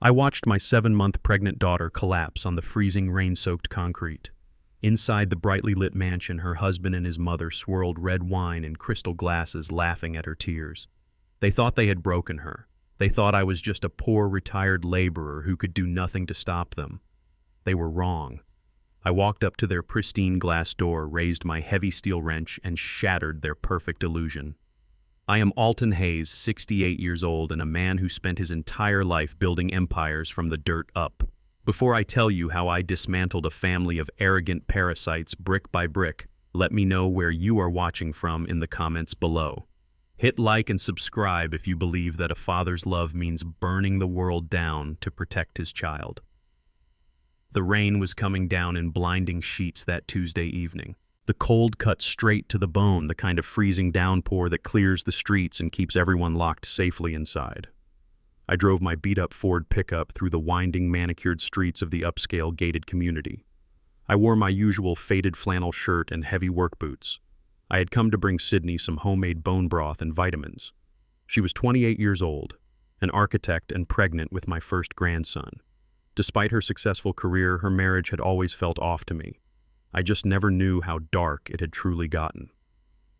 I watched my 7-month pregnant daughter collapse on the freezing rain-soaked concrete. Inside the brightly lit mansion, her husband and his mother swirled red wine in crystal glasses, laughing at her tears. They thought they had broken her. They thought I was just a poor retired laborer who could do nothing to stop them. They were wrong. I walked up to their pristine glass door, raised my heavy steel wrench, and shattered their perfect illusion. I am Alton Hayes, 68 years old, and a man who spent his entire life building empires from the dirt up. Before I tell you how I dismantled a family of arrogant parasites brick by brick, let me know where you are watching from in the comments below. Hit like and subscribe if you believe that a father's love means burning the world down to protect his child. The rain was coming down in blinding sheets that Tuesday evening. The cold cut straight to the bone, the kind of freezing downpour that clears the streets and keeps everyone locked safely inside. I drove my beat-up Ford pickup through the winding, manicured streets of the upscale gated community. I wore my usual faded flannel shirt and heavy work boots. I had come to bring Sydney some homemade bone broth and vitamins. She was 28 years old, an architect and pregnant with my first grandson. Despite her successful career, her marriage had always felt off to me. I just never knew how dark it had truly gotten.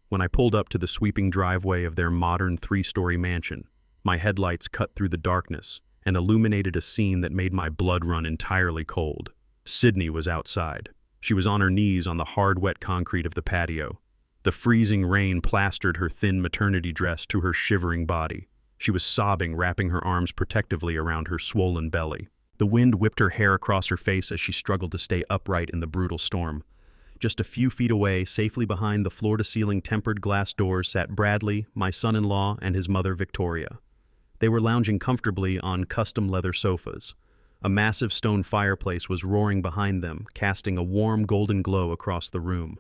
When I pulled up to the sweeping driveway of their modern 3-story mansion, my headlights cut through the darkness and illuminated a scene that made my blood run entirely cold. Sydney was outside. She was on her knees on the hard, wet concrete of the patio. The freezing rain plastered her thin maternity dress to her shivering body. She was sobbing, wrapping her arms protectively around her swollen belly. The wind whipped her hair across her face as she struggled to stay upright in the brutal storm. Just a few feet away, safely behind the floor-to-ceiling tempered glass doors, sat Bradley, my son-in-law, and his mother, Victoria. They were lounging comfortably on custom leather sofas. A massive stone fireplace was roaring behind them, casting a warm golden glow across the room.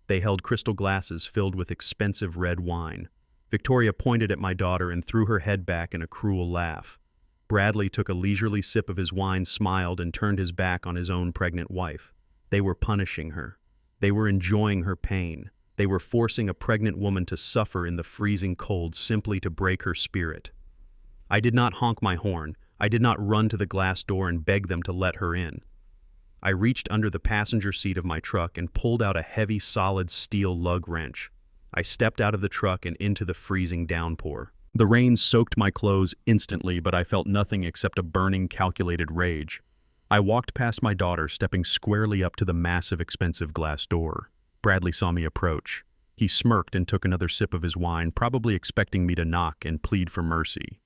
They held crystal glasses filled with expensive red wine. Victoria pointed at my daughter and threw her head back in a cruel laugh. Bradley took a leisurely sip of his wine, smiled, and turned his back on his own pregnant wife. They were punishing her. They were enjoying her pain. They were forcing a pregnant woman to suffer in the freezing cold simply to break her spirit. I did not honk my horn. I did not run to the glass door and beg them to let her in. I reached under the passenger seat of my truck and pulled out a heavy, solid steel lug wrench. I stepped out of the truck and into the freezing downpour. The rain soaked my clothes instantly, but I felt nothing except a burning, calculated rage. I walked past my daughter, stepping squarely up to the massive, expensive glass door. Bradley saw me approach. He smirked and took another sip of his wine, probably expecting me to knock and plead for mercy.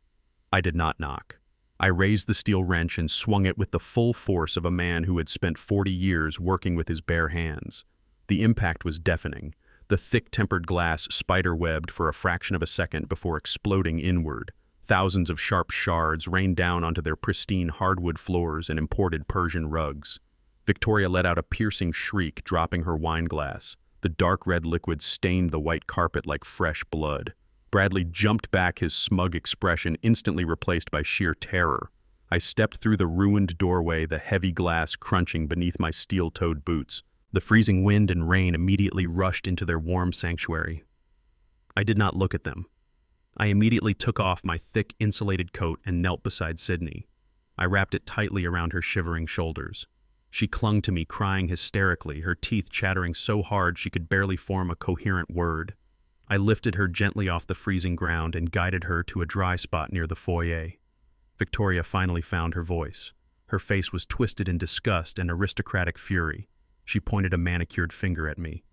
I did not knock. I raised the steel wrench and swung it with the full force of a man who had spent 40 years working with his bare hands. The impact was deafening. The thick tempered glass spider-webbed for a fraction of a second before exploding inward. Thousands of sharp shards rained down onto their pristine hardwood floors and imported Persian rugs. Victoria let out a piercing shriek, dropping her wine glass. The dark red liquid stained the white carpet like fresh blood. Bradley jumped back, his smug expression instantly replaced by sheer terror. I stepped through the ruined doorway, the heavy glass crunching beneath my steel-toed boots. The freezing wind and rain immediately rushed into their warm sanctuary. I did not look at them. I immediately took off my thick, insulated coat and knelt beside Sydney. I wrapped it tightly around her shivering shoulders. She clung to me, crying hysterically, her teeth chattering so hard she could barely form a coherent word. I lifted her gently off the freezing ground and guided her to a dry spot near the foyer. Victoria finally found her voice. Her face was twisted in disgust and aristocratic fury. She pointed a manicured finger at me.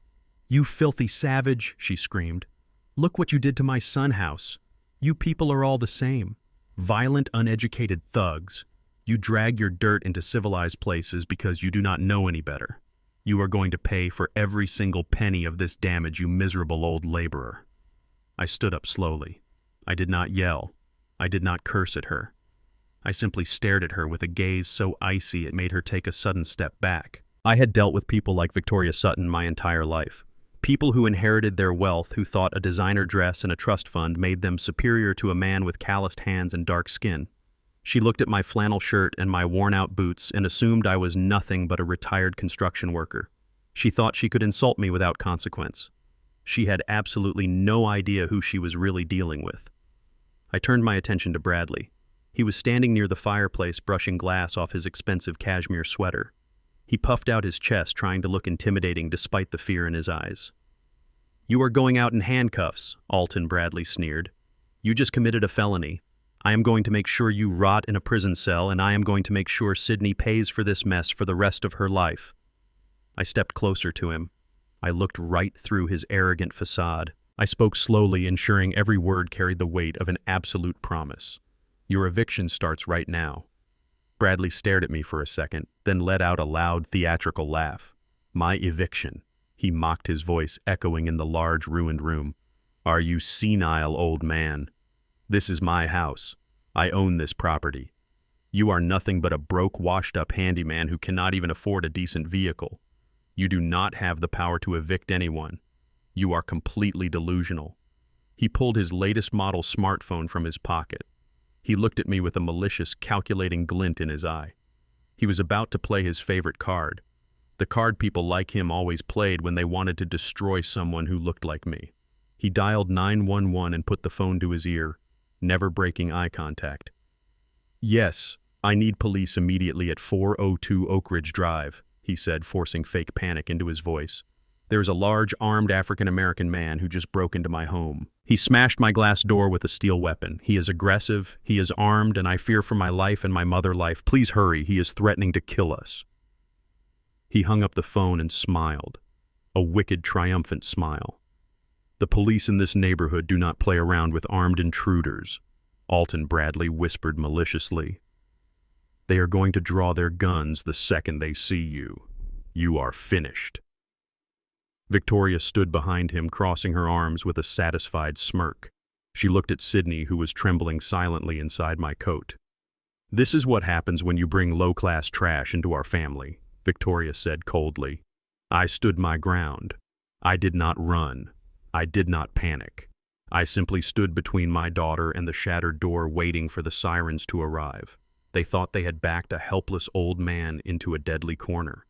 "You filthy savage," she screamed. "Look what you did to my son house. You people are all the same. Violent, uneducated thugs. You drag your dirt into civilized places because you do not know any better. You are going to pay for every single penny of this damage, you miserable old laborer." I stood up slowly. I did not yell. I did not curse at her. I simply stared at her with a gaze so icy it made her take a sudden step back. I had dealt with people like Victoria Sutton my entire life. People who inherited their wealth, who thought a designer dress and a trust fund made them superior to a man with calloused hands and dark skin. She looked at my flannel shirt and my worn-out boots and assumed I was nothing but a retired construction worker. She thought she could insult me without consequence. She had absolutely no idea who she was really dealing with. I turned my attention to Bradley. He was standing near the fireplace brushing glass off his expensive cashmere sweater. He puffed out his chest, trying to look intimidating despite the fear in his eyes. "You are going out in handcuffs," Alton Bradley sneered. "You just committed a felony. I am going to make sure you rot in a prison cell, and I am going to make sure Sydney pays for this mess for the rest of her life." I stepped closer to him. I looked right through his arrogant facade. I spoke slowly, ensuring every word carried the weight of an absolute promise. "Your eviction starts right now." Bradley stared at me for a second, then let out a loud, theatrical laugh. "My eviction," he mocked, his voice echoing in the large, ruined room. "Are you senile, old man? This is my house. I own this property. You are nothing but a broke, washed-up handyman who cannot even afford a decent vehicle. You do not have the power to evict anyone. You are completely delusional." He pulled his latest model smartphone from his pocket. He looked at me with a malicious, calculating glint in his eye. He was about to play his favorite card. The card people like him always played when they wanted to destroy someone who looked like me. He dialed 911 and put the phone to his ear, never breaking eye contact. "Yes, I need police immediately at 402 Oak Ridge Drive," he said, forcing fake panic into his voice. "There's a large, armed African-American man who just broke into my home. He smashed my glass door with a steel weapon. He is aggressive, he is armed, and I fear for my life and my mother's life. Please hurry, he is threatening to kill us." He hung up the phone and smiled, a wicked, triumphant smile. "The police in this neighborhood do not play around with armed intruders," Alton Bradley whispered maliciously. "They are going to draw their guns the second they see you. You are finished." Victoria stood behind him, crossing her arms with a satisfied smirk. She looked at Sydney, who was trembling silently inside my coat. "This is what happens when you bring low-class trash into our family," Victoria said coldly. I stood my ground. I did not run. I did not panic. I simply stood between my daughter and the shattered door, waiting for the sirens to arrive. They thought they had backed a helpless old man into a deadly corner.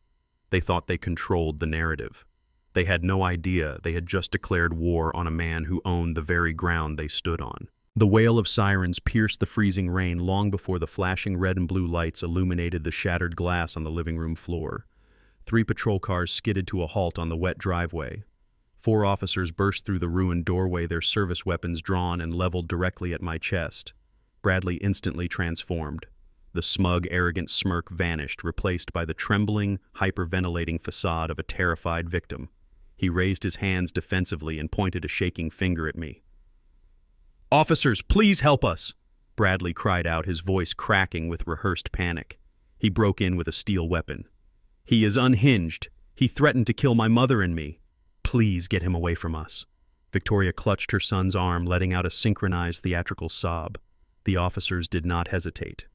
They thought they controlled the narrative. They had no idea they had just declared war on a man who owned the very ground they stood on. The wail of sirens pierced the freezing rain long before the flashing red and blue lights illuminated the shattered glass on the living room floor. 3 patrol cars skidded to a halt on the wet driveway. 4 officers burst through the ruined doorway, their service weapons drawn and leveled directly at my chest. Bradley instantly transformed. The smug, arrogant smirk vanished, replaced by the trembling, hyperventilating facade of a terrified victim. He raised his hands defensively and pointed a shaking finger at me. "Officers, please help us!" Bradley cried out, his voice cracking with rehearsed panic. He broke in with a steel weapon. "He is unhinged. He threatened to kill my mother and me. Please get him away from us." Victoria clutched her son's arm, letting out a synchronized theatrical sob. The officers did not hesitate.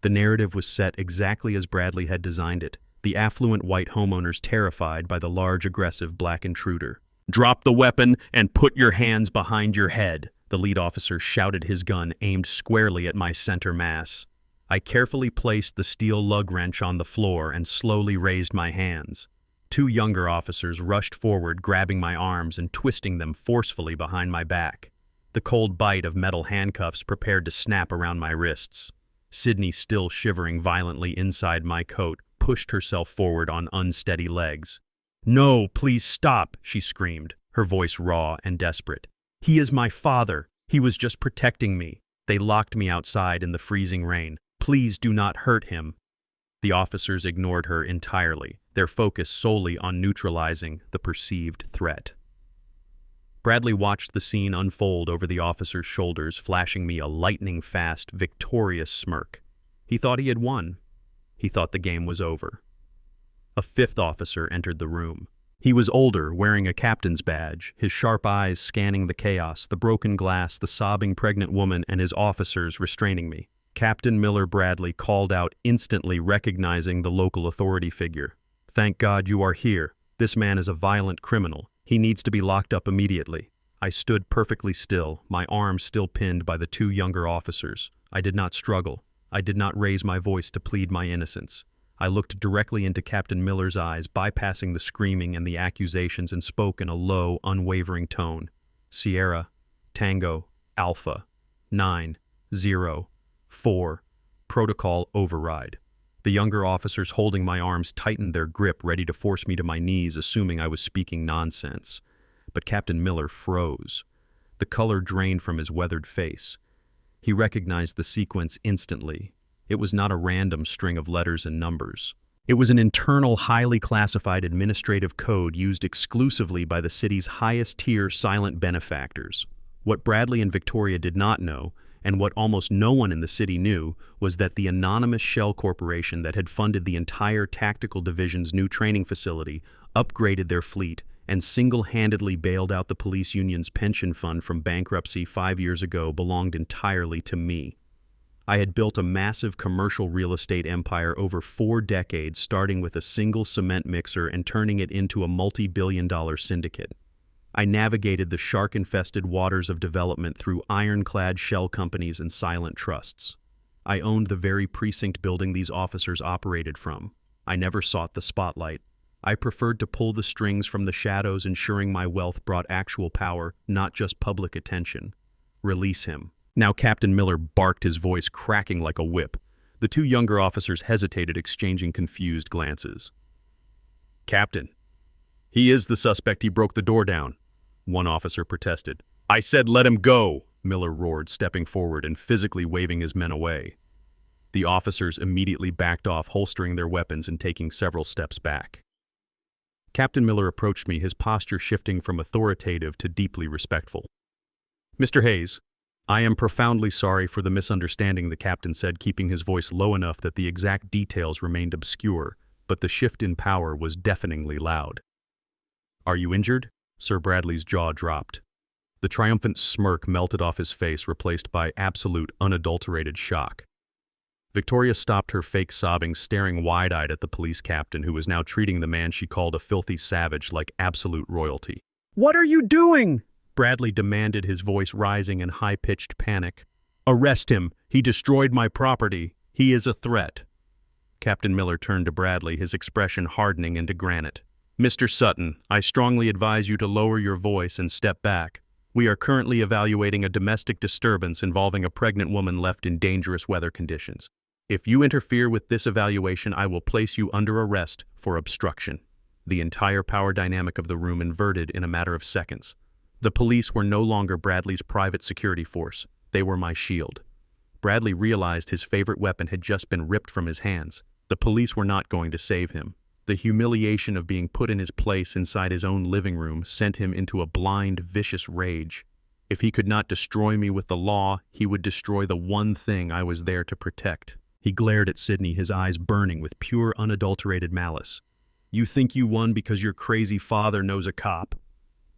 The narrative was set exactly as Bradley had designed it, the affluent white homeowners terrified by the large, aggressive black intruder. "Drop the weapon and put your hands behind your head," the lead officer shouted, his gun aimed squarely at my center mass. I carefully placed the steel lug wrench on the floor and slowly raised my hands. 2 younger officers rushed forward, grabbing my arms and twisting them forcefully behind my back. The cold bite of metal handcuffs prepared to snap around my wrists. Sydney, still shivering violently inside my coat, pushed herself forward on unsteady legs. "No, please stop," she screamed, her voice raw and desperate. "He is my father. He was just protecting me. They locked me outside in the freezing rain. Please do not hurt him." The officers ignored her entirely, their focus solely on neutralizing the perceived threat. Bradley watched the scene unfold over the officers' shoulders, flashing me a lightning-fast, victorious smirk. He thought he had won. He thought the game was over. A 5th officer entered the room. He was older, wearing a captain's badge, his sharp eyes scanning the chaos, the broken glass, the sobbing pregnant woman, and his officers restraining me. Captain Miller Bradley called out, instantly recognizing the local authority figure. "Thank God you are here. This man is a violent criminal. He needs to be locked up immediately." I stood perfectly still, my arms still pinned by the 2 younger officers. I did not struggle. I did not raise my voice to plead my innocence. I looked directly into Captain Miller's eyes, bypassing the screaming and the accusations, and spoke in a low, unwavering tone. "Sierra, Tango, Alpha, 9, 0, 4, Protocol override. The younger officers holding my arms tightened their grip, ready to force me to my knees, assuming I was speaking nonsense. But Captain Miller froze. The color drained from his weathered face. He recognized the sequence instantly. It was not a random string of letters and numbers. It was an internal, highly classified administrative code used exclusively by the city's highest-tier silent benefactors. What Bradley and Victoria did not know, and what almost no one in the city knew, was that the anonymous shell corporation that had funded the entire tactical division's new training facility upgraded their fleet and single-handedly bailed out the police union's pension fund from bankruptcy 5 years ago belonged entirely to me. I had built a massive commercial real estate empire over 4 decades, starting with a single cement mixer and turning it into a multi-billion-dollar syndicate. I navigated the shark-infested waters of development through ironclad shell companies and silent trusts. I owned the very precinct building these officers operated from. I never sought the spotlight. I preferred to pull the strings from the shadows, ensuring my wealth brought actual power, not just public attention. Release him. Now Captain Miller barked, his voice cracking like a whip. The 2 younger officers hesitated, exchanging confused glances. "Captain, he is the suspect. He broke the door down," one officer protested. "I said let him go," Miller roared, stepping forward and physically waving his men away. The officers immediately backed off, holstering their weapons and taking several steps back. Captain Miller approached me, his posture shifting from authoritative to deeply respectful. "Mr. Hayes, I am profoundly sorry for the misunderstanding," the captain said, keeping his voice low enough that the exact details remained obscure, but the shift in power was deafeningly loud. "Are you injured?" Sir Bradley's jaw dropped. The triumphant smirk melted off his face, replaced by absolute, unadulterated shock. Victoria stopped her fake sobbing, staring wide-eyed at the police captain, who was now treating the man she called a filthy savage like absolute royalty. "What are you doing?" Bradley demanded, his voice rising in high-pitched panic. "Arrest him! He destroyed my property! He is a threat!" Captain Miller turned to Bradley, his expression hardening into granite. "Mr. Sutton, I strongly advise you to lower your voice and step back. We are currently evaluating a domestic disturbance involving a pregnant woman left in dangerous weather conditions. If you interfere with this evaluation, I will place you under arrest for obstruction." The entire power dynamic of the room inverted in a matter of seconds. The police were no longer Bradley's private security force. They were my shield. Bradley realized his favorite weapon had just been ripped from his hands. The police were not going to save him. The humiliation of being put in his place inside his own living room sent him into a blind, vicious rage. If he could not destroy me with the law, he would destroy the one thing I was there to protect. He glared at Sydney, his eyes burning with pure, unadulterated malice. "You think you won because your crazy father knows a cop?"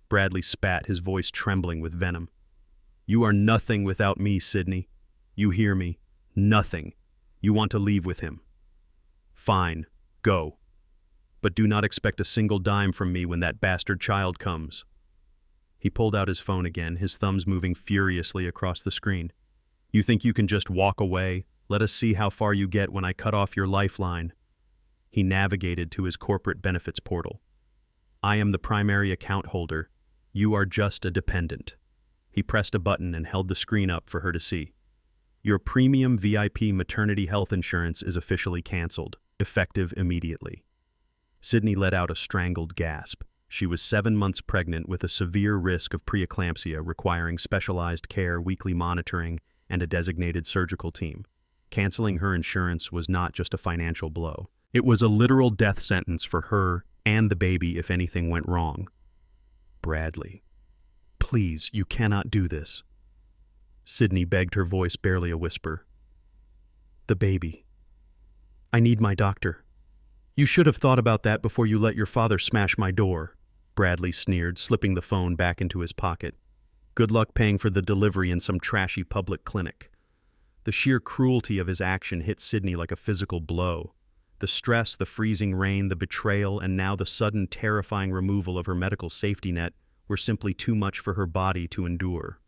Bradley spat, his voice trembling with venom. "You are nothing without me, Sydney. You hear me? Nothing. You want to leave with him. Fine, go. But do not expect a single dime from me when that bastard child comes." He pulled out his phone again, his thumbs moving furiously across the screen. "You think you can just walk away? Let us see how far you get when I cut off your lifeline." He navigated to his corporate benefits portal. "I am the primary account holder. You are just a dependent." He pressed a button and held the screen up for her to see. "Your premium VIP maternity health insurance is officially canceled, effective immediately." Sydney let out a strangled gasp. She was 7 months pregnant with a severe risk of preeclampsia requiring specialized care, weekly monitoring, and a designated surgical team. Canceling her insurance was not just a financial blow. It was a literal death sentence for her and the baby if anything went wrong. "Bradley, please, you cannot do this." Sydney begged, her voice barely a whisper. "The baby. I need my doctor." "You should have thought about that before you let your father smash my door," Bradley sneered, slipping the phone back into his pocket. "Good luck paying for the delivery in some trashy public clinic." The sheer cruelty of his action hit Sydney like a physical blow. The stress, the freezing rain, the betrayal, and now the sudden terrifying removal of her medical safety net were simply too much for her body to endure.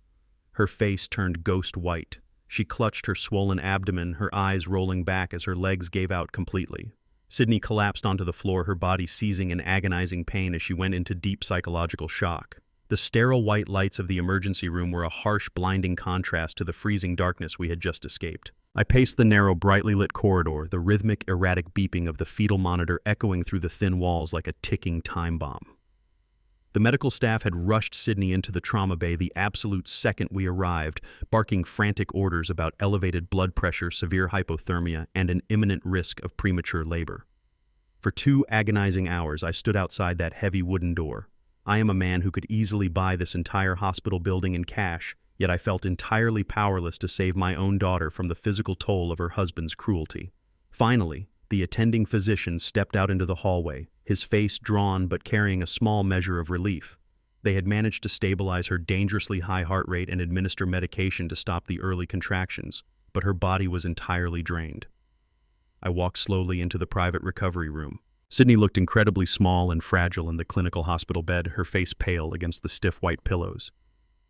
Her face turned ghost white. She clutched her swollen abdomen, her eyes rolling back as her legs gave out completely. Sydney collapsed onto the floor, her body seizing in agonizing pain as she went into deep psychological shock. The sterile white lights of the emergency room were a harsh, blinding contrast to the freezing darkness we had just escaped. I paced the narrow, brightly lit corridor, the rhythmic, erratic beeping of the fetal monitor echoing through the thin walls like a ticking time bomb. The medical staff had rushed Sydney into the trauma bay the absolute second we arrived, barking frantic orders about elevated blood pressure, severe hypothermia, and an imminent risk of premature labor. For 2 agonizing hours, I stood outside that heavy wooden door. I am a man who could easily buy this entire hospital building in cash, yet I felt entirely powerless to save my own daughter from the physical toll of her husband's cruelty. Finally, the attending physician stepped out into the hallway, his face drawn but carrying a small measure of relief. They had managed to stabilize her dangerously high heart rate and administer medication to stop the early contractions, but her body was entirely drained. I walked slowly into the private recovery room. Sydney looked incredibly small and fragile in the clinical hospital bed, her face pale against the stiff white pillows.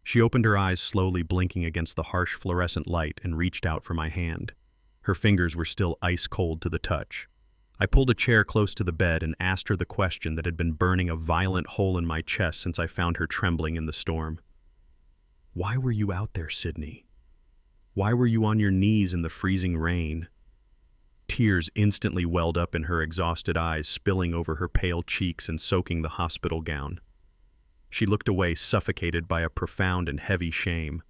She opened her eyes slowly, blinking against the harsh fluorescent light, and reached out for my hand. Her fingers were still ice cold to the touch. I pulled a chair close to the bed and asked her the question that had been burning a violent hole in my chest since I found her trembling in the storm. "Why were you out there, Sydney? Why were you on your knees in the freezing rain?" Tears instantly welled up in her exhausted eyes, spilling over her pale cheeks and soaking the hospital gown. She looked away, suffocated by a profound and heavy shame.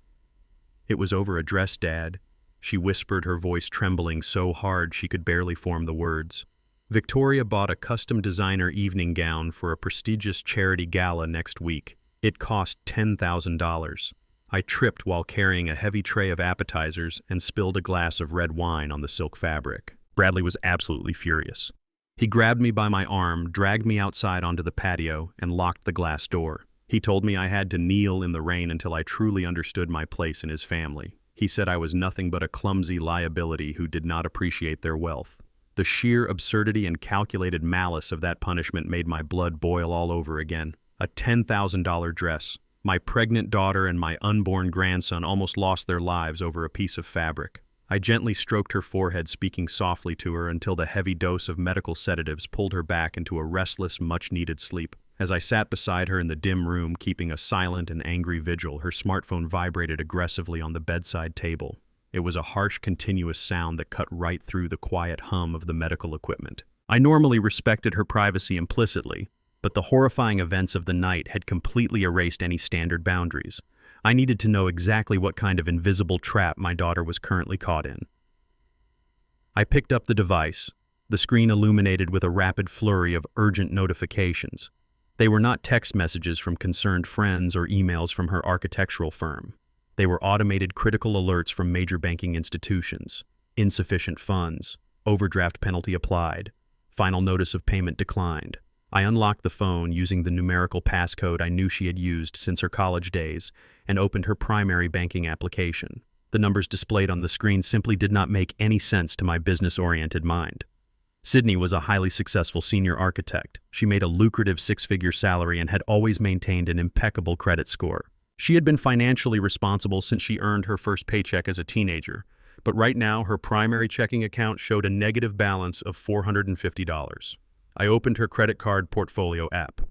"It was over a dress, Dad," she whispered, her voice trembling so hard she could barely form the words. "Victoria bought a custom designer evening gown for a prestigious charity gala next week. It cost $10,000. I tripped while carrying a heavy tray of appetizers and spilled a glass of red wine on the silk fabric." Bradley was absolutely furious. He grabbed me by my arm, dragged me outside onto the patio, and locked the glass door. He told me I had to kneel in the rain until I truly understood my place in his family. He said I was nothing but a clumsy liability who did not appreciate their wealth. The sheer absurdity and calculated malice of that punishment made my blood boil all over again. A $10,000 dress. My pregnant daughter and my unborn grandson almost lost their lives over a piece of fabric. I gently stroked her forehead, speaking softly to her until the heavy dose of medical sedatives pulled her back into a restless, much-needed sleep. As I sat beside her in the dim room, keeping a silent and angry vigil, her smartphone vibrated aggressively on the bedside table. It was a harsh, continuous sound that cut right through the quiet hum of the medical equipment. I normally respected her privacy implicitly, but the horrifying events of the night had completely erased any standard boundaries. I needed to know exactly what kind of invisible trap my daughter was currently caught in. I picked up the device, the screen illuminated with a rapid flurry of urgent notifications. They were not text messages from concerned friends or emails from her architectural firm. They were automated critical alerts from major banking institutions. Insufficient funds, overdraft penalty applied, final notice of payment declined. I unlocked the phone using the numerical passcode I knew she had used since her college days and opened her primary banking application. The numbers displayed on the screen simply did not make any sense to my business-oriented mind. Sydney was a highly successful senior architect. She made a lucrative 6-figure salary and had always maintained an impeccable credit score. She had been financially responsible since she earned her first paycheck as a teenager, but right now her primary checking account showed a negative balance of $450. I opened her credit card portfolio app.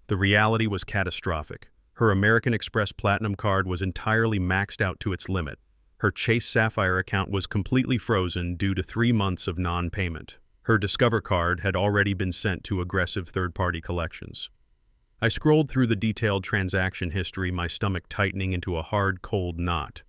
The reality was catastrophic. Her American Express Platinum card was entirely maxed out to its limit. Her Chase Sapphire account was completely frozen due to 3 months of non-payment. Her Discover card had already been sent to aggressive third-party collections. I scrolled through the detailed transaction history, my stomach tightening into a hard, cold knot.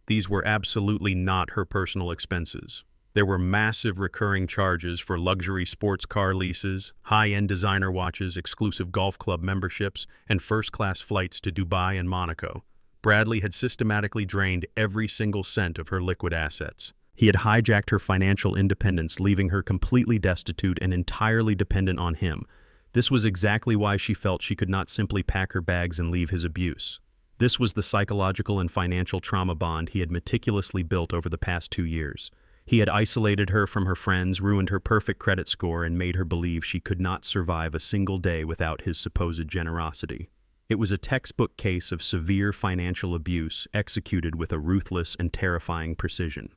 These were absolutely not her personal expenses. There were massive recurring charges for luxury sports car leases, high-end designer watches, exclusive golf club memberships, and first-class flights to Dubai and Monaco. Bradley had systematically drained every single cent of her liquid assets. He had hijacked her financial independence, leaving her completely destitute and entirely dependent on him. This was exactly why she felt she could not simply pack her bags and leave his abuse. This was the psychological and financial trauma bond he had meticulously built over the past 2 years. He had isolated her from her friends, ruined her perfect credit score, and made her believe she could not survive a single day without his supposed generosity. It was a textbook case of severe financial abuse executed with a ruthless and terrifying precision.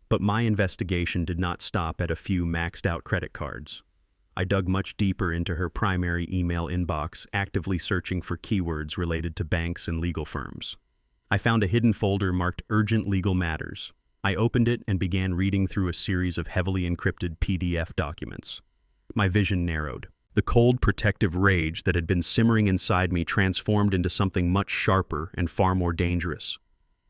But my investigation did not stop at a few maxed-out credit cards. I dug much deeper into her primary email inbox, actively searching for keywords related to banks and legal firms. I found a hidden folder marked Urgent Legal Matters. I opened it and began reading through a series of heavily encrypted PDF documents. My vision narrowed. The cold, protective rage that had been simmering inside me transformed into something much sharper and far more dangerous.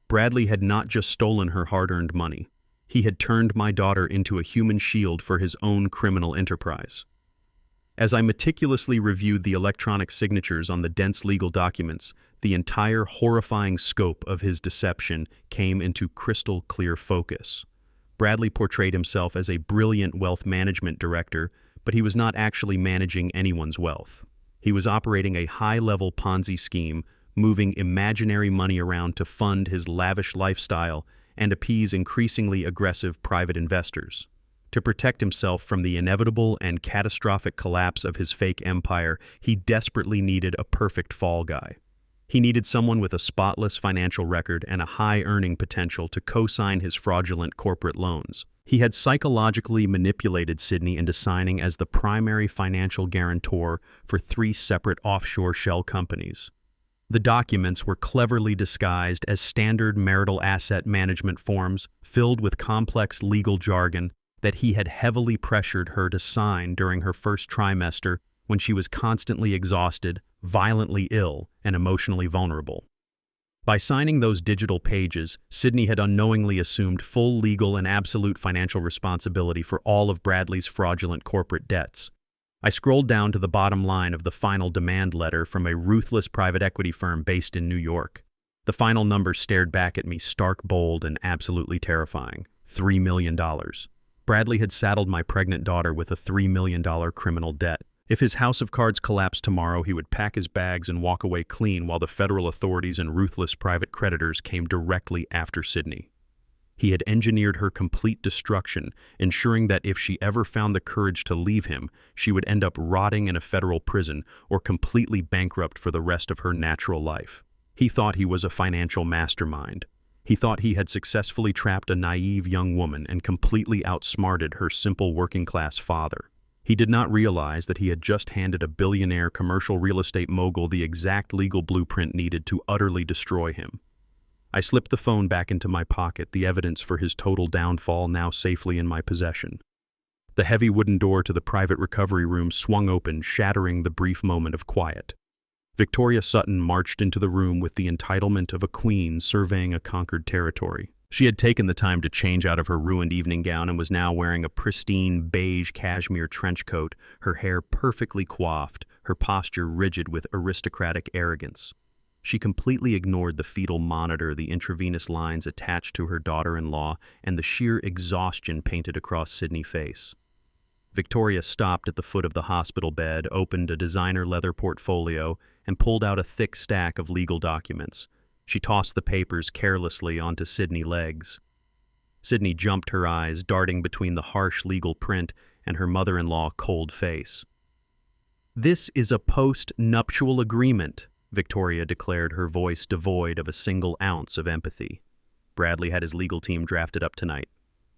Bradley had not just stolen her hard-earned money. He had turned my daughter into a human shield for his own criminal enterprise. As I meticulously reviewed the electronic signatures on the dense legal documents, the entire horrifying scope of his deception came into crystal clear focus. Bradley portrayed himself as a brilliant wealth management director, but he was not actually managing anyone's wealth. He was operating a high-level Ponzi scheme, moving imaginary money around to fund his lavish lifestyle and appease increasingly aggressive private investors. To protect himself from the inevitable and catastrophic collapse of his fake empire, he desperately needed a perfect fall guy. He needed someone with a spotless financial record and a high earning potential to co-sign his fraudulent corporate loans. He had psychologically manipulated Sydney into signing as the primary financial guarantor for 3 separate offshore shell companies. The documents were cleverly disguised as standard marital asset management forms filled with complex legal jargon that he had heavily pressured her to sign during her first trimester when she was constantly exhausted, violently ill, and emotionally vulnerable. By signing those digital pages, Sydney had unknowingly assumed full legal and absolute financial responsibility for all of Bradley's fraudulent corporate debts. I scrolled down to the bottom line of the final demand letter from a ruthless private equity firm based in New York. The final number stared back at me stark bold and absolutely terrifying: $3 million. Bradley had saddled my pregnant daughter with a $3 million criminal debt. If his house of cards collapsed tomorrow, he would pack his bags and walk away clean while the federal authorities and ruthless private creditors came directly after Sydney. He had engineered her complete destruction, ensuring that if she ever found the courage to leave him, she would end up rotting in a federal prison or completely bankrupt for the rest of her natural life. He thought he was a financial mastermind. He thought he had successfully trapped a naive young woman and completely outsmarted her simple working-class father. He did not realize that he had just handed a billionaire commercial real estate mogul the exact legal blueprint needed to utterly destroy him. I slipped the phone back into my pocket, the evidence for his total downfall now safely in my possession. The heavy wooden door to the private recovery room swung open, shattering the brief moment of quiet. Victoria Sutton marched into the room with the entitlement of a queen surveying a conquered territory. She had taken the time to change out of her ruined evening gown and was now wearing a pristine beige cashmere trench coat, her hair perfectly coiffed, her posture rigid with aristocratic arrogance. She completely ignored the fetal monitor, the intravenous lines attached to her daughter-in-law, and the sheer exhaustion painted across Sydney's face. Victoria stopped at the foot of the hospital bed, opened a designer leather portfolio, and pulled out a thick stack of legal documents. She tossed the papers carelessly onto Sydney's legs. Sydney jumped, her eyes darting between the harsh legal print and her mother-in-law's cold face. "This is a post-nuptial agreement," Victoria declared, her voice devoid of a single ounce of empathy. "Bradley had his legal team drafted up tonight.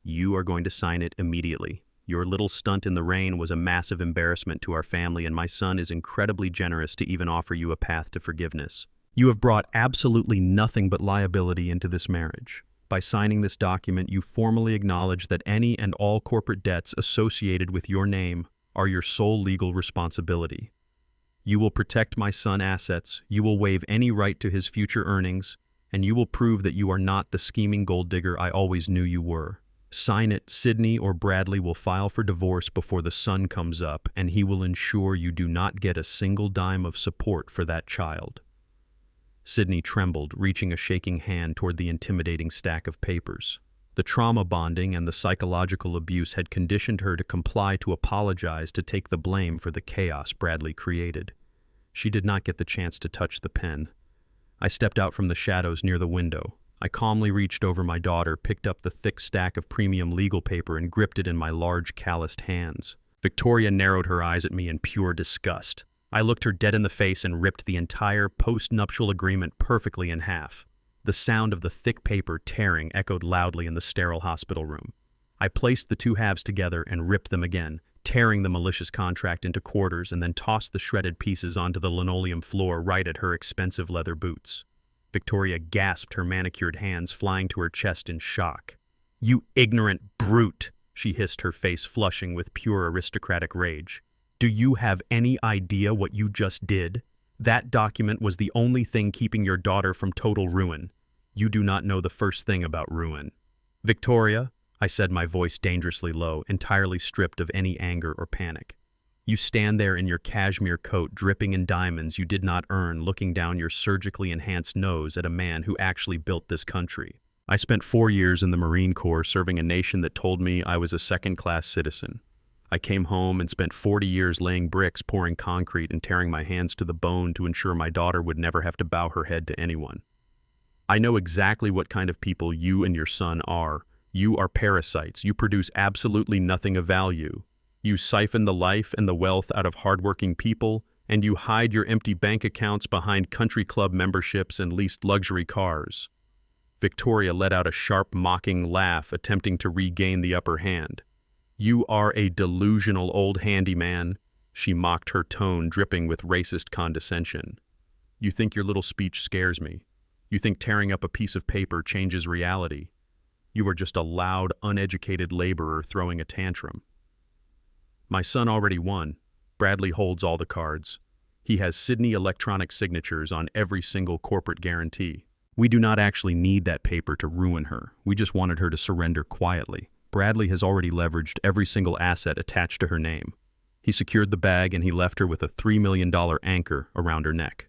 You are going to sign it immediately. Your little stunt in the rain was a massive embarrassment to our family, and my son is incredibly generous to even offer you a path to forgiveness. You have brought absolutely nothing but liability into this marriage. By signing this document, you formally acknowledge that any and all corporate debts associated with your name are your sole legal responsibility. You will protect my son's assets, you will waive any right to his future earnings, and you will prove that you are not the scheming gold digger I always knew you were. Sign it. Sydney or Bradley will file for divorce before the sun comes up, and he will ensure you do not get a single dime of support for that child." Sydney trembled, reaching a shaking hand toward the intimidating stack of papers. The trauma bonding and the psychological abuse had conditioned her to comply, to apologize, to take the blame for the chaos Bradley created. She did not get the chance to touch the pen. I stepped out from the shadows near the window. I calmly reached over my daughter, picked up the thick stack of premium legal paper, and gripped it in my large, calloused hands. Victoria narrowed her eyes at me in pure disgust. I looked her dead in the face and ripped the entire post-nuptial agreement perfectly in half. The sound of the thick paper tearing echoed loudly in the sterile hospital room. I placed the two halves together and ripped them again, tearing the malicious contract into quarters, and then tossed the shredded pieces onto the linoleum floor right at her expensive leather boots. Victoria gasped, her manicured hands flying to her chest in shock. "You ignorant brute," she hissed, her face flushing with pure aristocratic rage. "Do you have any idea what you just did? That document was the only thing keeping your daughter from total ruin. You do not know the first thing about ruin." "Victoria," I said, my voice dangerously low, entirely stripped of any anger or panic. "You stand there in your cashmere coat dripping in diamonds you did not earn, looking down your surgically enhanced nose at a man who actually built this country. I spent 4 years in the Marine Corps serving a nation that told me I was a second-class citizen. I came home and spent 40 years laying bricks, pouring concrete, and tearing my hands to the bone to ensure my daughter would never have to bow her head to anyone. I know exactly what kind of people you and your son are. You are parasites. You produce absolutely nothing of value. You siphon the life and the wealth out of hardworking people, and you hide your empty bank accounts behind country club memberships and leased luxury cars." Victoria let out a sharp, mocking laugh, attempting to regain the upper hand. "You are a delusional old handyman," she mocked, her tone dripping with racist condescension. "You think your little speech scares me. You think tearing up a piece of paper changes reality. You are just a loud, uneducated laborer throwing a tantrum. My son already won. Bradley holds all the cards. He has Sydney electronic signatures on every single corporate guarantee. We do not actually need that paper to ruin her. We just wanted her to surrender quietly. Bradley has already leveraged every single asset attached to her name. He secured the bag and he left her with a $3 million anchor around her neck.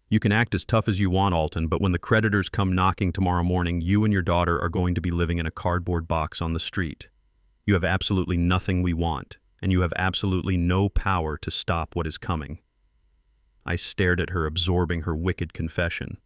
You can act as tough as you want, Alton, but when the creditors come knocking tomorrow morning, you and your daughter are going to be living in a cardboard box on the street. You have absolutely nothing we want, and you have absolutely no power to stop what is coming." I stared at her, absorbing her wicked confession.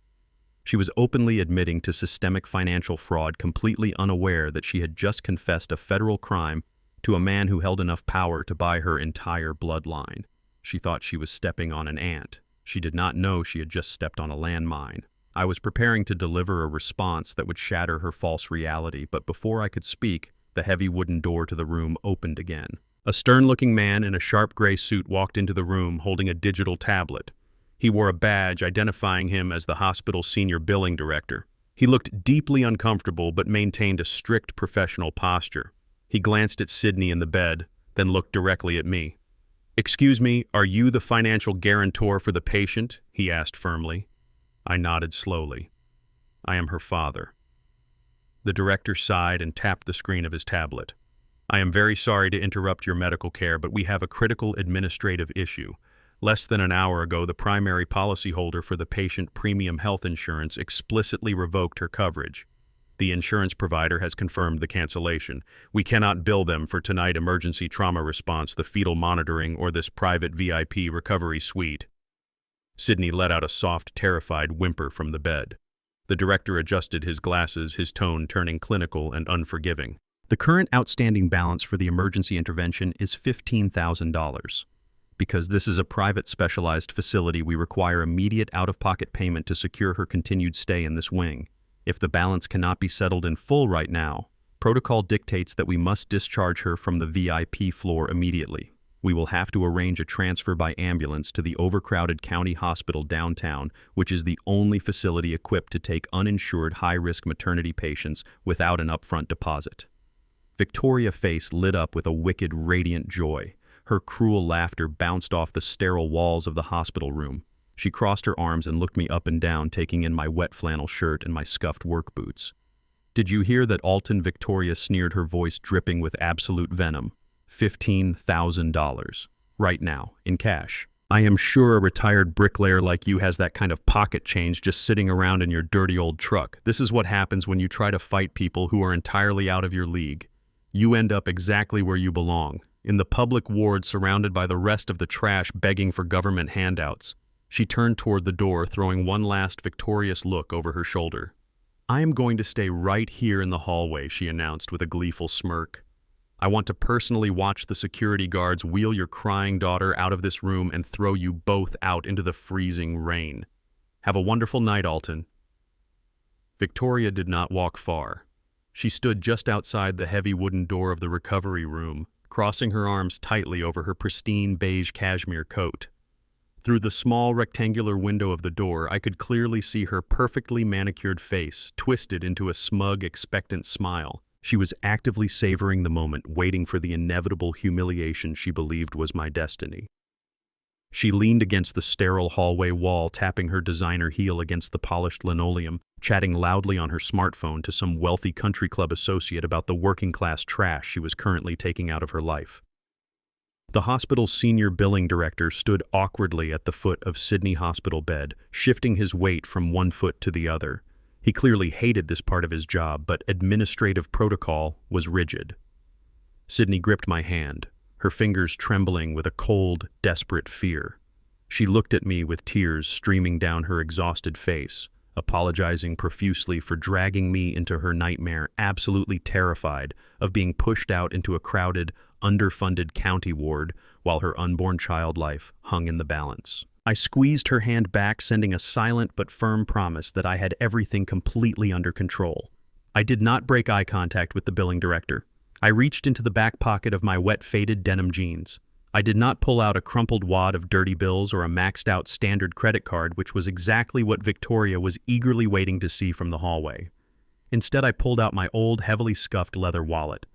She was openly admitting to systemic financial fraud, completely unaware that she had just confessed a federal crime to a man who held enough power to buy her entire bloodline. She thought she was stepping on an ant. She did not know she had just stepped on a landmine. I was preparing to deliver a response that would shatter her false reality, but before I could speak, the heavy wooden door to the room opened again. A stern-looking man in a sharp gray suit walked into the room holding a digital tablet. He wore a badge identifying him as the hospital's senior billing director. He looked deeply uncomfortable but maintained a strict professional posture. He glanced at Sydney in the bed, then looked directly at me. "Excuse me, are you the financial guarantor for the patient?" he asked firmly. I nodded slowly. "I am her father." The director sighed and tapped the screen of his tablet. "I am very sorry to interrupt your medical care, but we have a critical administrative issue. Less than an hour ago, the primary policyholder for the patient premium health insurance explicitly revoked her coverage. The insurance provider has confirmed the cancellation. We cannot bill them for tonight emergency trauma response, the fetal monitoring, or this private VIP recovery suite." Sydney let out a soft, terrified whimper from the bed. The director adjusted his glasses, his tone turning clinical and unforgiving. "The current outstanding balance for the emergency intervention is $15,000. Because this is a private specialized facility, we require immediate out-of-pocket payment to secure her continued stay in this wing. If the balance cannot be settled in full right now, protocol dictates that we must discharge her from the VIP floor immediately. We will have to arrange a transfer by ambulance to the overcrowded county hospital downtown, which is the only facility equipped to take uninsured high-risk maternity patients without an upfront deposit." Victoria's face lit up with a wicked, radiant joy. Her cruel laughter bounced off the sterile walls of the hospital room. She crossed her arms and looked me up and down, taking in my wet flannel shirt and my scuffed work boots. "Did you hear that, Alton?" Victoria sneered, her voice dripping with absolute venom. $15,000. Right now, in cash. I am sure a retired bricklayer like you has that kind of pocket change just sitting around in your dirty old truck. This is what happens when you try to fight people who are entirely out of your league. You end up exactly where you belong, in the public ward surrounded by the rest of the trash begging for government handouts." She turned toward the door, throwing one last victorious look over her shoulder. "I am going to stay right here in the hallway," she announced with a gleeful smirk. "I want to personally watch the security guards wheel your crying daughter out of this room and throw you both out into the freezing rain. Have a wonderful night, Alton." Victoria did not walk far. She stood just outside the heavy wooden door of the recovery room, crossing her arms tightly over her pristine beige cashmere coat. Through the small rectangular window of the door, I could clearly see her perfectly manicured face, twisted into a smug, expectant smile. She was actively savoring the moment, waiting for the inevitable humiliation she believed was my destiny. She leaned against the sterile hallway wall, tapping her designer heel against the polished linoleum, chatting loudly on her smartphone to some wealthy country club associate about the working-class trash she was currently taking out of her life. The hospital's senior billing director stood awkwardly at the foot of Sydney Hospital bed, shifting his weight from one foot to the other. He clearly hated this part of his job, but administrative protocol was rigid. Sydney gripped my hand, her fingers trembling with a cold, desperate fear. She looked at me with tears streaming down her exhausted face, apologizing profusely for dragging me into her nightmare, absolutely terrified of being pushed out into a crowded, underfunded county ward while her unborn child life hung in the balance. I squeezed her hand back, sending a silent but firm promise that I had everything completely under control. I did not break eye contact with the billing director. I reached into the back pocket of my wet, faded denim jeans. I did not pull out a crumpled wad of dirty bills or a maxed-out standard credit card, which was exactly what Victoria was eagerly waiting to see from the hallway. Instead, I pulled out my old, heavily scuffed leather wallet.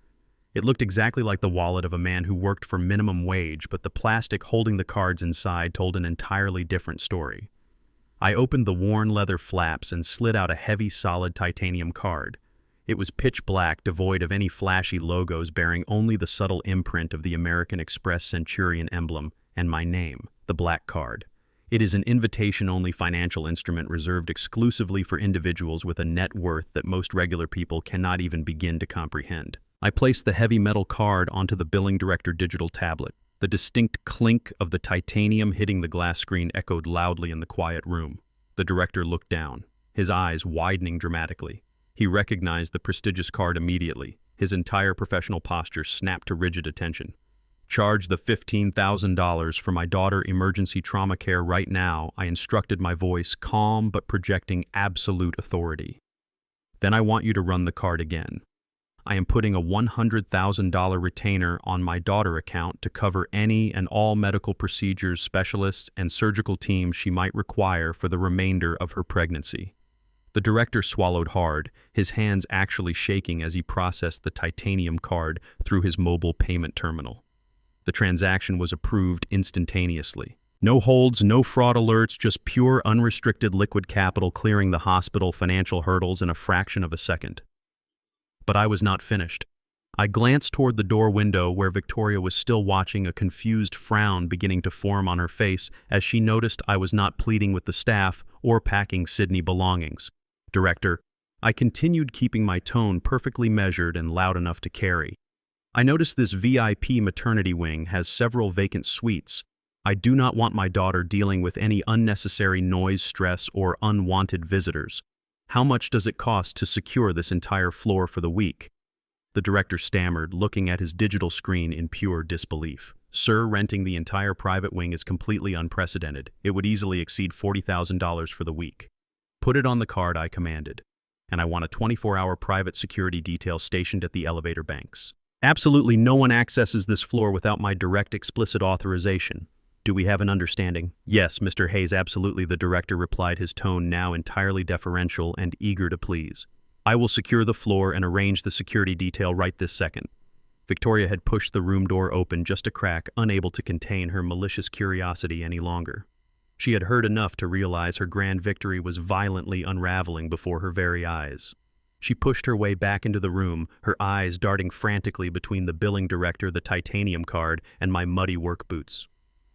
It looked exactly like the wallet of a man who worked for minimum wage, but the plastic holding the cards inside told an entirely different story. I opened the worn leather flaps and slid out a heavy, solid titanium card. It was pitch black, devoid of any flashy logos, bearing only the subtle imprint of the American Express Centurion emblem and my name, the black card. It is an invitation-only financial instrument reserved exclusively for individuals with a net worth that most regular people cannot even begin to comprehend. I placed the heavy metal card onto the billing director digital tablet. The distinct clink of the titanium hitting the glass screen echoed loudly in the quiet room. The director looked down, his eyes widening dramatically. He recognized the prestigious card immediately. His entire professional posture snapped to rigid attention. "Charge the $15,000 for my daughter emergency trauma care right now," I instructed, my voice calm but projecting absolute authority. "Then I want you to run the card again. I am putting a $100,000 retainer on my daughter account to cover any and all medical procedures, specialists, and surgical teams she might require for the remainder of her pregnancy." The director swallowed hard, his hands actually shaking as he processed the titanium card through his mobile payment terminal. The transaction was approved instantaneously. No holds, no fraud alerts, just pure unrestricted liquid capital clearing the hospital financial hurdles in a fraction of a second. But I was not finished. I glanced toward the door window where Victoria was still watching, a confused frown beginning to form on her face as she noticed I was not pleading with the staff or packing Sydney belongings. "Director," I continued, keeping my tone perfectly measured and loud enough to carry. "I notice this VIP maternity wing has several vacant suites. I do not want my daughter dealing with any unnecessary noise, stress, or unwanted visitors. How much does it cost to secure this entire floor for the week?" The director stammered, looking at his digital screen in pure disbelief. "Sir, renting the entire private wing is completely unprecedented. It would easily exceed $40,000 for the week." "Put it on the card," I commanded. "And I want a 24-hour private security detail stationed at the elevator banks. Absolutely no one accesses this floor without my direct, explicit authorization. Do we have an understanding?" "Yes, Mr. Hayes, absolutely," the director replied, his tone now entirely deferential and eager to please. "I will secure the floor and arrange the security detail right this second." Victoria had pushed the room door open just a crack, unable to contain her malicious curiosity any longer. She had heard enough to realize her grand victory was violently unraveling before her very eyes. She pushed her way back into the room, her eyes darting frantically between the billing director, the titanium card, and my muddy work boots.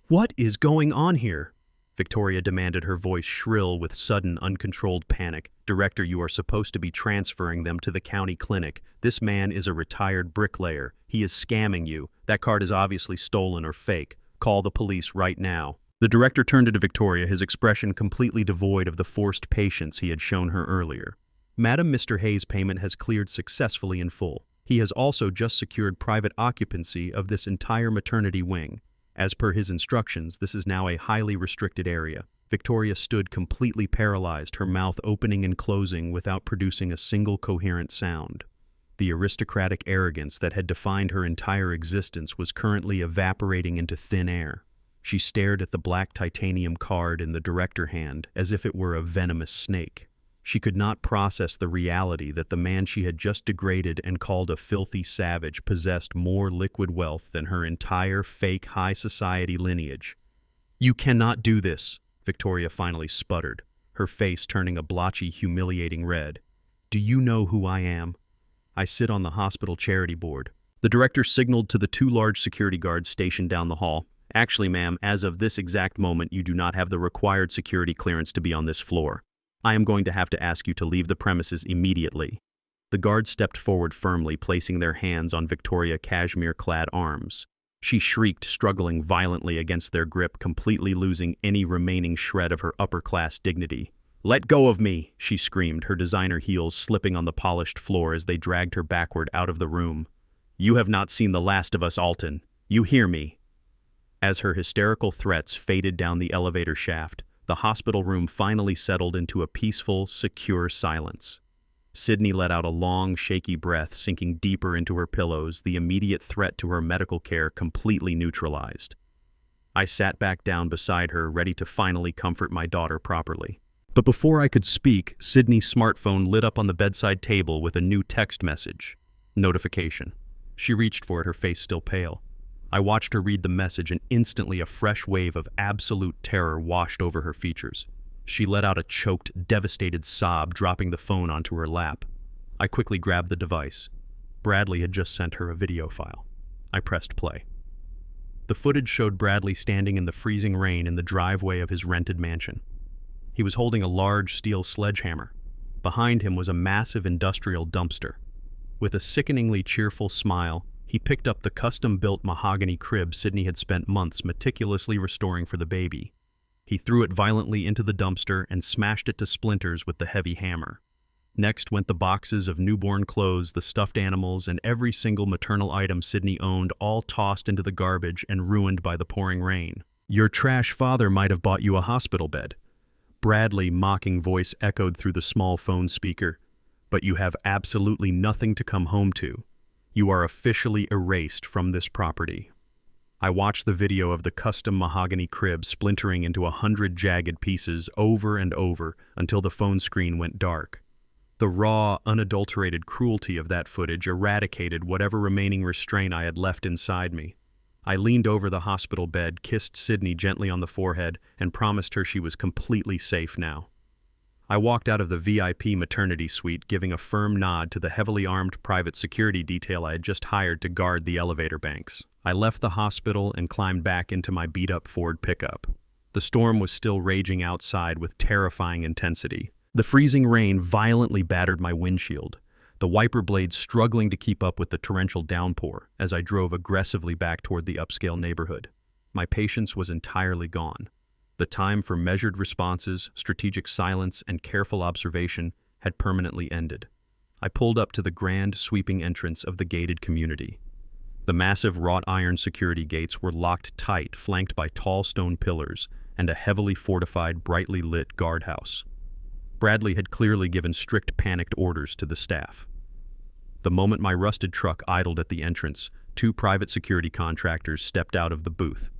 "What is going on here?" Victoria demanded, her voice shrill with sudden, uncontrolled panic. "Director, you are supposed to be transferring them to the county clinic. This man is a retired bricklayer. He is scamming you. That card is obviously stolen or fake. Call the police right now." The director turned to Victoria, his expression completely devoid of the forced patience he had shown her earlier. "Madam, Mr. Hayes' payment has cleared successfully in full. He has also just secured private occupancy of this entire maternity wing. As per his instructions, this is now a highly restricted area." Victoria stood completely paralyzed, her mouth opening and closing without producing a single coherent sound. The aristocratic arrogance that had defined her entire existence was currently evaporating into thin air. She stared at the black titanium card in the director hand as if it were a venomous snake. She could not process the reality that the man she had just degraded and called a filthy savage possessed more liquid wealth than her entire fake high society lineage. "You cannot do this," Victoria finally sputtered, her face turning a blotchy, humiliating red. "Do you know who I am? I sit on the hospital charity board." The director signaled to the two large security guards stationed down the hall. "Actually, ma'am, as of this exact moment, you do not have the required security clearance to be on this floor. I am going to have to ask you to leave the premises immediately." The guards stepped forward firmly, placing their hands on Victoria's cashmere-clad arms. She shrieked, struggling violently against their grip, completely losing any remaining shred of her upper-class dignity. "Let go of me!" she screamed, her designer heels slipping on the polished floor as they dragged her backward out of the room. "You have not seen the last of us, Alton. You hear me?" As her hysterical threats faded down the elevator shaft, the hospital room finally settled into a peaceful, secure silence. Sydney let out a long, shaky breath, sinking deeper into her pillows, the immediate threat to her medical care completely neutralized. I sat back down beside her, ready to finally comfort my daughter properly. But before I could speak, Sydney's smartphone lit up on the bedside table with a new text message. Notification. She reached for it, her face still pale. I watched her read the message, and instantly a fresh wave of absolute terror washed over her features. She let out a choked, devastated sob, dropping the phone onto her lap. I quickly grabbed the device. Bradley had just sent her a video file. I pressed play. The footage showed Bradley standing in the freezing rain in the driveway of his rented mansion. He was holding a large steel sledgehammer. Behind him was a massive industrial dumpster. With a sickeningly cheerful smile, he picked up the custom-built mahogany crib Sydney had spent months meticulously restoring for the baby. He threw it violently into the dumpster and smashed it to splinters with the heavy hammer. Next went the boxes of newborn clothes, the stuffed animals, and every single maternal item Sydney owned, all tossed into the garbage and ruined by the pouring rain. "Your trash father might have bought you a hospital bed." Bradley's mocking voice echoed through the small phone speaker. "But you have absolutely nothing to come home to. You are officially erased from this property." I watched the video of the custom mahogany crib splintering into 100 jagged pieces over and over until the phone screen went dark. The raw, unadulterated cruelty of that footage eradicated whatever remaining restraint I had left inside me. I leaned over the hospital bed, kissed Sydney gently on the forehead, and promised her she was completely safe now. I walked out of the VIP maternity suite, giving a firm nod to the heavily armed private security detail I had just hired to guard the elevator banks. I left the hospital and climbed back into my beat-up Ford pickup. The storm was still raging outside with terrifying intensity. The freezing rain violently battered my windshield, the wiper blades struggling to keep up with the torrential downpour as I drove aggressively back toward the upscale neighborhood. My patience was entirely gone. The time for measured responses, strategic silence, and careful observation had permanently ended. I pulled up to the grand, sweeping entrance of the gated community. The massive wrought iron security gates were locked tight, flanked by tall stone pillars and a heavily fortified, brightly lit guardhouse. Bradley had clearly given strict, panicked orders to the staff. The moment my rusted truck idled at the entrance, two private security contractors stepped out of the booth.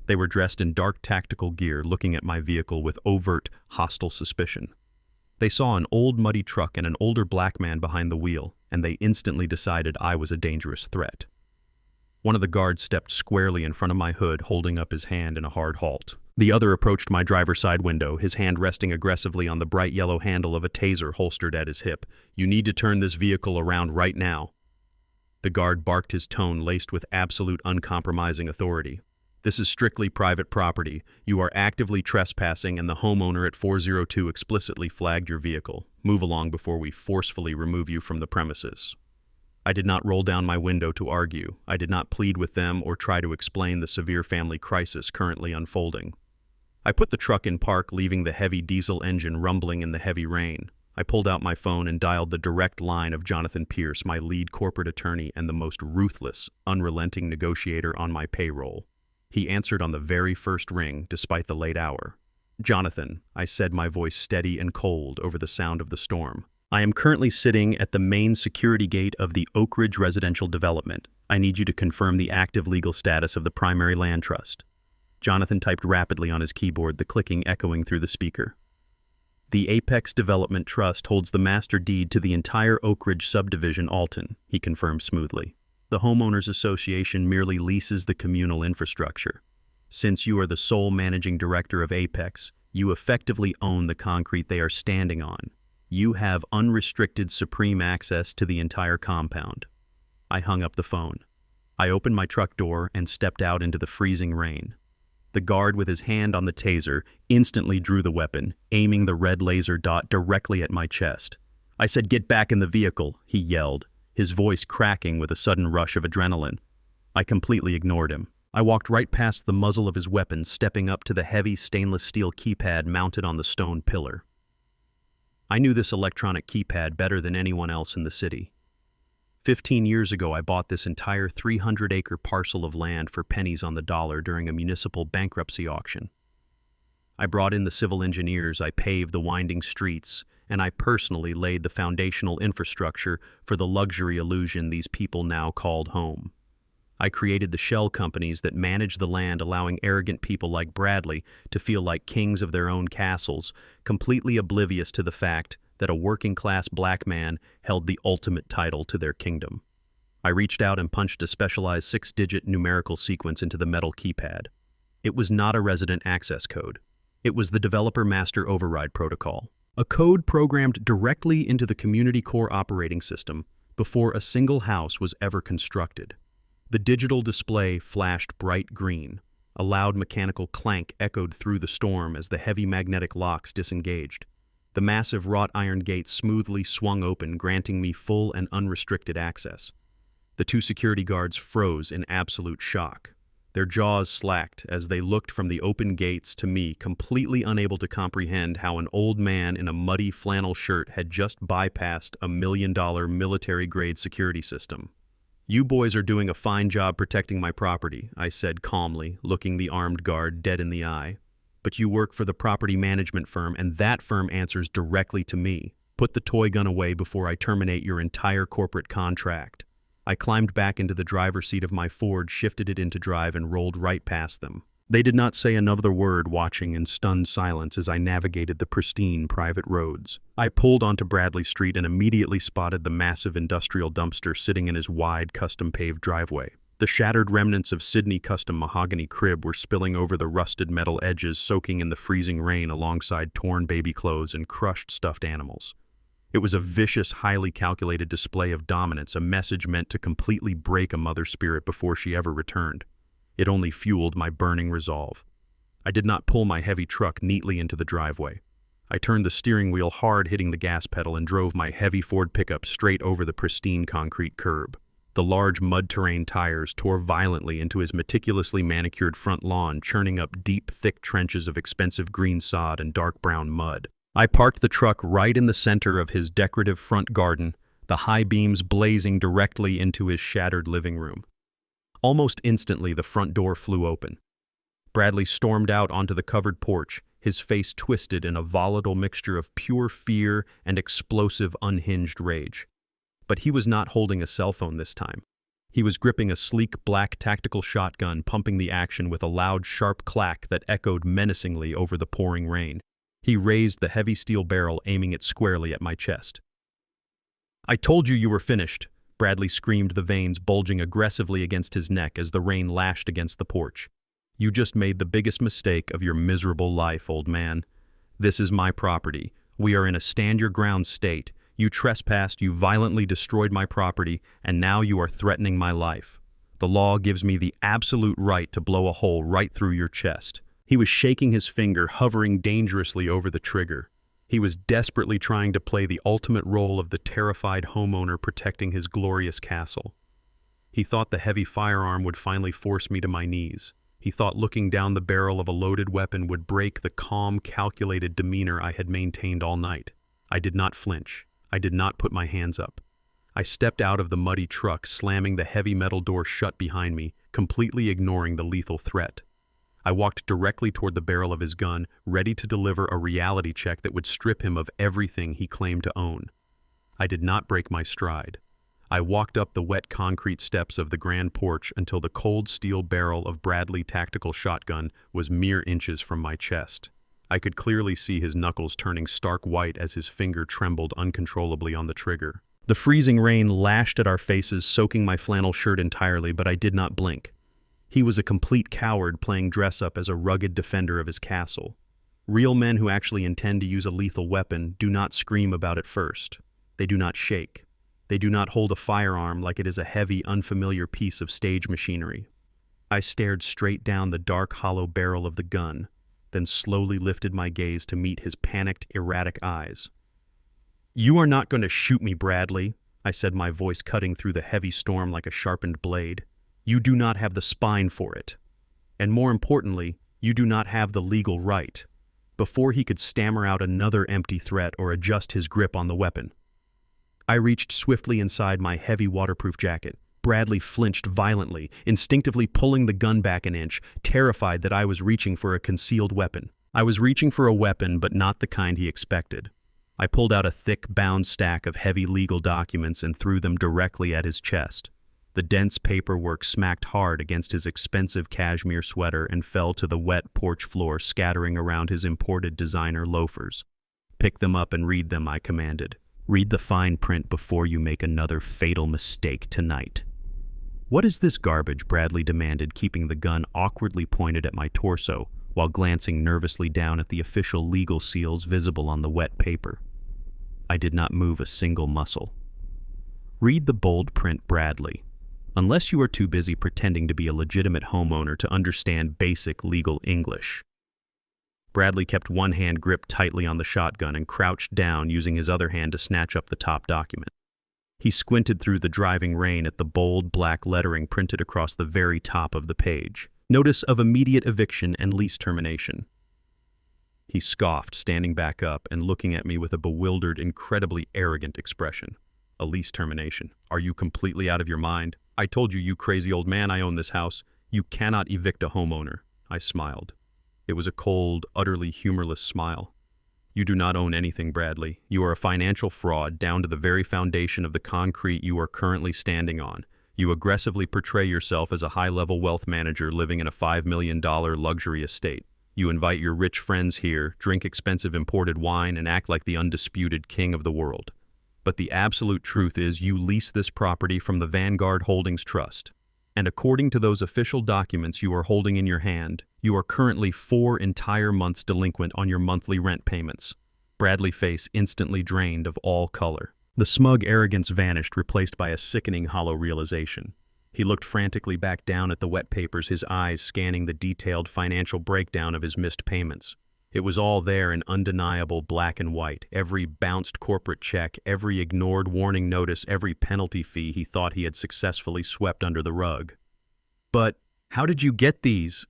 They were dressed in dark tactical gear, looking at my vehicle with overt, hostile suspicion. They saw an old muddy truck and an older black man behind the wheel, and they instantly decided I was a dangerous threat. One of the guards stepped squarely in front of my hood, holding up his hand in a hard halt. The other approached my driver's side window, his hand resting aggressively on the bright yellow handle of a taser holstered at his hip. "You need to turn this vehicle around right now." The guard barked, his tone laced with absolute uncompromising authority. "This is strictly private property. You are actively trespassing, and the homeowner at 402 explicitly flagged your vehicle. Move along before we forcefully remove you from the premises." I did not roll down my window to argue. I did not plead with them or try to explain the severe family crisis currently unfolding. I put the truck in park, leaving the heavy diesel engine rumbling in the heavy rain. I pulled out my phone and dialed the direct line of Jonathan Pierce, my lead corporate attorney and the most ruthless, unrelenting negotiator on my payroll. He answered on the very first ring, despite the late hour. "Jonathan," I said, my voice steady and cold over the sound of the storm. "I am currently sitting at the main security gate of the Oak Ridge residential development. I need you to confirm the active legal status of the primary land trust." Jonathan typed rapidly on his keyboard, the clicking echoing through the speaker. The Apex Development Trust holds the master deed to the entire Oak Ridge subdivision, Alton, he confirmed smoothly. The homeowners association merely leases the communal infrastructure. Since you are the sole managing director of Apex, you effectively own the concrete they are standing on. You have unrestricted supreme access to the entire compound. I hung up the phone. I opened my truck door and stepped out into the freezing rain. The guard with his hand on the taser instantly drew the weapon, aiming the red laser dot directly at my chest. I said, "Get back in the vehicle," he yelled, his voice cracking with a sudden rush of adrenaline. I completely ignored him. I walked right past the muzzle of his weapon, stepping up to the heavy stainless steel keypad mounted on the stone pillar. I knew this electronic keypad better than anyone else in the city. 15 years ago, I bought this entire 300-acre parcel of land for pennies on the dollar during a municipal bankruptcy auction. I brought in the civil engineers, I paved the winding streets, and I personally laid the foundational infrastructure for the luxury illusion these people now called home. I created the shell companies that manage the land, allowing arrogant people like Bradley to feel like kings of their own castles, completely oblivious to the fact that a working-class black man held the ultimate title to their kingdom. I reached out and punched a specialized 6-digit numerical sequence into the metal keypad. It was not a resident access code. It was the Developer Master Override Protocol, a code programmed directly into the Community Core operating system before a single house was ever constructed. The digital display flashed bright green. A loud mechanical clank echoed through the storm as the heavy magnetic locks disengaged. The massive wrought iron gates smoothly swung open, granting me full and unrestricted access. The two security guards froze in absolute shock. Their jaws slacked as they looked from the open gates to me, completely unable to comprehend how an old man in a muddy flannel shirt had just bypassed a $1 million military-grade security system. "You boys are doing a fine job protecting my property," I said calmly, looking the armed guard dead in the eye. "But you work for the property management firm, and that firm answers directly to me. Put the toy gun away before I terminate your entire corporate contract." I climbed back into the driver's seat of my Ford, shifted it into drive, and rolled right past them. They did not say another word, watching in stunned silence as I navigated the pristine private roads. I pulled onto Bradley Street and immediately spotted the massive industrial dumpster sitting in his wide, custom-paved driveway. The shattered remnants of Sydney custom mahogany crib were spilling over the rusted metal edges, soaking in the freezing rain alongside torn baby clothes and crushed stuffed animals. It was a vicious, highly calculated display of dominance, a message meant to completely break a mother's spirit before she ever returned. It only fueled my burning resolve. I did not pull my heavy truck neatly into the driveway. I turned the steering wheel hard, hitting the gas pedal, and drove my heavy Ford pickup straight over the pristine concrete curb. The large mud-terrain tires tore violently into his meticulously manicured front lawn, churning up deep, thick trenches of expensive green sod and dark brown mud. I parked the truck right in the center of his decorative front garden, the high beams blazing directly into his shattered living room. Almost instantly, the front door flew open. Bradley stormed out onto the covered porch, his face twisted in a volatile mixture of pure fear and explosive, unhinged rage. But he was not holding a cell phone this time. He was gripping a sleek black tactical shotgun, pumping the action with a loud, sharp clack that echoed menacingly over the pouring rain. He raised the heavy steel barrel, aiming it squarely at my chest. "I told you you were finished," Bradley screamed, the veins bulging aggressively against his neck as the rain lashed against the porch. "You just made the biggest mistake of your miserable life, old man. This is my property. We are in a stand-your-ground state. You trespassed, you violently destroyed my property, and now you are threatening my life. The law gives me the absolute right to blow a hole right through your chest." He was shaking his finger, hovering dangerously over the trigger. He was desperately trying to play the ultimate role of the terrified homeowner protecting his glorious castle. He thought the heavy firearm would finally force me to my knees. He thought looking down the barrel of a loaded weapon would break the calm, calculated demeanor I had maintained all night. I did not flinch. I did not put my hands up. I stepped out of the muddy truck, slamming the heavy metal door shut behind me, completely ignoring the lethal threat. I walked directly toward the barrel of his gun, ready to deliver a reality check that would strip him of everything he claimed to own. I did not break my stride. I walked up the wet concrete steps of the grand porch until the cold steel barrel of Bradley tactical shotgun was mere inches from my chest. I could clearly see his knuckles turning stark white as his finger trembled uncontrollably on the trigger. The freezing rain lashed at our faces, soaking my flannel shirt entirely, but I did not blink. He was a complete coward playing dress-up as a rugged defender of his castle. Real men who actually intend to use a lethal weapon do not scream about it first. They do not shake. They do not hold a firearm like it is a heavy, unfamiliar piece of stage machinery. I stared straight down the dark, hollow barrel of the gun, then slowly lifted my gaze to meet his panicked, erratic eyes. "You are not going to shoot me, Bradley," I said, my voice cutting through the heavy storm like a sharpened blade. "You do not have the spine for it. And more importantly, you do not have the legal right." Before he could stammer out another empty threat or adjust his grip on the weapon, I reached swiftly inside my heavy waterproof jacket. Bradley flinched violently, instinctively pulling the gun back an inch, terrified that I was reaching for a concealed weapon. I was reaching for a weapon, but not the kind he expected. I pulled out a thick, bound stack of heavy legal documents and threw them directly at his chest. The dense paperwork smacked hard against his expensive cashmere sweater and fell to the wet porch floor, scattering around his imported designer loafers. "Pick them up and read them," I commanded. "Read the fine print before you make another fatal mistake tonight." "What is this garbage?" Bradley demanded, keeping the gun awkwardly pointed at my torso, while glancing nervously down at the official legal seals visible on the wet paper. I did not move a single muscle. "Read the bold print, Bradley. Unless you are too busy pretending to be a legitimate homeowner to understand basic legal English." Bradley kept one hand gripped tightly on the shotgun and crouched down, using his other hand to snatch up the top document. He squinted through the driving rain at the bold black lettering printed across the very top of the page. "Notice of immediate eviction and lease termination." He scoffed, standing back up and looking at me with a bewildered, incredibly arrogant expression. "A lease termination? Are you completely out of your mind? I told you, you crazy old man, I own this house. You cannot evict a homeowner." I smiled. It was a cold, utterly humorless smile. "You do not own anything, Bradley. You are a financial fraud down to the very foundation of the concrete you are currently standing on. You aggressively portray yourself as a high-level wealth manager living in a $5 million luxury estate. You invite your rich friends here, drink expensive imported wine, and act like the undisputed king of the world. But the absolute truth is you lease this property from the Vanguard Holdings Trust. And according to those official documents you are holding in your hand, you are currently 4 entire months delinquent on your monthly rent payments." Bradley's face instantly drained of all color. The smug arrogance vanished, replaced by a sickening hollow realization. He looked frantically back down at the wet papers, his eyes scanning the detailed financial breakdown of his missed payments. It was all there in undeniable black and white, every bounced corporate check, every ignored warning notice, every penalty fee he thought he had successfully swept under the rug. "But how did you get these?"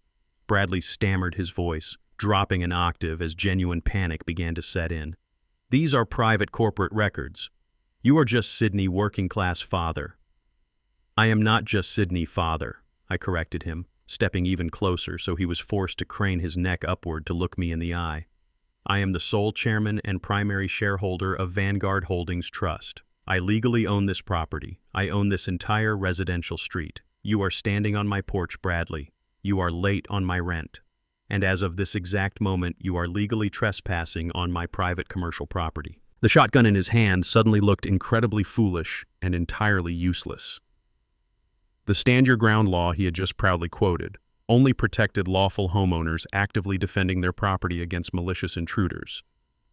Bradley stammered, his voice dropping an octave as genuine panic began to set in. "These are private corporate records. You are just Sydney working-class father." "I am not just Sydney father," I corrected him, stepping even closer so he was forced to crane his neck upward to look me in the eye. "I am the sole chairman and primary shareholder of Vanguard Holdings Trust. I legally own this property. I own this entire residential street. You are standing on my porch, Bradley. You are late on my rent. And as of this exact moment, you are legally trespassing on my private commercial property." The shotgun in his hand suddenly looked incredibly foolish and entirely useless. The stand-your-ground law he had just proudly quoted only protected lawful homeowners actively defending their property against malicious intruders.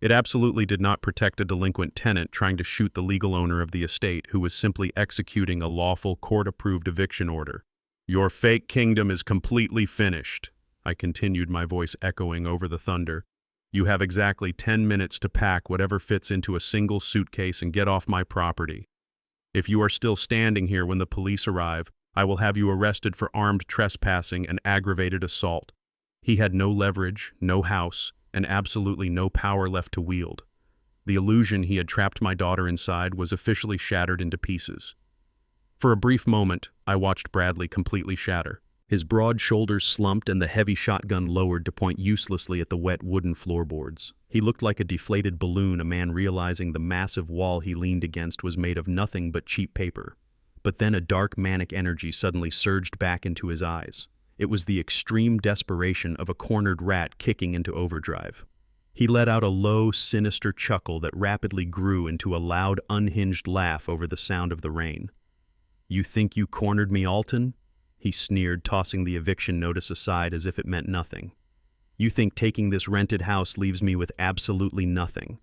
It absolutely did not protect a delinquent tenant trying to shoot the legal owner of the estate who was simply executing a lawful court-approved eviction order. "Your fake kingdom is completely finished," I continued, my voice echoing over the thunder. "You have exactly 10 minutes to pack whatever fits into a single suitcase and get off my property. If you are still standing here when the police arrive, I will have you arrested for armed trespassing and aggravated assault." He had no leverage, no house, and absolutely no power left to wield. The illusion he had trapped my daughter inside was officially shattered into pieces. For a brief moment, I watched Bradley completely shatter. His broad shoulders slumped and the heavy shotgun lowered to point uselessly at the wet wooden floorboards. He looked like a deflated balloon, a man realizing the massive wall he leaned against was made of nothing but cheap paper. But then a dark manic energy suddenly surged back into his eyes. It was the extreme desperation of a cornered rat kicking into overdrive. He let out a low, sinister chuckle that rapidly grew into a loud, unhinged laugh over the sound of the rain. "You think you cornered me, Alton?" he sneered, tossing the eviction notice aside as if it meant nothing. "You think taking this rented house leaves me with absolutely nothing?"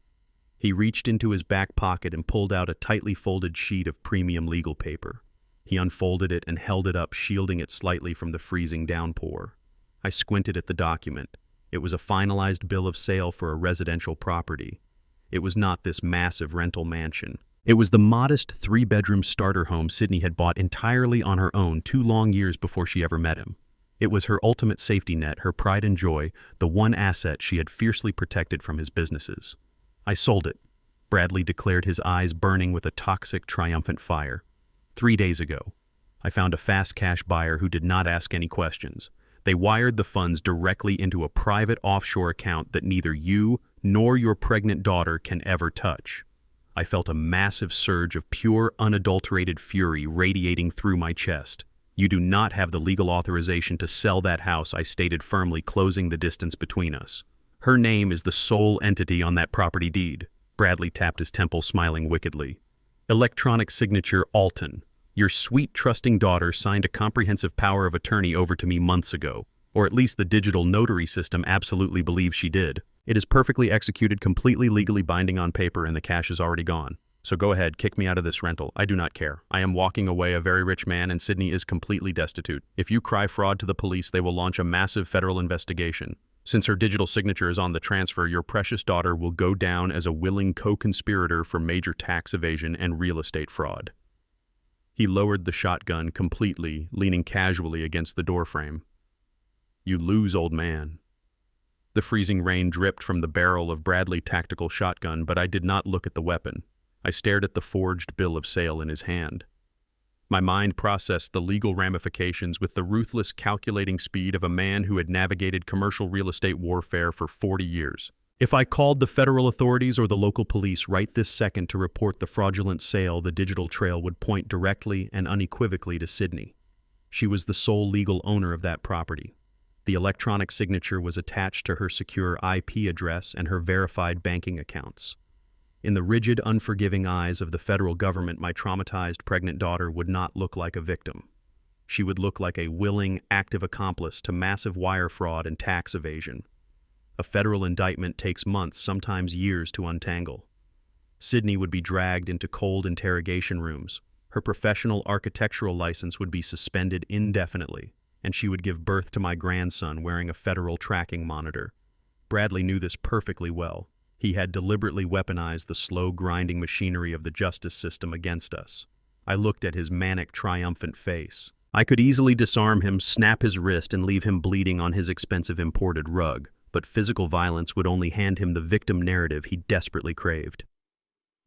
He reached into his back pocket and pulled out a tightly folded sheet of premium legal paper. He unfolded it and held it up, shielding it slightly from the freezing downpour. I squinted at the document. It was a finalized bill of sale for a residential property. It was not this massive rental mansion. It was the modest 3-bedroom starter home Sydney had bought entirely on her own 2 long years before she ever met him. It was her ultimate safety net, her pride and joy, the one asset she had fiercely protected from his businesses. "I sold it," Bradley declared, his eyes burning with a toxic, triumphant fire. 3 days ago. I found a fast cash buyer who did not ask any questions. They wired the funds directly into a private offshore account that neither you nor your pregnant daughter can ever touch. I felt a massive surge of pure, unadulterated fury radiating through my chest. "You do not have the legal authorization to sell that house," I stated firmly, closing the distance between us. "Her name is the sole entity on that property deed." Bradley tapped his temple, smiling wickedly. "Electronic signature Alton. Your sweet, trusting daughter signed a comprehensive power of attorney over to me months ago, or at least the digital notary system absolutely believes she did. It is perfectly executed, completely legally binding on paper, and the cash is already gone. So go ahead, kick me out of this rental. I do not care. I am walking away a very rich man, and Sydney is completely destitute. If you cry fraud to the police, they will launch a massive federal investigation. Since her digital signature is on the transfer, your precious daughter will go down as a willing co-conspirator for major tax evasion and real estate fraud." He lowered the shotgun completely, leaning casually against the doorframe. "You lose, old man." The freezing rain dripped from the barrel of Bradley's tactical shotgun, but I did not look at the weapon. I stared at the forged bill of sale in his hand. My mind processed the legal ramifications with the ruthless, calculating speed of a man who had navigated commercial real estate warfare for 40 years. If I called the federal authorities or the local police right this second to report the fraudulent sale, the digital trail would point directly and unequivocally to Sydney. She was the sole legal owner of that property. The electronic signature was attached to her secure IP address and her verified banking accounts. In the rigid, unforgiving eyes of the federal government, my traumatized pregnant daughter would not look like a victim. She would look like a willing, active accomplice to massive wire fraud and tax evasion. A federal indictment takes months, sometimes years, to untangle. Sydney would be dragged into cold interrogation rooms. Her professional architectural license would be suspended indefinitely, and she would give birth to my grandson wearing a federal tracking monitor. Bradley knew this perfectly well. He had deliberately weaponized the slow, grinding machinery of the justice system against us. I looked at his manic, triumphant face. I could easily disarm him, snap his wrist, and leave him bleeding on his expensive imported rug, but physical violence would only hand him the victim narrative he desperately craved.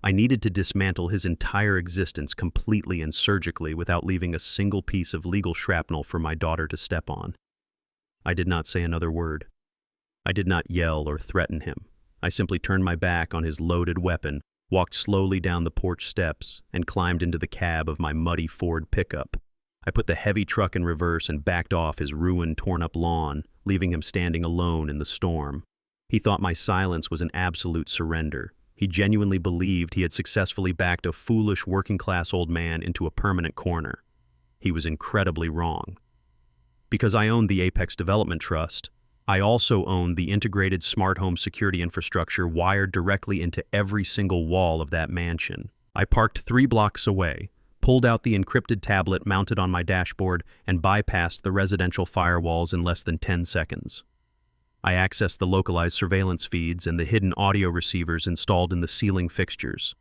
I needed to dismantle his entire existence completely and surgically without leaving a single piece of legal shrapnel for my daughter to step on. I did not say another word. I did not yell or threaten him. I simply turned my back on his loaded weapon, walked slowly down the porch steps, and climbed into the cab of my muddy Ford pickup. I put the heavy truck in reverse and backed off his ruined, torn-up lawn, leaving him standing alone in the storm. He thought my silence was an absolute surrender. He genuinely believed he had successfully backed a foolish, working-class old man into a permanent corner. He was incredibly wrong. Because I owned the Apex Development Trust, I also owned the integrated smart home security infrastructure wired directly into every single wall of that mansion. I parked 3 blocks away, pulled out the encrypted tablet mounted on my dashboard, and bypassed the residential firewalls in less than 10 seconds. I accessed the localized surveillance feeds and the hidden audio receivers installed in the ceiling fixtures.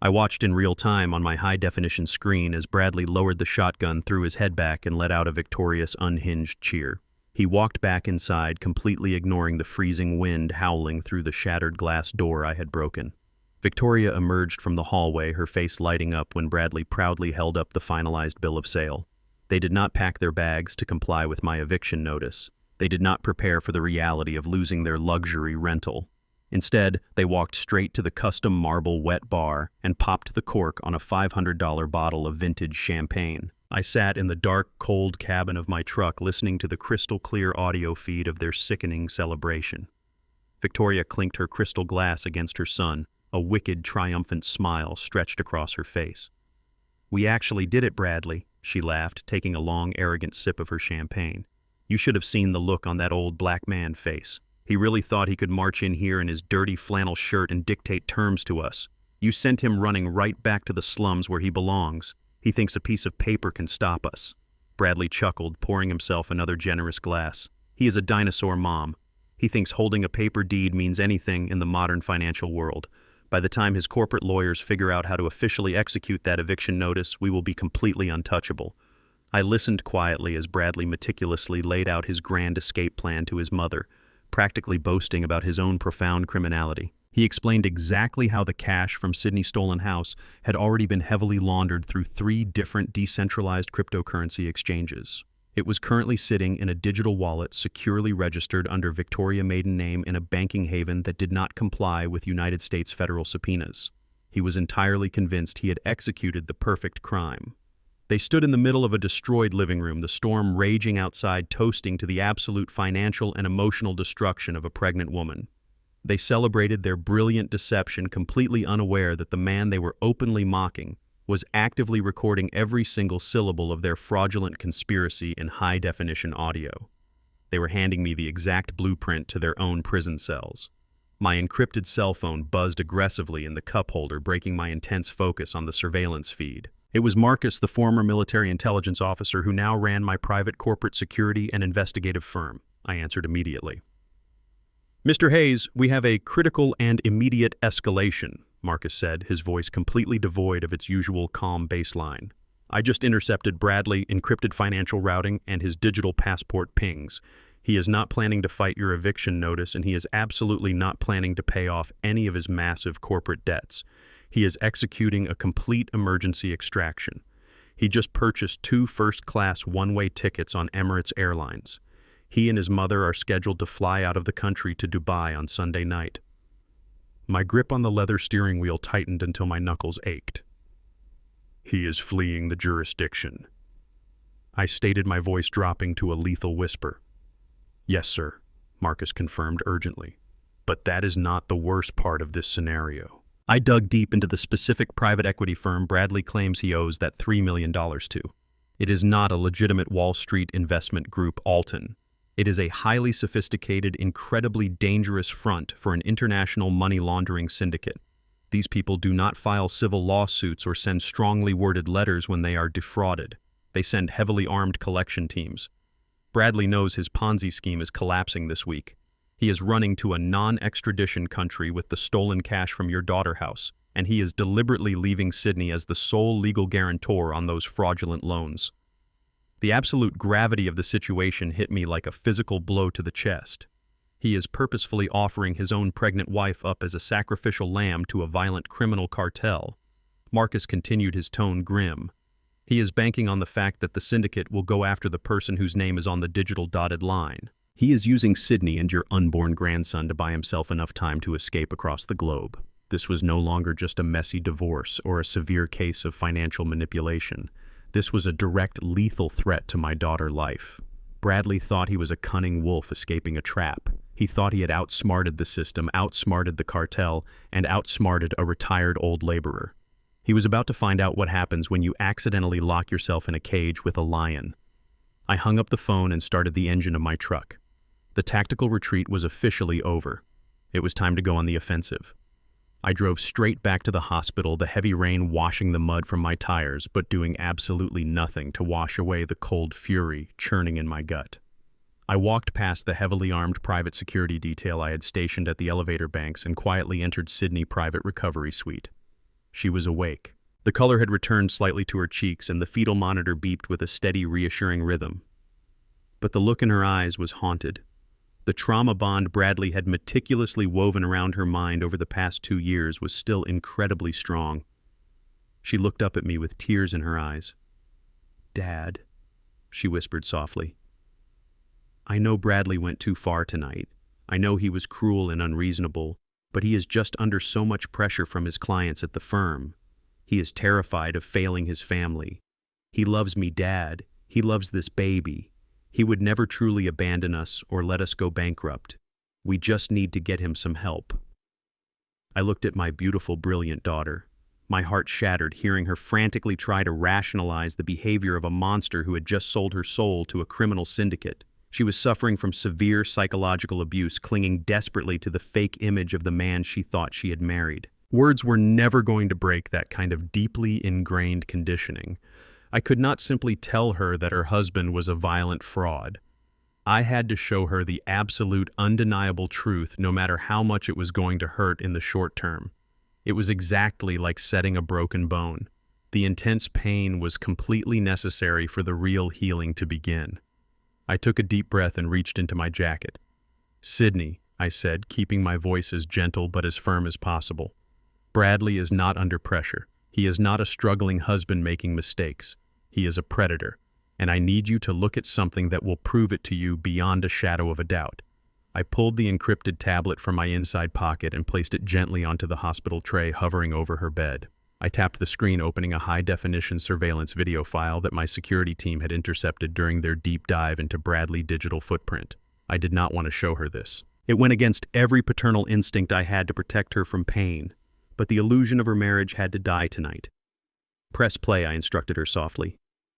I watched in real time on my high-definition screen as Bradley lowered the shotgun, threw his head back, and let out a victorious, unhinged cheer. He walked back inside, completely ignoring the freezing wind howling through the shattered glass door I had broken. Victoria emerged from the hallway, her face lighting up when Bradley proudly held up the finalized bill of sale. They did not pack their bags to comply with my eviction notice. They did not prepare for the reality of losing their luxury rental. Instead, they walked straight to the custom marble wet bar and popped the cork on a $500 bottle of vintage champagne. I sat in the dark, cold cabin of my truck listening to the crystal-clear audio feed of their sickening celebration. Victoria clinked her crystal glass against her son, a wicked, triumphant smile stretched across her face. "We actually did it, Bradley," she laughed, taking a long, arrogant sip of her champagne. "You should have seen the look on that old black man's face. He really thought he could march in here in his dirty flannel shirt and dictate terms to us. You sent him running right back to the slums where he belongs. He thinks a piece of paper can stop us." Bradley chuckled, pouring himself another generous glass. "He is a dinosaur, Mom. He thinks holding a paper deed means anything in the modern financial world. By the time his corporate lawyers figure out how to officially execute that eviction notice, we will be completely untouchable." I listened quietly as Bradley meticulously laid out his grand escape plan to his mother, practically boasting about his own profound criminality. He explained exactly how the cash from Sydney's stolen house had already been heavily laundered through 3 different decentralized cryptocurrency exchanges. It was currently sitting in a digital wallet securely registered under Victoria maiden name in a banking haven that did not comply with United States federal subpoenas. He was entirely convinced he had executed the perfect crime. They stood in the middle of a destroyed living room, the storm raging outside, toasting to the absolute financial and emotional destruction of a pregnant woman. They celebrated their brilliant deception, completely unaware that the man they were openly mocking was actively recording every single syllable of their fraudulent conspiracy in high-definition audio. They were handing me the exact blueprint to their own prison cells. My encrypted cell phone buzzed aggressively in the cup holder, breaking my intense focus on the surveillance feed. It was Marcus, the former military intelligence officer who now ran my private corporate security and investigative firm. I answered immediately. "Mr. Hayes, we have a critical and immediate escalation," Marcus said, his voice completely devoid of its usual calm baseline. "I just intercepted Bradley, encrypted financial routing, and his digital passport pings. He is not planning to fight your eviction notice, and he is absolutely not planning to pay off any of his massive corporate debts. He is executing a complete emergency extraction. He just purchased 2 first-class one-way tickets on Emirates Airlines. He and his mother are scheduled to fly out of the country to Dubai on Sunday night." My grip on the leather steering wheel tightened until my knuckles ached. "He is fleeing the jurisdiction," I stated, my voice dropping to a lethal whisper. "Yes, sir," Marcus confirmed urgently. "But that is not the worst part of this scenario." I dug deep into the specific private equity firm Bradley claims he owes that $3 million to. It is not a legitimate Wall Street investment group, Alton. It is a highly sophisticated, incredibly dangerous front for an international money laundering syndicate. These people do not file civil lawsuits or send strongly worded letters when they are defrauded. They send heavily armed collection teams. Bradley knows his Ponzi scheme is collapsing this week. He is running to a non-extradition country with the stolen cash from your daughter house, and he is deliberately leaving Sydney as the sole legal guarantor on those fraudulent loans. The absolute gravity of the situation hit me like a physical blow to the chest. He is purposefully offering his own pregnant wife up as a sacrificial lamb to a violent criminal cartel. Marcus continued, his tone grim. He is banking on the fact that the syndicate will go after the person whose name is on the digital dotted line. He is using Sydney and your unborn grandson to buy himself enough time to escape across the globe. This was no longer just a messy divorce or a severe case of financial manipulation. This was a direct, lethal threat to my daughter's life. Bradley thought he was a cunning wolf escaping a trap. He thought he had outsmarted the system, outsmarted the cartel, and outsmarted a retired old laborer. He was about to find out what happens when you accidentally lock yourself in a cage with a lion. I hung up the phone and started the engine of my truck. The tactical retreat was officially over. It was time to go on the offensive. I drove straight back to the hospital, the heavy rain washing the mud from my tires, but doing absolutely nothing to wash away the cold fury churning in my gut. I walked past the heavily armed private security detail I had stationed at the elevator banks and quietly entered Sydney Private Recovery Suite. She was awake. The color had returned slightly to her cheeks, and the fetal monitor beeped with a steady, reassuring rhythm. But the look in her eyes was haunted. The trauma bond Bradley had meticulously woven around her mind over the past 2 years was still incredibly strong. She looked up at me with tears in her eyes. "Dad," she whispered softly. "I know Bradley went too far tonight. I know he was cruel and unreasonable, but he is just under so much pressure from his clients at the firm. He is terrified of failing his family. He loves me, Dad. He loves this baby. He would never truly abandon us or let us go bankrupt. We just need to get him some help." I looked at my beautiful, brilliant daughter. My heart shattered hearing her frantically try to rationalize the behavior of a monster who had just sold her soul to a criminal syndicate. She was suffering from severe psychological abuse, clinging desperately to the fake image of the man she thought she had married. Words were never going to break that kind of deeply ingrained conditioning. I could not simply tell her that her husband was a violent fraud. I had to show her the absolute, undeniable truth, no matter how much it was going to hurt in the short term. It was exactly like setting a broken bone. The intense pain was completely necessary for the real healing to begin. I took a deep breath and reached into my jacket. "Sydney," I said, keeping my voice as gentle but as firm as possible. "Bradley is not under pressure. He is not a struggling husband making mistakes. He is a predator, and I need you to look at something that will prove it to you beyond a shadow of a doubt." I pulled the encrypted tablet from my inside pocket and placed it gently onto the hospital tray hovering over her bed. I tapped the screen, opening a high-definition surveillance video file that my security team had intercepted during their deep dive into Bradley's digital footprint. I did not want to show her this. It went against every paternal instinct I had to protect her from pain, but the illusion of her marriage had to die tonight. "Press play," I instructed her softly.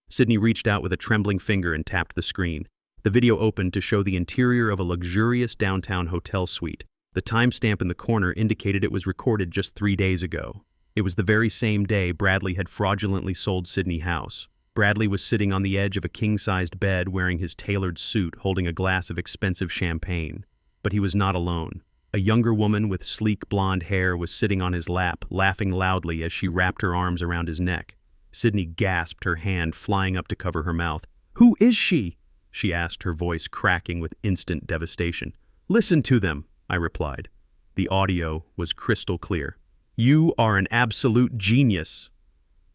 Sydney reached out with a trembling finger and tapped the screen. The video opened to show the interior of a luxurious downtown hotel suite. The timestamp in the corner indicated it was recorded just 3 days ago. It was the very same day Bradley had fraudulently sold Sydney house. Bradley was sitting on the edge of a king-sized bed wearing his tailored suit, holding a glass of expensive champagne. But he was not alone. A younger woman with sleek blonde hair was sitting on his lap, laughing loudly as she wrapped her arms around his neck. Sydney gasped, her hand flying up to cover her mouth. "Who is she?" she asked, her voice cracking with instant devastation. "Listen to them," I replied. The audio was crystal clear. "You are an absolute genius."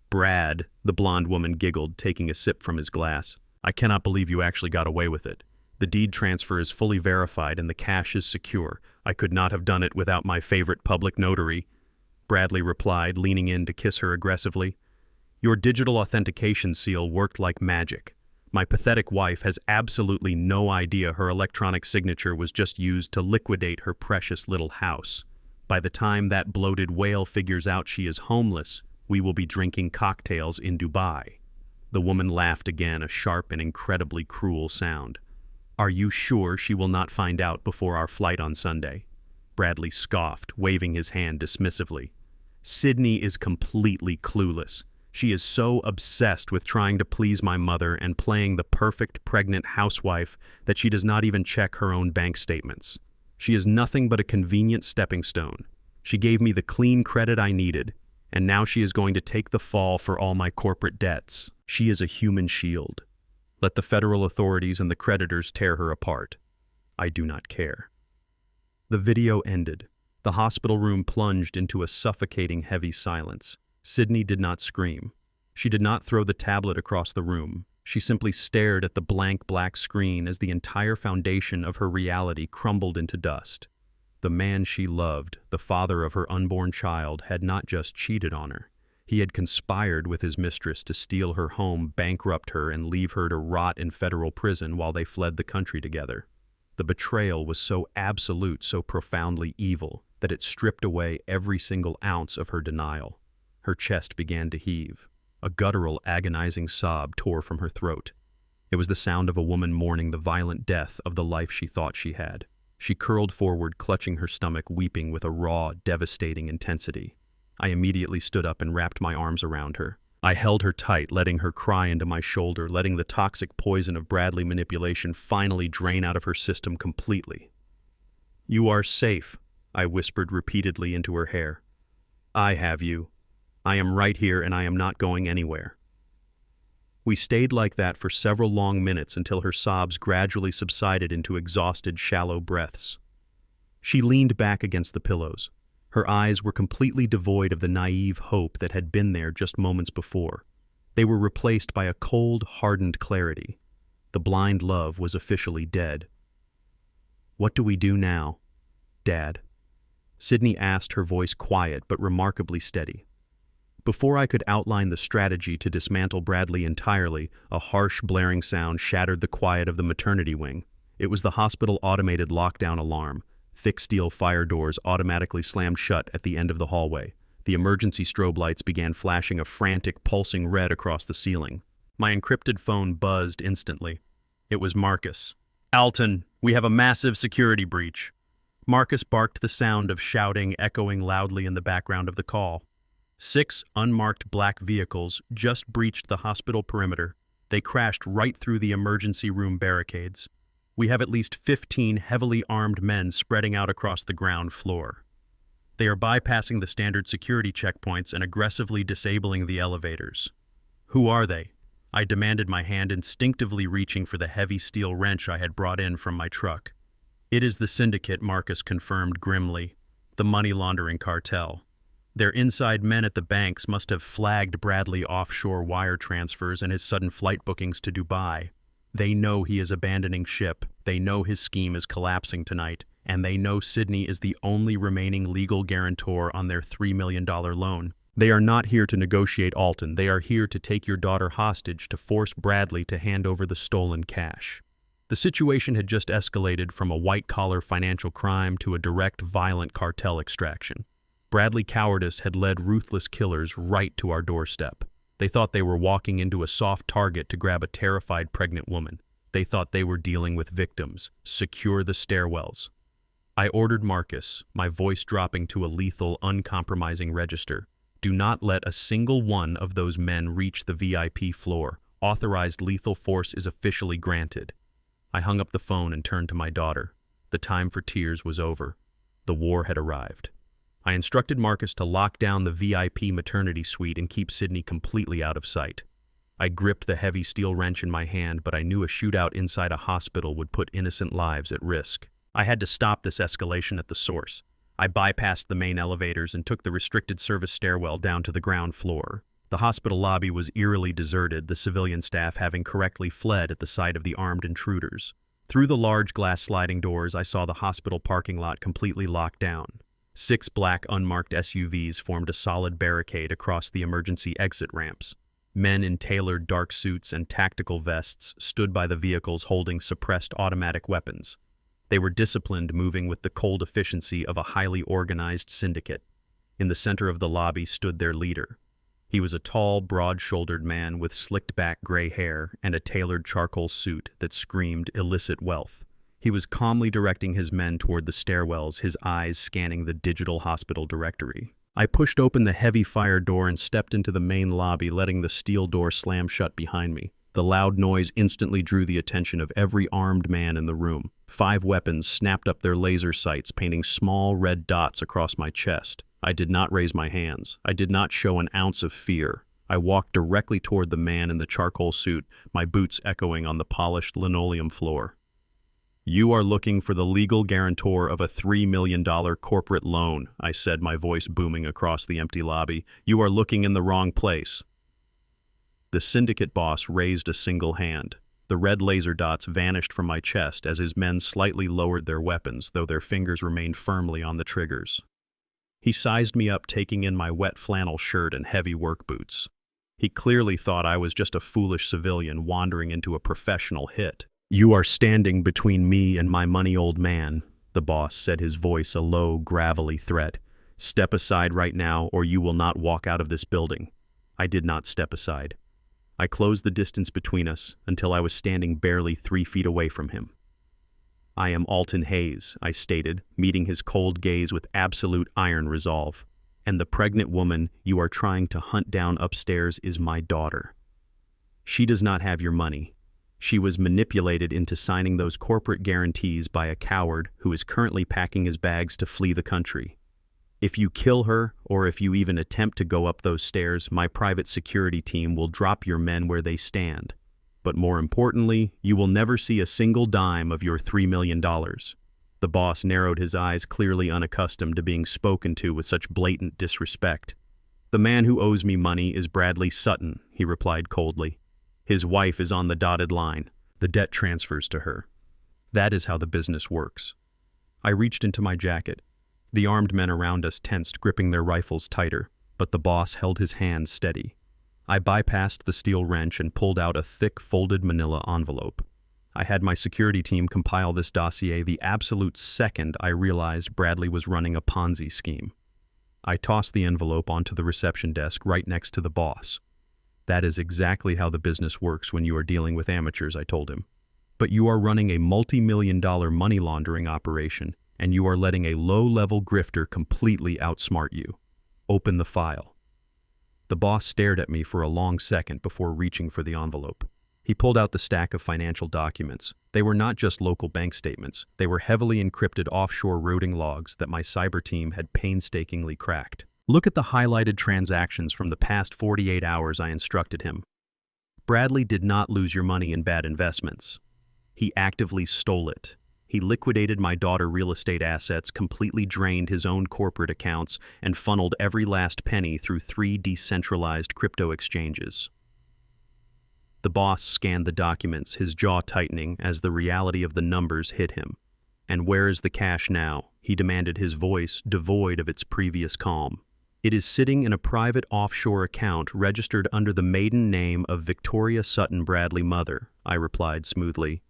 "Brad," the blonde woman giggled, taking a sip from his glass. "I cannot believe you actually got away with it. The deed transfer is fully verified and the cash is secure. I could not have done it without my favorite public notary," Bradley replied, leaning in to kiss her aggressively. "Your digital authentication seal worked like magic. My pathetic wife has absolutely no idea her electronic signature was just used to liquidate her precious little house. By the time that bloated whale figures out she is homeless, we will be drinking cocktails in Dubai." The woman laughed again, a sharp and incredibly cruel sound. "Are you sure she will not find out before our flight on Sunday?" Bradley scoffed, waving his hand dismissively. "Sydney is completely clueless. She is so obsessed with trying to please my mother and playing the perfect pregnant housewife that she does not even check her own bank statements. She is nothing but a convenient stepping stone. She gave me the clean credit I needed, and now she is going to take the fall for all my corporate debts. She is a human shield. Let the federal authorities and the creditors tear her apart. I do not care." The video ended. The hospital room plunged into a suffocating heavy silence. Sydney did not scream. She did not throw the tablet across the room. She simply stared at the blank black screen as the entire foundation of her reality crumbled into dust. The man she loved, the father of her unborn child, had not just cheated on her. He had conspired with his mistress to steal her home, bankrupt her, and leave her to rot in federal prison while they fled the country together. The betrayal was so absolute, so profoundly evil, that it stripped away every single ounce of her denial. Her chest began to heave. A guttural, agonizing sob tore from her throat. It was the sound of a woman mourning the violent death of the life she thought she had. She curled forward, clutching her stomach, weeping with a raw, devastating intensity. I immediately stood up and wrapped my arms around her. I held her tight, letting her cry into my shoulder, letting the toxic poison of Bradley manipulation finally drain out of her system completely. "You are safe," I whispered repeatedly into her hair. "I have you. I am right here and I am not going anywhere." We stayed like that for several long minutes until her sobs gradually subsided into exhausted, shallow breaths. She leaned back against the pillows. Her eyes were completely devoid of the naive hope that had been there just moments before. They were replaced by a cold, hardened clarity. The blind love was officially dead. "What do we do now, Dad?" Sydney asked, her voice quiet but remarkably steady. Before I could outline the strategy to dismantle Bradley entirely, a harsh, blaring sound shattered the quiet of the maternity wing. It was the hospital automated lockdown alarm. Thick steel fire doors automatically slammed shut at the end of the hallway. The emergency strobe lights began flashing a frantic, pulsing red across the ceiling. My encrypted phone buzzed instantly. It was Marcus. "Alton, we have a massive security breach." Marcus barked, the sound of shouting echoing loudly in the background of the call. 6 unmarked black vehicles just breached the hospital perimeter. They crashed right through the emergency room barricades. We have at least 15 heavily armed men spreading out across the ground floor. They are bypassing the standard security checkpoints and aggressively disabling the elevators. "Who are they?" I demanded, my hand instinctively reaching for the heavy steel wrench I had brought in from my truck. "It is the syndicate," Marcus confirmed grimly. "The money laundering cartel. Their inside men at the banks must have flagged Bradley offshore wire transfers and his sudden flight bookings to Dubai. They know he is abandoning ship, they know his scheme is collapsing tonight, and they know Sydney is the only remaining legal guarantor on their $3 million loan. They are not here to negotiate, Alton. They are here to take your daughter hostage to force Bradley to hand over the stolen cash." The situation had just escalated from a white-collar financial crime to a direct, violent cartel extraction. Bradley cowardice had led ruthless killers right to our doorstep. They thought they were walking into a soft target to grab a terrified pregnant woman. They thought they were dealing with victims. Secure the stairwells. I ordered Marcus, my voice dropping to a lethal, uncompromising register. "Do not let a single one of those men reach the VIP floor. Authorized lethal force is officially granted." I hung up the phone and turned to my daughter. The time for tears was over. The war had arrived. I instructed Marcus to lock down the VIP maternity suite and keep Sydney completely out of sight. I gripped the heavy steel wrench in my hand, but I knew a shootout inside a hospital would put innocent lives at risk. I had to stop this escalation at the source. I bypassed the main elevators and took the restricted service stairwell down to the ground floor. The hospital lobby was eerily deserted, the civilian staff having correctly fled at the sight of the armed intruders. Through the large glass sliding doors, I saw the hospital parking lot completely locked down. 6 black unmarked SUVs formed a solid barricade across the emergency exit ramps. Men in tailored dark suits and tactical vests stood by the vehicles holding suppressed automatic weapons. They were disciplined, moving with the cold efficiency of a highly organized syndicate. In the center of the lobby stood their leader. He was a tall, broad-shouldered man with slicked-back gray hair and a tailored charcoal suit that screamed illicit wealth. He was calmly directing his men toward the stairwells, his eyes scanning the digital hospital directory. I pushed open the heavy fire door and stepped into the main lobby, letting the steel door slam shut behind me. The loud noise instantly drew the attention of every armed man in the room. 5 weapons snapped up their laser sights, painting small red dots across my chest. I did not raise my hands. I did not show an ounce of fear. I walked directly toward the man in the charcoal suit, my boots echoing on the polished linoleum floor. "You are looking for the legal guarantor of a $3 million corporate loan," I said, my voice booming across the empty lobby. "You are looking in the wrong place." The syndicate boss raised a single hand. The red laser dots vanished from my chest as his men slightly lowered their weapons, though their fingers remained firmly on the triggers. He sized me up, taking in my wet flannel shirt and heavy work boots. He clearly thought I was just a foolish civilian wandering into a professional hit. "You are standing between me and my money, old man," the boss said, his voice a low, gravelly threat. "Step aside right now, or you will not walk out of this building." I did not step aside. I closed the distance between us until I was standing barely 3 feet away from him. "I am Alton Hayes," I stated, meeting his cold gaze with absolute iron resolve. "And the pregnant woman you are trying to hunt down upstairs is my daughter. She does not have your money. She was manipulated into signing those corporate guarantees by a coward who is currently packing his bags to flee the country. If you kill her, or if you even attempt to go up those stairs, my private security team will drop your men where they stand. But more importantly, you will never see a single dime of your $3 million. The boss narrowed his eyes, clearly unaccustomed to being spoken to with such blatant disrespect. "The man who owes me money is Bradley Sutton," he replied coldly. "His wife is on the dotted line. The debt transfers to her. That is how the business works." I reached into my jacket. The armed men around us tensed, gripping their rifles tighter, but the boss held his hand steady. I bypassed the steel wrench and pulled out a thick, folded manila envelope. I had my security team compile this dossier the absolute second I realized Bradley was running a Ponzi scheme. I tossed the envelope onto the reception desk right next to the boss. That is exactly how the business works when you are dealing with amateurs, I told him. But you are running a multi-million-dollar money laundering operation, and you are letting a low-level grifter completely outsmart you. Open the file. The boss stared at me for a long second before reaching for the envelope. He pulled out the stack of financial documents. They were not just local bank statements. They were heavily encrypted offshore routing logs that my cyber team had painstakingly cracked. Look at the highlighted transactions from the past 48 hours, I instructed him. Bradley did not lose your money in bad investments. He actively stole it. He liquidated my daughter's real estate assets, completely drained his own corporate accounts, and funneled every last penny through 3 decentralized crypto exchanges. The boss scanned the documents, his jaw tightening as the reality of the numbers hit him. And where is the cash now? He demanded, his voice devoid of its previous calm. It is sitting in a private offshore account registered under the maiden name of Victoria Sutton Bradley Mother, I replied smoothly.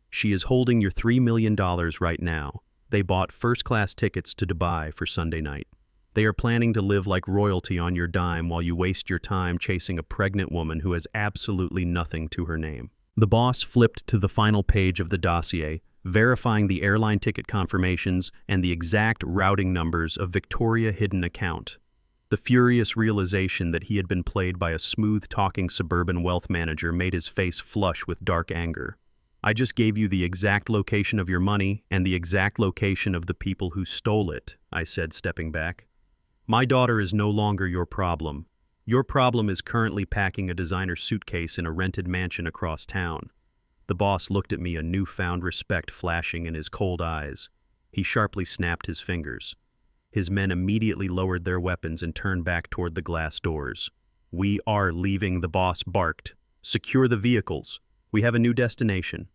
She is holding your $3 million right now. They bought first-class tickets to Dubai for Sunday night. They are planning to live like royalty on your dime while you waste your time chasing a pregnant woman who has absolutely nothing to her name. The boss flipped to the final page of the dossier, verifying the airline ticket confirmations and the exact routing numbers of Victoria's hidden account. The furious realization that he had been played by a smooth-talking suburban wealth manager made his face flush with dark anger. I just gave you the exact location of your money and the exact location of the people who stole it, I said, stepping back. My daughter is no longer your problem. Your problem is currently packing a designer suitcase in a rented mansion across town. The boss looked at me, a newfound respect flashing in his cold eyes. He sharply snapped his fingers. His men immediately lowered their weapons and turned back toward the glass doors. We are leaving, the boss barked. Secure the vehicles. We have a new destination.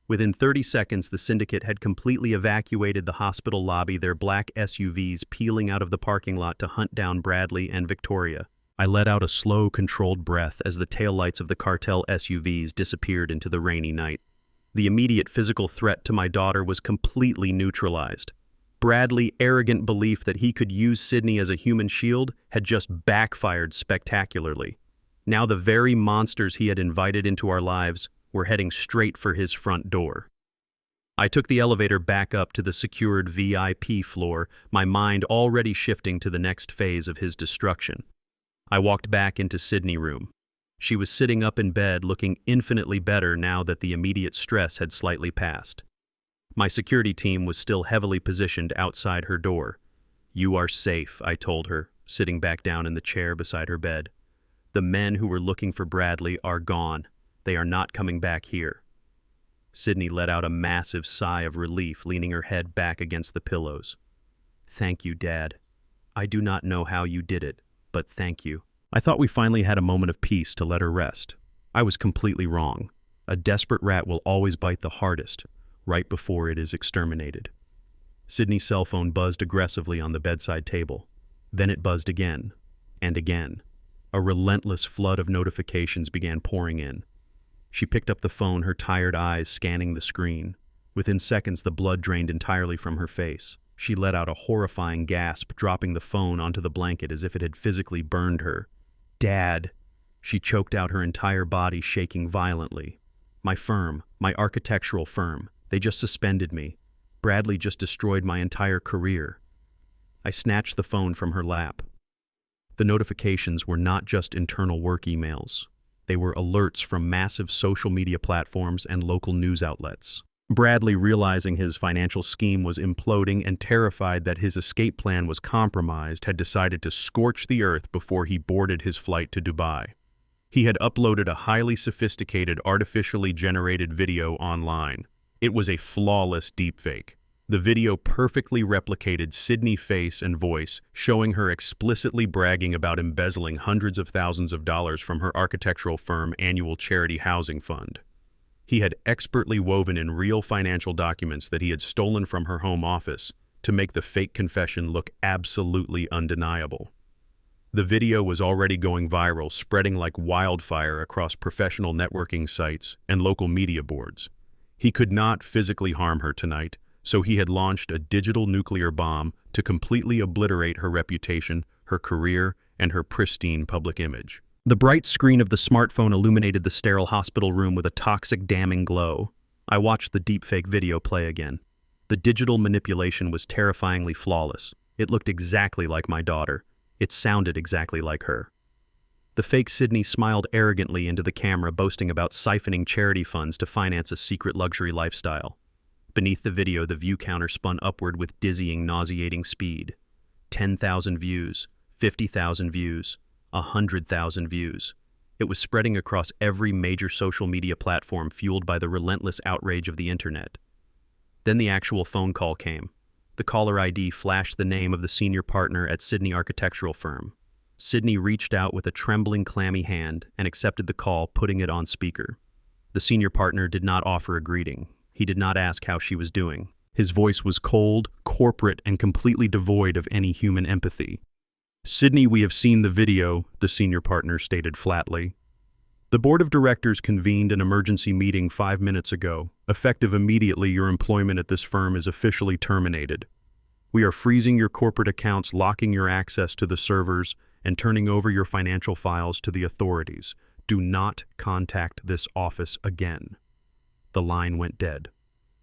Within 30 seconds, the syndicate had completely evacuated the hospital lobby, their black SUVs peeling out of the parking lot to hunt down Bradley and Victoria. I let out a slow, controlled breath as the taillights of the cartel SUVs disappeared into the rainy night. The immediate physical threat to my daughter was completely neutralized. Bradley's arrogant belief that he could use Sydney as a human shield had just backfired spectacularly. Now the very monsters he had invited into our lives were heading straight for his front door. I took the elevator back up to the secured VIP floor, my mind already shifting to the next phase of his destruction. I walked back into Sydney's room. She was sitting up in bed, looking infinitely better now that the immediate stress had slightly passed. My security team was still heavily positioned outside her door. You are safe, I told her, sitting back down in the chair beside her bed. The men who were looking for Bradley are gone. They are not coming back here. Sydney let out a massive sigh of relief, leaning her head back against the pillows. Thank you, Dad. I do not know how you did it, but thank you. I thought we finally had a moment of peace to let her rest. I was completely wrong. A desperate rat will always bite the hardest, right before it is exterminated. Sydney's cell phone buzzed aggressively on the bedside table. Then it buzzed again, and again. A relentless flood of notifications began pouring in. She picked up the phone, her tired eyes scanning the screen. Within seconds, the blood drained entirely from her face. She let out a horrifying gasp, dropping the phone onto the blanket as if it had physically burned her. Dad! She choked out, her entire body shaking violently. My firm, my architectural firm, they just suspended me. Bradley just destroyed my entire career. I snatched the phone from her lap. The notifications were not just internal work emails. They were alerts from massive social media platforms and local news outlets. Bradley, realizing his financial scheme was imploding and terrified that his escape plan was compromised, had decided to scorch the earth before he boarded his flight to Dubai. He had uploaded a highly sophisticated, artificially generated video online. It was a flawless deepfake. The video perfectly replicated Sydney's face and voice, showing her explicitly bragging about embezzling hundreds of thousands of dollars from her architectural firm annual charity housing fund. He had expertly woven in real financial documents that he had stolen from her home office to make the fake confession look absolutely undeniable. The video was already going viral, spreading like wildfire across professional networking sites and local media boards. He could not physically harm her tonight, so he had launched a digital nuclear bomb to completely obliterate her reputation, her career, and her pristine public image. The bright screen of the smartphone illuminated the sterile hospital room with a toxic, damning glow. I watched the deepfake video play again. The digital manipulation was terrifyingly flawless. It looked exactly like my daughter. It sounded exactly like her. The fake Sydney smiled arrogantly into the camera, boasting about siphoning charity funds to finance a secret luxury lifestyle. Beneath the video, the view counter spun upward with dizzying, nauseating speed. 10,000 views, 50,000 views, 100,000 views. It was spreading across every major social media platform, fueled by the relentless outrage of the internet. Then the actual phone call came. The caller ID flashed the name of the senior partner at Sydney architectural firm. Sydney reached out with a trembling, clammy hand and accepted the call, putting it on speaker. The senior partner did not offer a greeting. He did not ask how she was doing. His voice was cold, corporate, and completely devoid of any human empathy. "Sydney, we have seen the video," the senior partner stated flatly. "The board of directors convened an emergency meeting 5 minutes ago. Effective immediately, your employment at this firm is officially terminated. We are freezing your corporate accounts, locking your access to the servers, and turning over your financial files to the authorities. Do not contact this office again." The line went dead.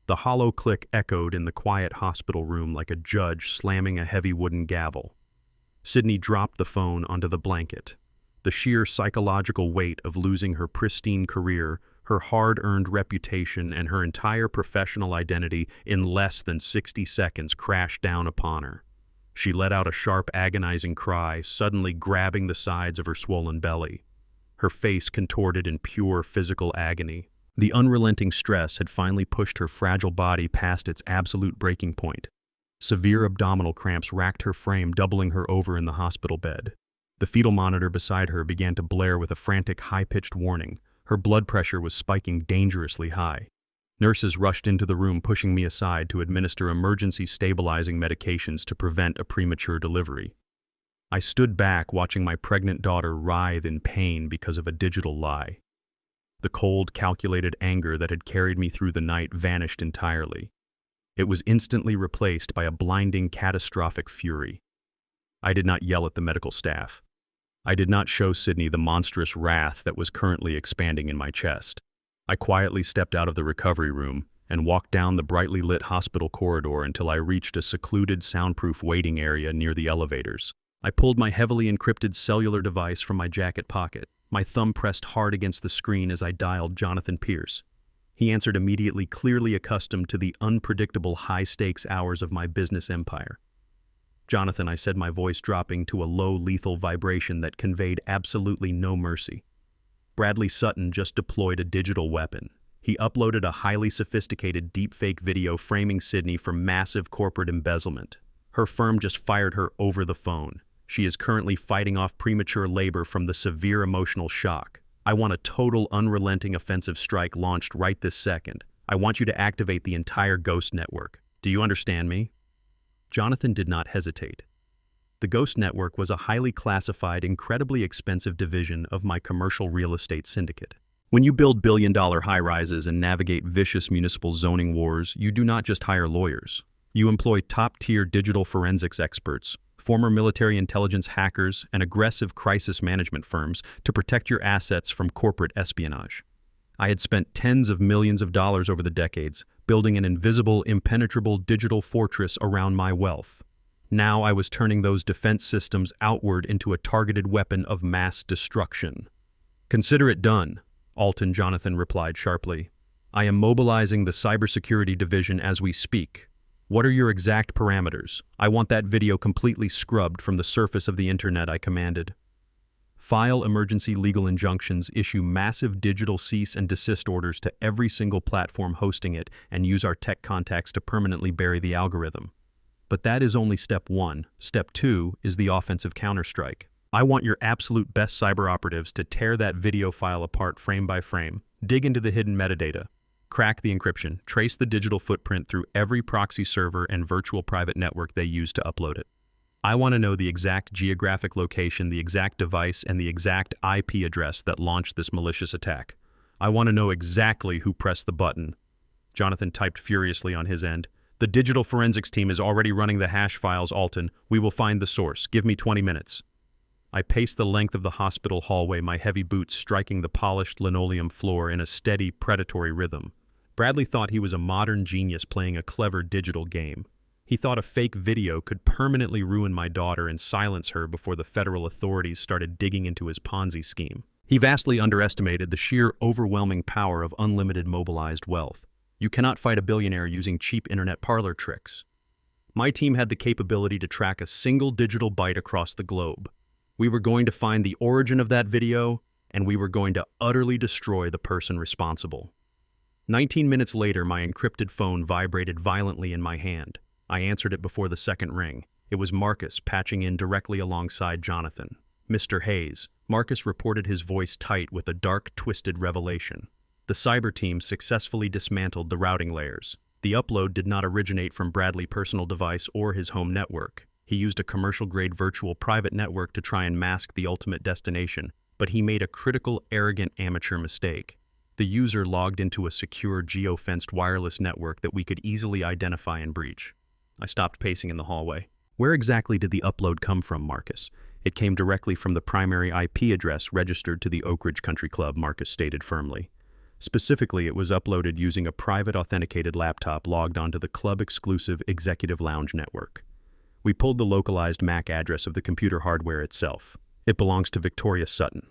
The hollow click echoed in the quiet hospital room like a judge slamming a heavy wooden gavel. Sydney dropped the phone onto the blanket. The sheer psychological weight of losing her pristine career, her hard-earned reputation, and her entire professional identity in less than 60 seconds crashed down upon her. She let out a sharp, agonizing cry, suddenly grabbing the sides of her swollen belly. Her face contorted in pure physical agony. The unrelenting stress had finally pushed her fragile body past its absolute breaking point. Severe abdominal cramps racked her frame, doubling her over in the hospital bed. The fetal monitor beside her began to blare with a frantic, high-pitched warning. Her blood pressure was spiking dangerously high. Nurses rushed into the room, pushing me aside to administer emergency stabilizing medications to prevent a premature delivery. I stood back, watching my pregnant daughter writhe in pain because of a digital lie. The cold, calculated anger that had carried me through the night vanished entirely. It was instantly replaced by a blinding, catastrophic fury. I did not yell at the medical staff. I did not show Sydney the monstrous wrath that was currently expanding in my chest. I quietly stepped out of the recovery room and walked down the brightly lit hospital corridor until I reached a secluded, soundproof waiting area near the elevators. I pulled my heavily encrypted cellular device from my jacket pocket. My thumb pressed hard against the screen as I dialed Jonathan Pierce. He answered immediately, clearly accustomed to the unpredictable high-stakes hours of my business empire. "Jonathan," I said, my voice dropping to a low, lethal vibration that conveyed absolutely no mercy. Bradley Sutton just deployed a digital weapon. He uploaded a highly sophisticated deepfake video framing Sydney for massive corporate embezzlement. Her firm just fired her over the phone. She is currently fighting off premature labor from the severe emotional shock. I want a total, unrelenting offensive strike launched right this second. I want you to activate the entire Ghost Network. Do you understand me? Jonathan did not hesitate. The Ghost Network was a highly classified, incredibly expensive division of my commercial real estate syndicate. When you build billion-dollar high-rises and navigate vicious municipal zoning wars, you do not just hire lawyers. You employ top-tier digital forensics experts, former military intelligence hackers, and aggressive crisis management firms to protect your assets from corporate espionage. I had spent tens of millions of dollars over the decades, building an invisible, impenetrable digital fortress around my wealth. Now I was turning those defense systems outward into a targeted weapon of mass destruction. "Consider it done," Alton Jonathan replied sharply. "I am mobilizing the cybersecurity division as we speak. What are your exact parameters? I want that video completely scrubbed from the surface of the internet," I commanded. "File emergency legal injunctions, issue massive digital cease and desist orders to every single platform hosting it, and use our tech contacts to permanently bury the algorithm." But that is only step one. Step two is the offensive counterstrike. I want your absolute best cyber operatives to tear that video file apart frame by frame, dig into the hidden metadata, crack the encryption, trace the digital footprint through every proxy server and virtual private network they use to upload it. I want to know the exact geographic location, the exact device, and the exact IP address that launched this malicious attack. I want to know exactly who pressed the button. Jonathan typed furiously on his end. "The digital forensics team is already running the hash files, Alton. We will find the source. Give me 20 minutes. I paced the length of the hospital hallway, my heavy boots striking the polished linoleum floor in a steady, predatory rhythm. Bradley thought he was a modern genius playing a clever digital game. He thought a fake video could permanently ruin my daughter and silence her before the federal authorities started digging into his Ponzi scheme. He vastly underestimated the sheer overwhelming power of unlimited mobilized wealth. You cannot fight a billionaire using cheap internet parlor tricks. My team had the capability to track a single digital byte across the globe. We were going to find the origin of that video, and we were going to utterly destroy the person responsible. 19 minutes later, my encrypted phone vibrated violently in my hand. I answered it before the second ring. It was Marcus patching in directly alongside Jonathan. "Mr. Hayes." Marcus reported, his voice tight with a dark, twisted revelation. "The cyber team successfully dismantled the routing layers. The upload did not originate from Bradley's personal device or his home network. He used a commercial-grade virtual private network to try and mask the ultimate destination, but he made a critical, arrogant amateur mistake. The user logged into a secure, geo-fenced wireless network that we could easily identify and breach." I stopped pacing in the hallway. "Where exactly did the upload come from, Marcus?" "It came directly from the primary IP address registered to the Oak Ridge Country Club," Marcus stated firmly. "Specifically, it was uploaded using a private authenticated laptop logged onto the club-exclusive Executive Lounge network. We pulled the localized MAC address of the computer hardware itself. It belongs to Victoria Sutton."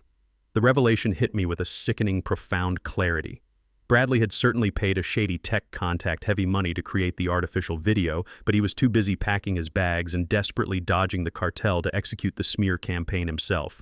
The revelation hit me with a sickening, profound clarity. Bradley had certainly paid a shady tech contact heavy money to create the artificial video, but he was too busy packing his bags and desperately dodging the cartel to execute the smear campaign himself.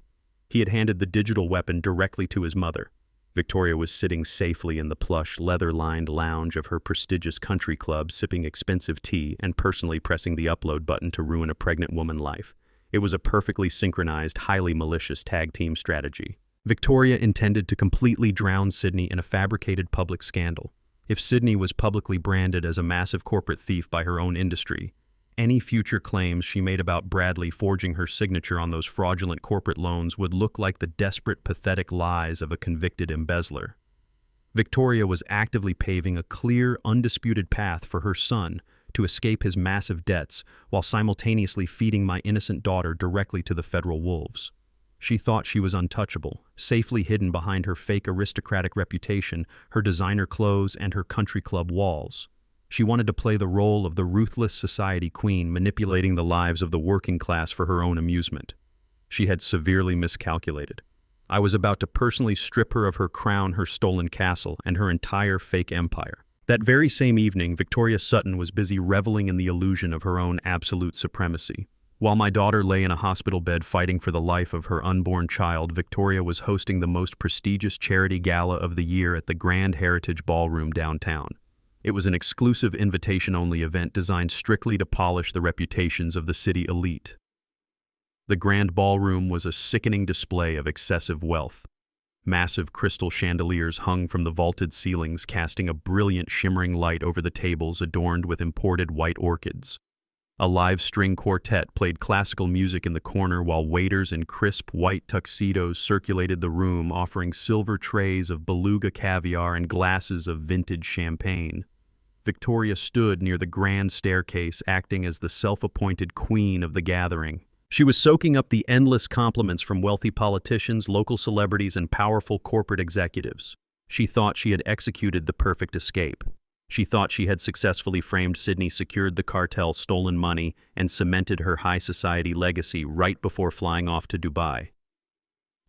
He had handed the digital weapon directly to his mother. Victoria was sitting safely in the plush, leather-lined lounge of her prestigious country club, sipping expensive tea and personally pressing the upload button to ruin a pregnant woman's life. It was a perfectly synchronized, highly malicious tag-team strategy. Victoria intended to completely drown Sydney in a fabricated public scandal. If Sydney was publicly branded as a massive corporate thief by her own industry, any future claims she made about Bradley forging her signature on those fraudulent corporate loans would look like the desperate, pathetic lies of a convicted embezzler. Victoria was actively paving a clear, undisputed path for her son to escape his massive debts while simultaneously feeding my innocent daughter directly to the federal wolves. She thought she was untouchable, safely hidden behind her fake aristocratic reputation, her designer clothes, and her country club walls. She wanted to play the role of the ruthless society queen, manipulating the lives of the working class for her own amusement. She had severely miscalculated. I was about to personally strip her of her crown, her stolen castle, and her entire fake empire. That very same evening, Victoria Sutton was busy reveling in the illusion of her own absolute supremacy. While my daughter lay in a hospital bed fighting for the life of her unborn child, Victoria was hosting the most prestigious charity gala of the year at the Grand Heritage Ballroom downtown. It was an exclusive invitation-only event designed strictly to polish the reputations of the city elite. The Grand Ballroom was a sickening display of excessive wealth. Massive crystal chandeliers hung from the vaulted ceilings, casting a brilliant shimmering light over the tables adorned with imported white orchids. A live string quartet played classical music in the corner while waiters in crisp white tuxedos circulated the room, offering silver trays of beluga caviar and glasses of vintage champagne. Victoria stood near the grand staircase, acting as the self-appointed queen of the gathering. She was soaking up the endless compliments from wealthy politicians, local celebrities, and powerful corporate executives. She thought she had executed the perfect escape. She thought she had successfully framed Sydney, secured the cartel's stolen money, and cemented her high society legacy right before flying off to Dubai.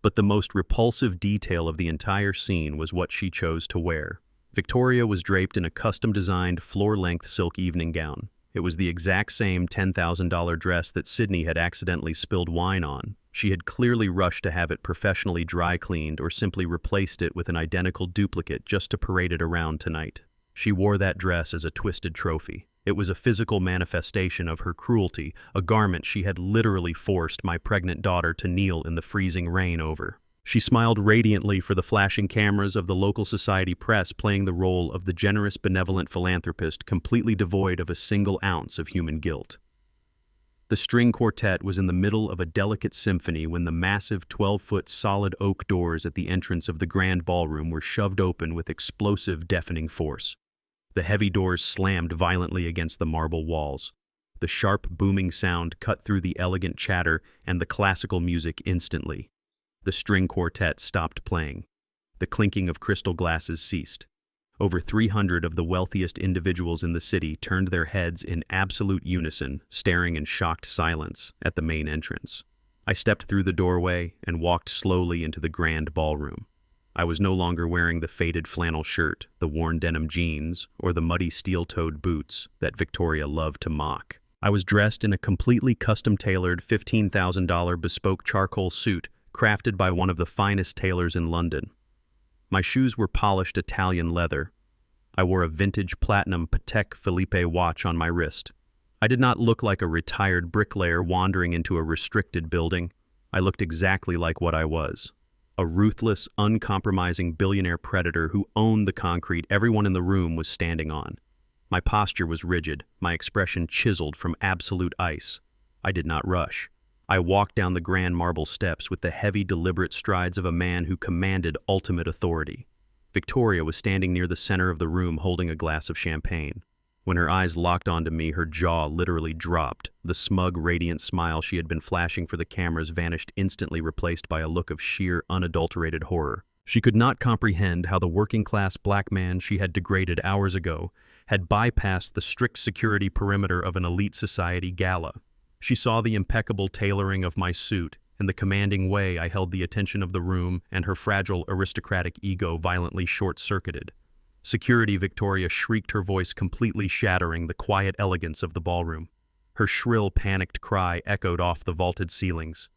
But the most repulsive detail of the entire scene was what she chose to wear. Victoria was draped in a custom-designed, floor-length silk evening gown. It was the exact same $10,000 dress that Sydney had accidentally spilled wine on. She had clearly rushed to have it professionally dry-cleaned or simply replaced it with an identical duplicate just to parade it around tonight. She wore that dress as a twisted trophy. It was a physical manifestation of her cruelty, a garment she had literally forced my pregnant daughter to kneel in the freezing rain over. She smiled radiantly for the flashing cameras of the local society press, playing the role of the generous, benevolent philanthropist, completely devoid of a single ounce of human guilt. The string quartet was in the middle of a delicate symphony when the massive 12-foot solid oak doors at the entrance of the grand ballroom were shoved open with explosive, deafening force. The heavy doors slammed violently against the marble walls. The sharp, booming sound cut through the elegant chatter and the classical music instantly. The string quartet stopped playing. The clinking of crystal glasses ceased. Over 300 of the wealthiest individuals in the city turned their heads in absolute unison, staring in shocked silence at the main entrance. I stepped through the doorway and walked slowly into the grand ballroom. I was no longer wearing the faded flannel shirt, the worn denim jeans, or the muddy steel-toed boots that Victoria loved to mock. I was dressed in a completely custom-tailored $15,000 bespoke charcoal suit crafted by one of the finest tailors in London. My shoes were polished Italian leather. I wore a vintage platinum Patek Philippe watch on my wrist. I did not look like a retired bricklayer wandering into a restricted building. I looked exactly like what I was. A ruthless, uncompromising billionaire predator who owned the concrete everyone in the room was standing on. My posture was rigid, my expression chiseled from absolute ice. I did not rush. I walked down the grand marble steps with the heavy, deliberate strides of a man who commanded ultimate authority. Victoria was standing near the center of the room holding a glass of champagne. When her eyes locked onto me, her jaw literally dropped. The smug, radiant smile she had been flashing for the cameras vanished instantly, replaced by a look of sheer, unadulterated horror. She could not comprehend how the working-class black man she had degraded hours ago had bypassed the strict security perimeter of an elite society gala. She saw the impeccable tailoring of my suit and the commanding way I held the attention of the room, and her fragile aristocratic ego violently short-circuited. Security, Victoria shrieked, her voice completely shattering the quiet elegance of the ballroom. Her shrill, panicked cry echoed off the vaulted ceilings.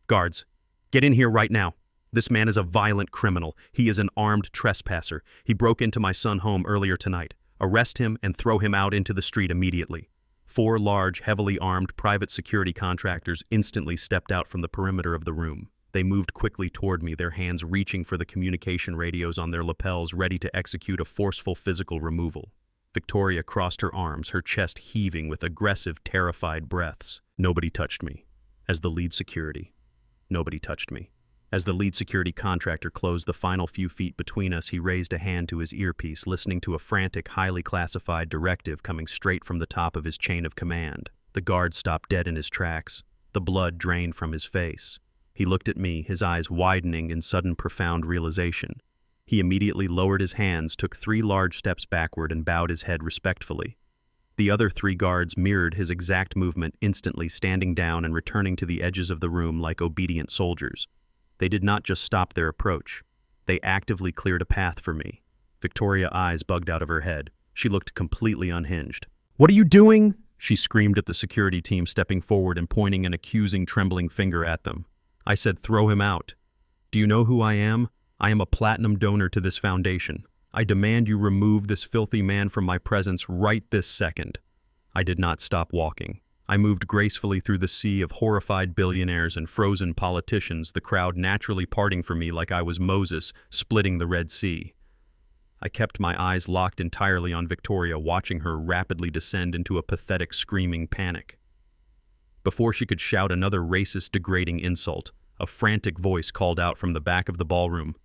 "Guards, get in here right now. This man is a violent criminal. He is an armed trespasser. He broke into my son's home earlier tonight. Arrest him and throw him out into the street immediately." 4 large, heavily armed private security contractors instantly stepped out from the perimeter of the room. They moved quickly toward me, their hands reaching for the communication radios on their lapels, ready to execute a forceful physical removal. Victoria crossed her arms, her chest heaving with aggressive, terrified breaths. Nobody touched me. As the lead security. Nobody touched me. As the lead security contractor closed the final few feet between us, he raised a hand to his earpiece, listening to a frantic, highly classified directive coming straight from the top of his chain of command. The guard stopped dead in his tracks. The blood drained from his face. He looked at me, his eyes widening in sudden, profound realization. He immediately lowered his hands, took 3 large steps backward, and bowed his head respectfully. The other 3 guards mirrored his exact movement, instantly standing down and returning to the edges of the room like obedient soldiers. They did not just stop their approach. They actively cleared a path for me. Victoria's eyes bugged out of her head. She looked completely unhinged. "What are you doing?" she screamed at the security team, stepping forward and pointing an accusing, trembling finger at them. I said, "Throw him out. Do you know who I am? I am a platinum donor to this foundation. I demand you remove this filthy man from my presence right this second." I did not stop walking. I moved gracefully through the sea of horrified billionaires and frozen politicians, the crowd naturally parting for me like I was Moses splitting the Red Sea. I kept my eyes locked entirely on Victoria, watching her rapidly descend into a pathetic, screaming panic. Before she could shout another racist, degrading insult, a frantic voice called out from the back of the ballroom.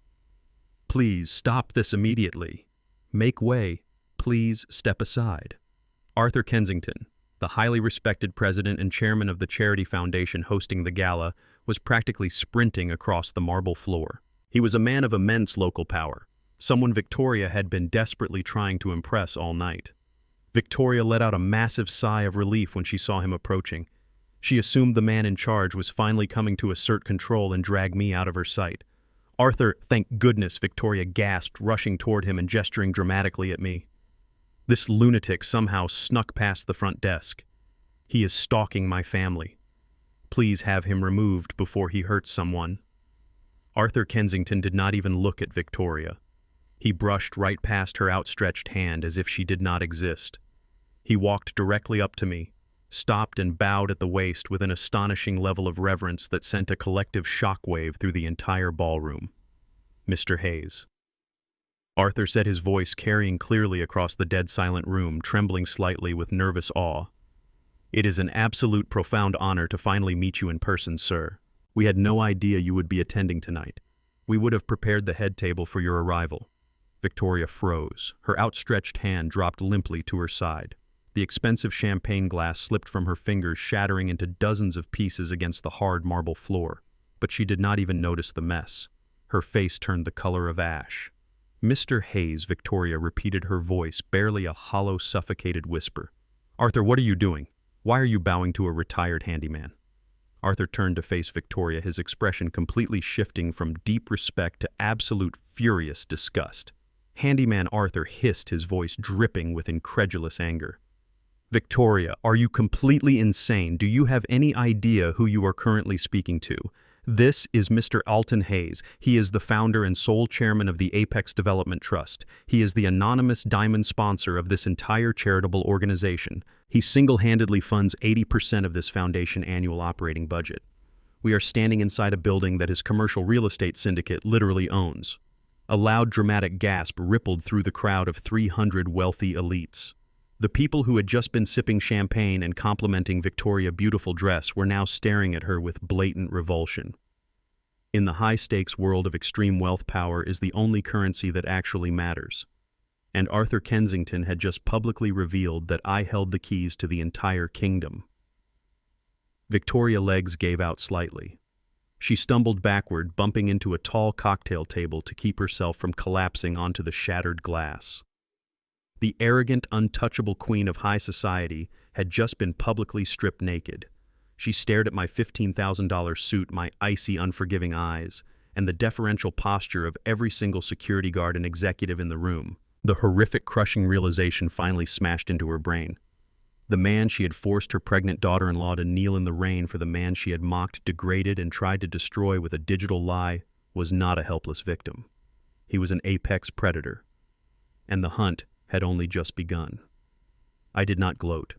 "Please stop this immediately. Make way. Please step aside." Arthur Kensington, the highly respected president and chairman of the charity foundation hosting the gala, was practically sprinting across the marble floor. He was a man of immense local power, someone Victoria had been desperately trying to impress all night. Victoria let out a massive sigh of relief when she saw him approaching. She assumed the man in charge was finally coming to assert control and drag me out of her sight. "Arthur, thank goodness," Victoria gasped, rushing toward him and gesturing dramatically at me. "This lunatic somehow snuck past the front desk. He is stalking my family. Please have him removed before he hurts someone." Arthur Kensington did not even look at Victoria. He brushed right past her outstretched hand as if she did not exist. He walked directly up to me, stopped and bowed at the waist with an astonishing level of reverence that sent a collective shockwave through the entire ballroom. "Mr. Hayes." Arthur said, his voice carrying clearly across the dead-silent room, trembling slightly with nervous awe. "It is an absolute profound honor to finally meet you in person, sir. We had no idea you would be attending tonight. We would have prepared the head table for your arrival." Victoria froze. Her outstretched hand dropped limply to her side. The expensive champagne glass slipped from her fingers, shattering into dozens of pieces against the hard marble floor. But she did not even notice the mess. Her face turned the color of ash. "Mr. Hayes," Victoria repeated, her voice barely a hollow, suffocated whisper. "Arthur, what are you doing? Why are you bowing to a retired handyman?" Arthur turned to face Victoria, his expression completely shifting from deep respect to absolute furious disgust. Handyman Arthur hissed, his voice dripping with incredulous anger. "Victoria, are you completely insane? Do you have any idea who you are currently speaking to? This is Mr. Alton Hayes. He is the founder and sole chairman of the Apex Development Trust. He is the anonymous diamond sponsor of this entire charitable organization. He single-handedly funds 80% of this foundation annual operating budget. We are standing inside a building that his commercial real estate syndicate literally owns." A loud, dramatic gasp rippled through the crowd of 300 wealthy elites. The people who had just been sipping champagne and complimenting Victoria's beautiful dress were now staring at her with blatant revulsion. In the high-stakes world of extreme wealth, power is the only currency that actually matters. And Arthur Kensington had just publicly revealed that I held the keys to the entire kingdom. Victoria's legs gave out slightly. She stumbled backward, bumping into a tall cocktail table to keep herself from collapsing onto the shattered glass. The arrogant, untouchable queen of high society had just been publicly stripped naked. She stared at my $15,000 suit, my icy, unforgiving eyes, and the deferential posture of every single security guard and executive in the room. The horrific, crushing realization finally smashed into her brain. The man she had forced her pregnant daughter-in-law to kneel in the rain for, the man she had mocked, degraded, and tried to destroy with a digital lie, was not a helpless victim. He was an apex predator. And the hunt had only just begun. I did not gloat.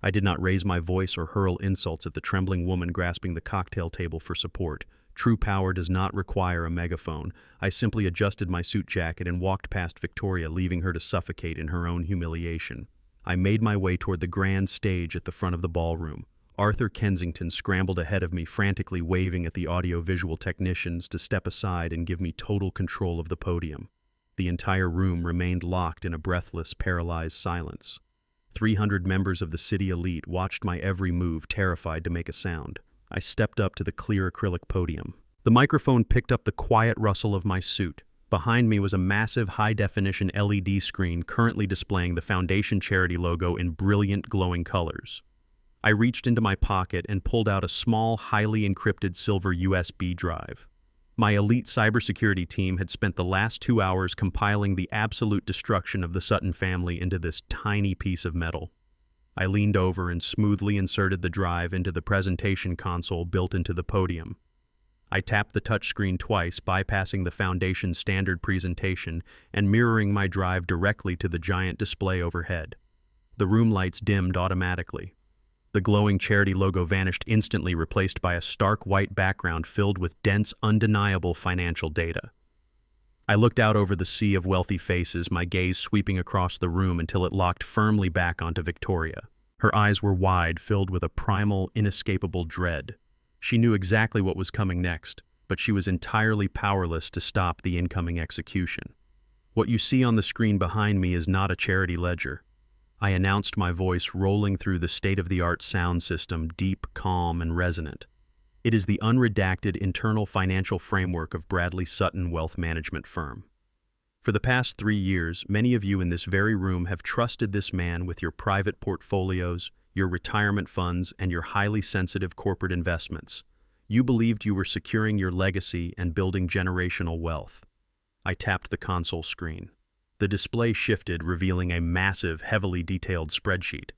I did not raise my voice or hurl insults at the trembling woman grasping the cocktail table for support. True power does not require a megaphone. I simply adjusted my suit jacket and walked past Victoria, leaving her to suffocate in her own humiliation. I made my way toward the grand stage at the front of the ballroom. Arthur Kensington scrambled ahead of me, frantically waving at the audio-visual technicians to step aside and give me total control of the podium. The entire room remained locked in a breathless, paralyzed silence. 300 members of the city elite watched my every move, terrified to make a sound. I stepped up to the clear acrylic podium. The microphone picked up the quiet rustle of my suit. Behind me was a massive, high-definition LED screen currently displaying the Foundation charity logo in brilliant, glowing colors. I reached into my pocket and pulled out a small, highly encrypted silver USB drive. My elite cybersecurity team had spent the last 2 hours compiling the absolute destruction of the Sutton family into this tiny piece of metal. I leaned over and smoothly inserted the drive into the presentation console built into the podium. I tapped the touchscreen twice, bypassing the Foundation's standard presentation and mirroring my drive directly to the giant display overhead. The room lights dimmed automatically. The glowing charity logo vanished instantly, replaced by a stark white background filled with dense, undeniable financial data. I looked out over the sea of wealthy faces, my gaze sweeping across the room until it locked firmly back onto Victoria. Her eyes were wide, filled with a primal, inescapable dread. She knew exactly what was coming next, but she was entirely powerless to stop the incoming execution. "What you see on the screen behind me is not a charity ledger," I announced, my voice rolling through the state-of-the-art sound system, deep, calm, and resonant. "It is the unredacted internal financial framework of Bradley Sutton Wealth Management Firm. For the past 3 years, many of you in this very room have trusted this man with your private portfolios, your retirement funds, and your highly sensitive corporate investments. You believed you were securing your legacy and building generational wealth." I tapped the console screen. The display shifted, revealing a massive, heavily detailed spreadsheet.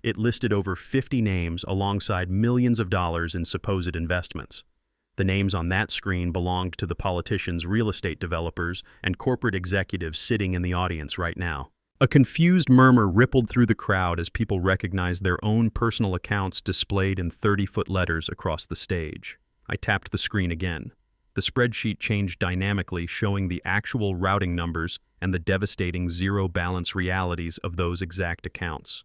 It listed over 50 names alongside millions of dollars in supposed investments. The names on that screen belonged to the politicians, real estate developers, and corporate executives sitting in the audience right now. A confused murmur rippled through the crowd as people recognized their own personal accounts displayed in 30-foot letters across the stage. I tapped the screen again. The spreadsheet changed dynamically, showing the actual routing numbers and the devastating zero-balance realities of those exact accounts.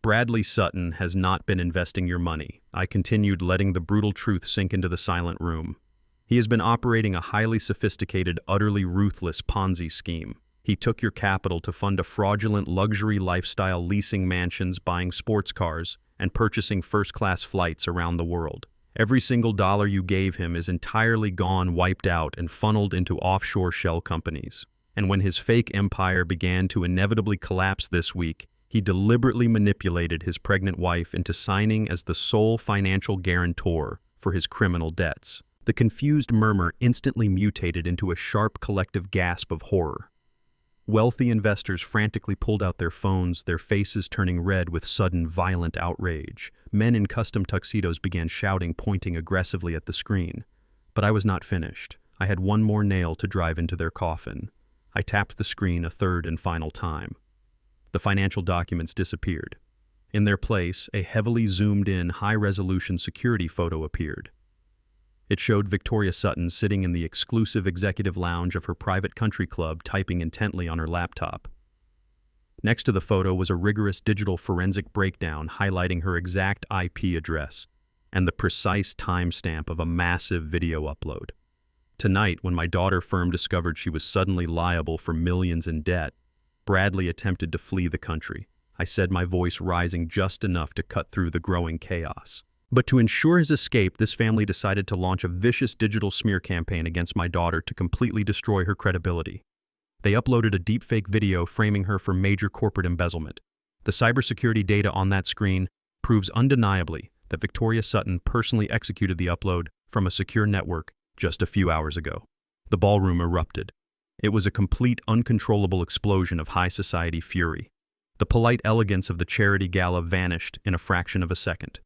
"Bradley Sutton has not been investing your money," I continued, letting the brutal truth sink into the silent room. He has been operating a highly sophisticated, utterly ruthless Ponzi scheme. He took your capital to fund a fraudulent luxury lifestyle, leasing mansions, buying sports cars, and purchasing first-class flights around the world. Every single dollar you gave him is entirely gone, wiped out, and funneled into offshore shell companies. And when his fake empire began to inevitably collapse this week, he deliberately manipulated his pregnant wife into signing as the sole financial guarantor for his criminal debts. The confused murmur instantly mutated into a sharp collective gasp of horror. Wealthy investors frantically pulled out their phones, their faces turning red with sudden, violent outrage. Men in custom tuxedos began shouting, pointing aggressively at the screen. But I was not finished. I had one more nail to drive into their coffin. I tapped the screen a third and final time. The financial documents disappeared. In their place, a heavily zoomed-in, high-resolution security photo appeared. It showed Victoria Sutton sitting in the exclusive executive lounge of her private country club, typing intently on her laptop. Next to the photo was a rigorous digital forensic breakdown highlighting her exact IP address and the precise timestamp of a massive video upload. Tonight, when my daughter firm discovered she was suddenly liable for millions in debt, Bradley attempted to flee the country. I said, my voice rising just enough to cut through the growing chaos. But to ensure his escape, this family decided to launch a vicious digital smear campaign against my daughter to completely destroy her credibility. They uploaded a deepfake video framing her for major corporate embezzlement. The cybersecurity data on that screen proves undeniably that Victoria Sutton personally executed the upload from a secure network just a few hours ago. The ballroom erupted. It was a complete, uncontrollable explosion of high society fury. The polite elegance of the charity gala vanished in a fraction of a second.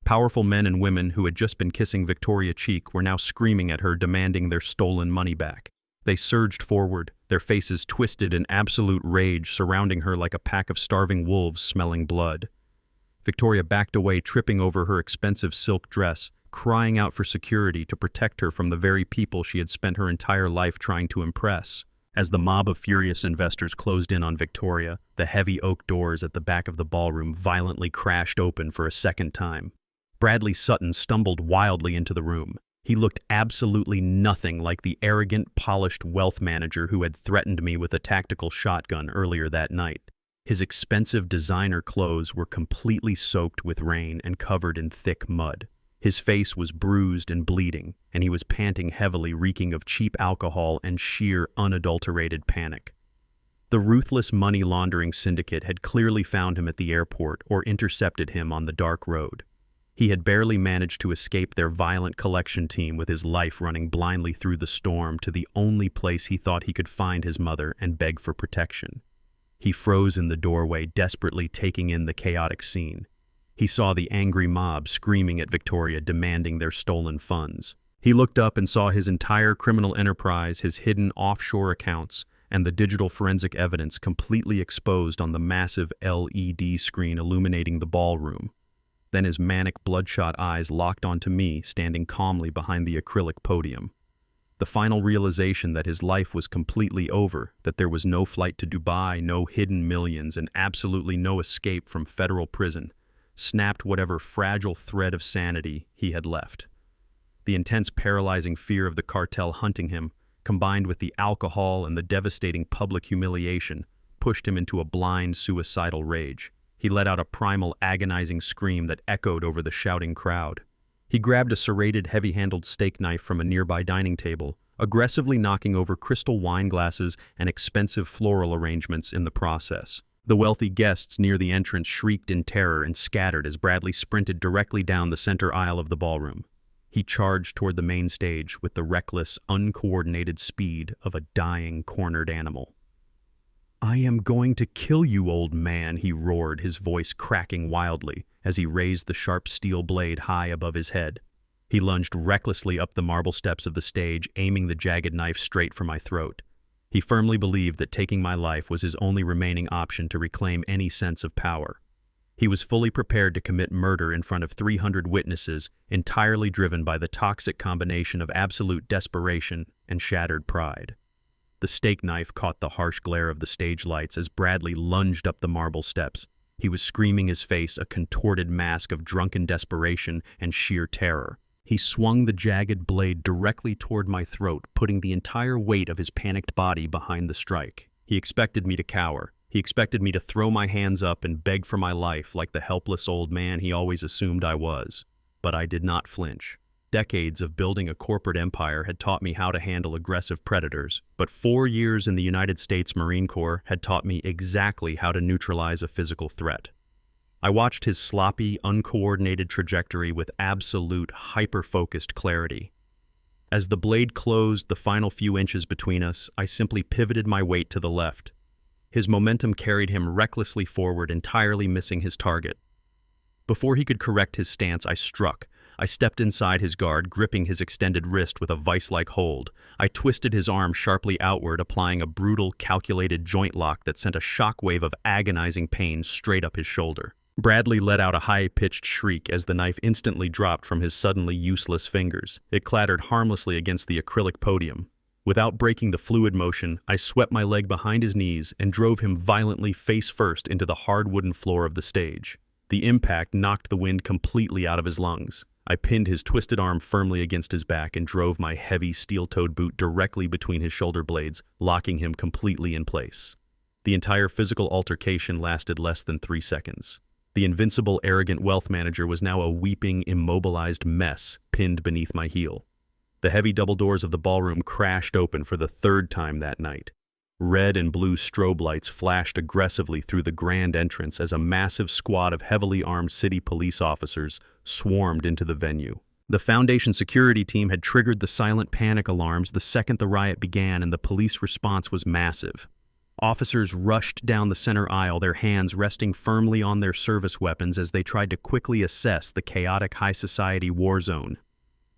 Powerful men and women who had just been kissing Victoria cheek were now screaming at her, demanding their stolen money back. They surged forward, their faces twisted in absolute rage, surrounding her like a pack of starving wolves smelling blood. Victoria backed away, tripping over her expensive silk dress, crying out for security to protect her from the very people she had spent her entire life trying to impress. As the mob of furious investors closed in on Victoria, the heavy oak doors at the back of the ballroom violently crashed open for a second time. Bradley Sutton stumbled wildly into the room. He looked absolutely nothing like the arrogant, polished wealth manager who had threatened me with a tactical shotgun earlier that night. His expensive designer clothes were completely soaked with rain and covered in thick mud. His face was bruised and bleeding, and he was panting heavily, reeking of cheap alcohol and sheer, unadulterated panic. The ruthless money laundering syndicate had clearly found him at the airport or intercepted him on the dark road. He had barely managed to escape their violent collection team, with his life running blindly through the storm to the only place he thought he could find his mother and beg for protection. He froze in the doorway, desperately taking in the chaotic scene. He saw the angry mob screaming at Victoria, demanding their stolen funds. He looked up and saw his entire criminal enterprise, his hidden offshore accounts, and the digital forensic evidence completely exposed on the massive LED screen illuminating the ballroom. Then his manic, bloodshot eyes locked onto me, standing calmly behind the acrylic podium. The final realization that his life was completely over, that there was no flight to Dubai, no hidden millions, and absolutely no escape from federal prison, snapped whatever fragile thread of sanity he had left. The intense, paralyzing fear of the cartel hunting him, combined with the alcohol and the devastating public humiliation, pushed him into a blind, suicidal rage. He let out a primal, agonizing scream that echoed over the shouting crowd. He grabbed a serrated, heavy-handled steak knife from a nearby dining table, aggressively knocking over crystal wine glasses and expensive floral arrangements in the process. The wealthy guests near the entrance shrieked in terror and scattered as Bradley sprinted directly down the center aisle of the ballroom. He charged toward the main stage with the reckless, uncoordinated speed of a dying, cornered animal. "I am going to kill you, old man," he roared, his voice cracking wildly as he raised the sharp steel blade high above his head. He lunged recklessly up the marble steps of the stage, aiming the jagged knife straight for my throat. He firmly believed that taking my life was his only remaining option to reclaim any sense of power. He was fully prepared to commit murder in front of 300 witnesses, entirely driven by the toxic combination of absolute desperation and shattered pride. The steak knife caught the harsh glare of the stage lights as Bradley lunged up the marble steps. He was screaming, his face a contorted mask of drunken desperation and sheer terror. He He swung the jagged blade directly toward my throat, putting the entire weight of his panicked body behind the strike. He expected me to cower. He expected me to throw my hands up and beg for my life like the helpless old man he always assumed I was. But I did not flinch. Decades of building a corporate empire had taught me how to handle aggressive predators, but 4 years in the United States Marine Corps had taught me exactly how to neutralize a physical threat. I watched his sloppy, uncoordinated trajectory with absolute, hyper-focused clarity. As the blade closed the final few inches between us, I simply pivoted my weight to the left. His momentum carried him recklessly forward, entirely missing his target. Before he could correct his stance, I struck. I stepped inside his guard, gripping his extended wrist with a vice-like hold. I twisted his arm sharply outward, applying a brutal, calculated joint lock that sent a shockwave of agonizing pain straight up his shoulder. Bradley let out a high-pitched shriek as the knife instantly dropped from his suddenly useless fingers. It clattered harmlessly against the acrylic podium. Without breaking the fluid motion, I swept my leg behind his knees and drove him violently face-first into the hard wooden floor of the stage. The impact knocked the wind completely out of his lungs. I pinned his twisted arm firmly against his back and drove my heavy steel-toed boot directly between his shoulder blades, locking him completely in place. The entire physical altercation lasted less than 3 seconds. The invincible, arrogant wealth manager was now a weeping, immobilized mess pinned beneath my heel. The heavy double doors of the ballroom crashed open for the 3rd time that night. Red and blue strobe lights flashed aggressively through the grand entrance as a massive squad of heavily armed city police officers swarmed into the venue. The Foundation security team had triggered the silent panic alarms the second the riot began, and the police response was massive. Officers rushed down the center aisle, their hands resting firmly on their service weapons as they tried to quickly assess the chaotic high society war zone.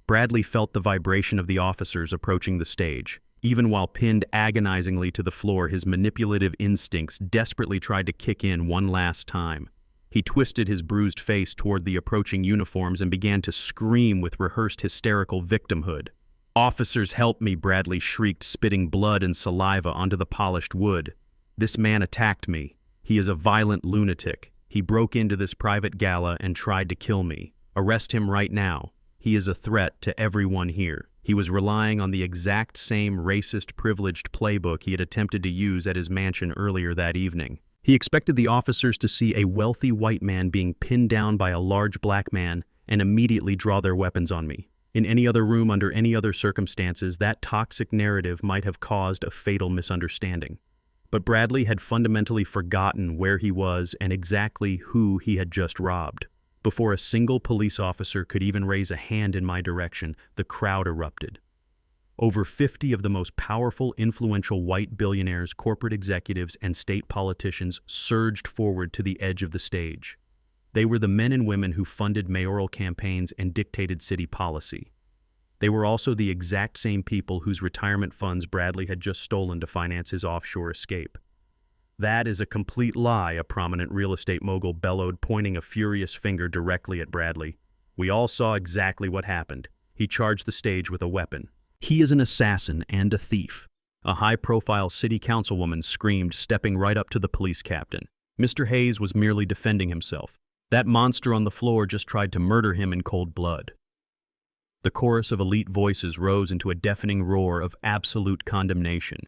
Bradley felt the vibration of the officers approaching the stage. Even while pinned agonizingly to the floor, his manipulative instincts desperately tried to kick in one last time. He twisted his bruised face toward the approaching uniforms and began to scream with rehearsed hysterical victimhood. "Officers, help me," Bradley shrieked, spitting blood and saliva onto the polished wood. "This man attacked me. He is a violent lunatic. He broke into this private gala and tried to kill me. Arrest him right now. He is a threat to everyone here." He was relying on the exact same racist, privileged playbook he had attempted to use at his mansion earlier that evening. He expected the officers to see a wealthy white man being pinned down by a large black man and immediately draw their weapons on me. In any other room, under any other circumstances, that toxic narrative might have caused a fatal misunderstanding. But Bradley had fundamentally forgotten where he was and exactly who he had just robbed. Before a single police officer could even raise a hand in my direction, the crowd erupted. Over 50 of the most powerful, influential white billionaires, corporate executives, and state politicians surged forward to the edge of the stage. They were the men and women who funded mayoral campaigns and dictated city policy. They were also the exact same people whose retirement funds Bradley had just stolen to finance his offshore escape. "That is a complete lie," a prominent real estate mogul bellowed, pointing a furious finger directly at Bradley. "We all saw exactly what happened. He charged the stage with a weapon." "He is an assassin and a thief," a high-profile city councilwoman screamed, stepping right up to the police captain. Mr. Hayes was merely defending himself. That monster on the floor just tried to murder him in cold blood. The chorus of elite voices rose into a deafening roar of absolute condemnation.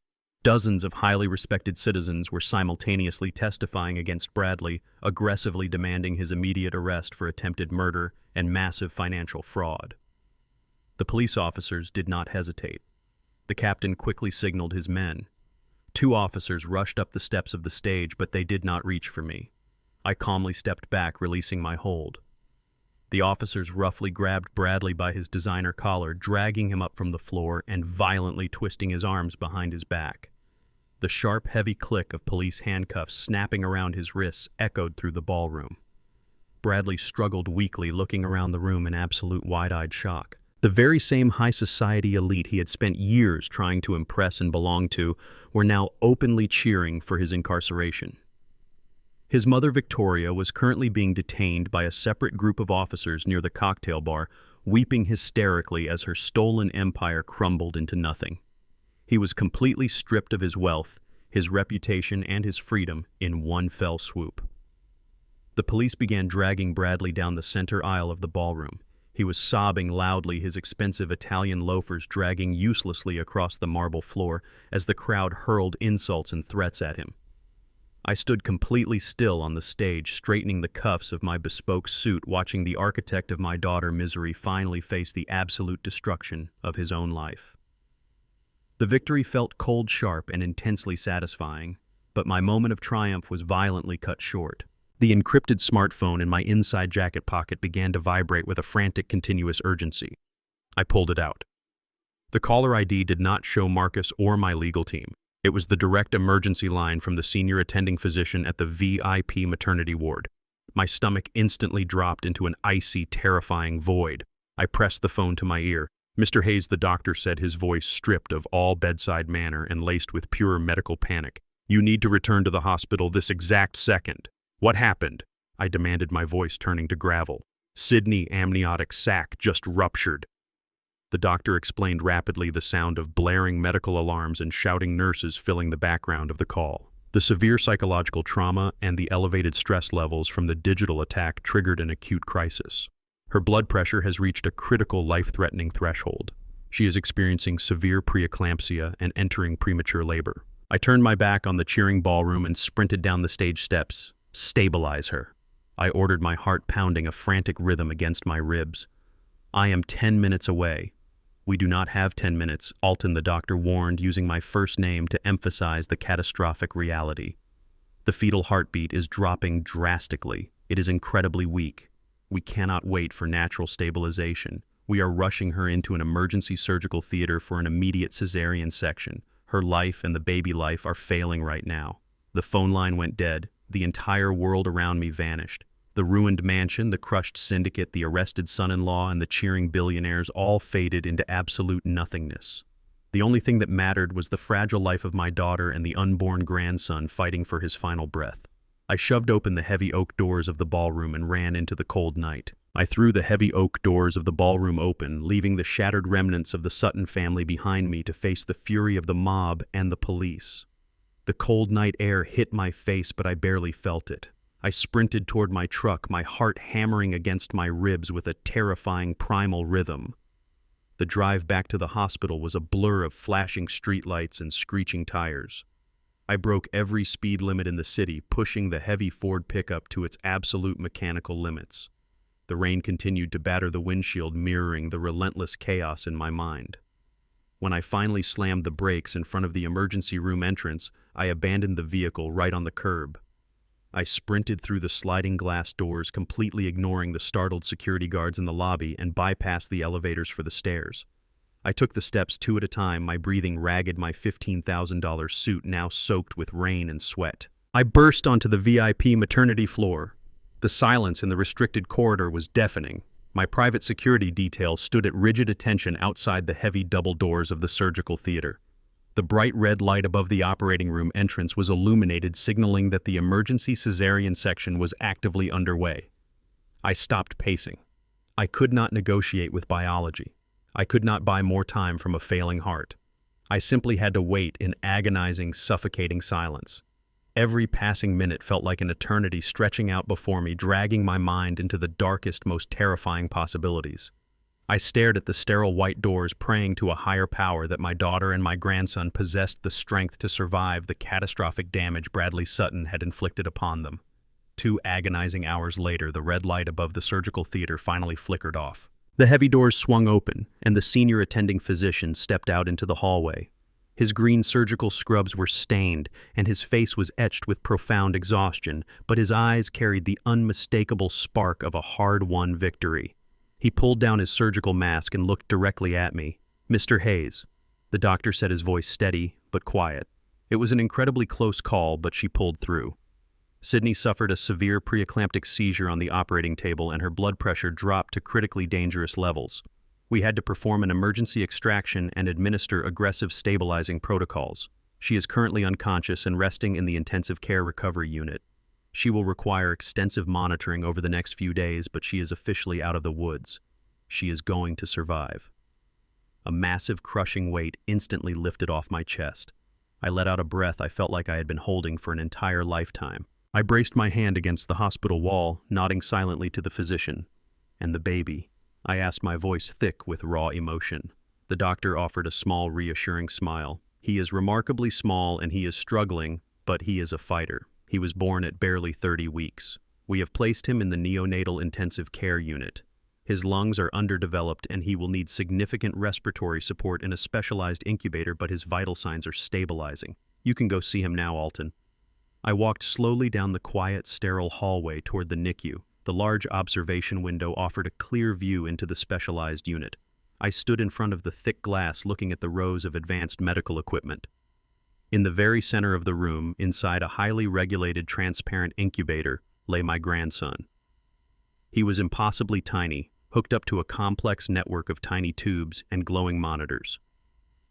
Dozens of highly respected citizens were simultaneously testifying against Bradley, aggressively demanding his immediate arrest for attempted murder and massive financial fraud. The police officers did not hesitate. The captain quickly signaled his men. 2 officers rushed up the steps of the stage, but they did not reach for me. I calmly stepped back, releasing my hold. The officers roughly grabbed Bradley by his designer collar, dragging him up from the floor and violently twisting his arms behind his back. The sharp, heavy click of police handcuffs snapping around his wrists echoed through the ballroom. Bradley struggled weakly, looking around the room in absolute wide-eyed shock. The very same high society elite he had spent years trying to impress and belong to were now openly cheering for his incarceration. His mother, Victoria, was currently being detained by a separate group of officers near the cocktail bar, weeping hysterically as her stolen empire crumbled into nothing. He was completely stripped of his wealth, his reputation, and his freedom in one fell swoop. The police began dragging Bradley down the center aisle of the ballroom. He was sobbing loudly, his expensive Italian loafers dragging uselessly across the marble floor as the crowd hurled insults and threats at him. I stood completely still on the stage, straightening the cuffs of my bespoke suit, watching the architect of my daughter misery finally face the absolute destruction of his own life. The victory felt cold, sharp, and intensely satisfying, but my moment of triumph was violently cut short. The encrypted smartphone in my inside jacket pocket began to vibrate with a frantic, continuous urgency. I pulled it out. The caller ID did not show Marcus or my legal team. It was the direct emergency line from the senior attending physician at the VIP maternity ward. My stomach instantly dropped into an icy, terrifying void. I pressed the phone to my ear. "Mr. Hayes," the doctor said, his voice stripped of all bedside manner and laced with pure medical panic. "You need to return to the hospital this exact second." "What happened?" I demanded, my voice turning to gravel. "Sydney amniotic sac just ruptured." The doctor explained rapidly, the sound of blaring medical alarms and shouting nurses filling the background of the call. The severe psychological trauma and the elevated stress levels from the digital attack triggered an acute crisis. Her blood pressure has reached a critical life-threatening threshold. She is experiencing severe preeclampsia and entering premature labor. I turned my back on the cheering ballroom and sprinted down the stage steps. "Stabilize her," I ordered, my heart pounding a frantic rhythm against my ribs. "I am 10 minutes away." "We do not have 10 minutes, Alton," the doctor warned, using my first name to emphasize the catastrophic reality. "The fetal heartbeat is dropping drastically. It is incredibly weak. We cannot wait for natural stabilization. We are rushing her into an emergency surgical theater for an immediate cesarean section. Her life and the baby life are failing right now." The phone line went dead. The entire world around me vanished. The ruined mansion, the crushed syndicate, the arrested son-in-law, and the cheering billionaires all faded into absolute nothingness. The only thing that mattered was the fragile life of my daughter and the unborn grandson fighting for his final breath. I shoved open the heavy oak doors of the ballroom and ran into the cold night. I threw the heavy oak doors of the ballroom open, leaving the shattered remnants of the Sutton family behind me to face the fury of the mob and the police. The cold night air hit my face, but I barely felt it. I sprinted toward my truck, my heart hammering against my ribs with a terrifying primal rhythm. The drive back to the hospital was a blur of flashing streetlights and screeching tires. I broke every speed limit in the city, pushing the heavy Ford pickup to its absolute mechanical limits. The rain continued to batter the windshield, mirroring the relentless chaos in my mind. When I finally slammed the brakes in front of the emergency room entrance, I abandoned the vehicle right on the curb. I sprinted through the sliding glass doors, completely ignoring the startled security guards in the lobby, and bypassed the elevators for the stairs. I took the steps 2 at a time, my breathing ragged, my $15,000 suit now soaked with rain and sweat. I burst onto the VIP maternity floor. The silence in the restricted corridor was deafening. My private security detail stood at rigid attention outside the heavy double doors of the surgical theater. The bright red light above the operating room entrance was illuminated, signaling that the emergency cesarean section was actively underway. I stopped pacing. I could not negotiate with biology. I could not buy more time from a failing heart. I simply had to wait in agonizing, suffocating silence. Every passing minute felt like an eternity stretching out before me, dragging my mind into the darkest, most terrifying possibilities. I stared at the sterile white doors, praying to a higher power that my daughter and my grandson possessed the strength to survive the catastrophic damage Bradley Sutton had inflicted upon them. 2 agonizing hours later, the red light above the surgical theater finally flickered off. The heavy doors swung open, and the senior attending physician stepped out into the hallway. His green surgical scrubs were stained, and his face was etched with profound exhaustion, but his eyes carried the unmistakable spark of a hard-won victory. He pulled down his surgical mask and looked directly at me. "Mr. Hayes," the doctor said, his voice steady but quiet. It was an incredibly close call, but she pulled through. Sydney suffered a severe preeclamptic seizure on the operating table, and her blood pressure dropped to critically dangerous levels. We had to perform an emergency extraction and administer aggressive stabilizing protocols. She is currently unconscious and resting in the intensive care recovery unit. She will require extensive monitoring over the next few days, but she is officially out of the woods. She is going to survive. A massive, crushing weight instantly lifted off my chest. I let out a breath I felt like I had been holding for an entire lifetime. I braced my hand against the hospital wall, nodding silently to the physician. And the baby. I asked, my voice thick with raw emotion. The doctor offered a small, reassuring smile. He is remarkably small and he is struggling, but he is a fighter. He was born at barely 30 weeks. We have placed him in the neonatal intensive care unit. His lungs are underdeveloped and he will need significant respiratory support in a specialized incubator, but his vital signs are stabilizing. You can go see him now, Alton. I walked slowly down the quiet, sterile hallway toward the NICU. The large observation window offered a clear view into the specialized unit. I stood in front of the thick glass looking at the rows of advanced medical equipment. In the very center of the room, inside a highly regulated transparent incubator, lay my grandson. He was impossibly tiny, hooked up to a complex network of tiny tubes and glowing monitors.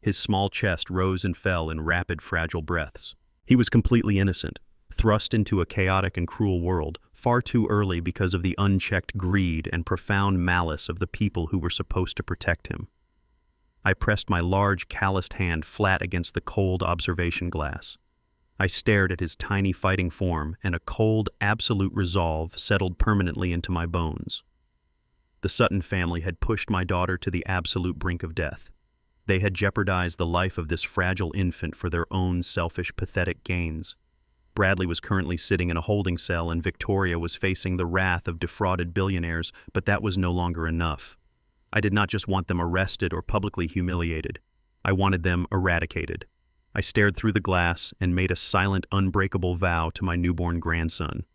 His small chest rose and fell in rapid, fragile breaths. He was completely innocent, thrust into a chaotic and cruel world, far too early because of the unchecked greed and profound malice of the people who were supposed to protect him. I pressed my large, calloused hand flat against the cold observation glass. I stared at his tiny fighting form, and a cold, absolute resolve settled permanently into my bones. The Sutton family had pushed my daughter to the absolute brink of death. They had jeopardized the life of this fragile infant for their own selfish, pathetic gains. Bradley was currently sitting in a holding cell, and Victoria was facing the wrath of defrauded billionaires, but that was no longer enough. I did not just want them arrested or publicly humiliated. I wanted them eradicated. I stared through the glass and made a silent, unbreakable vow to my newborn grandson.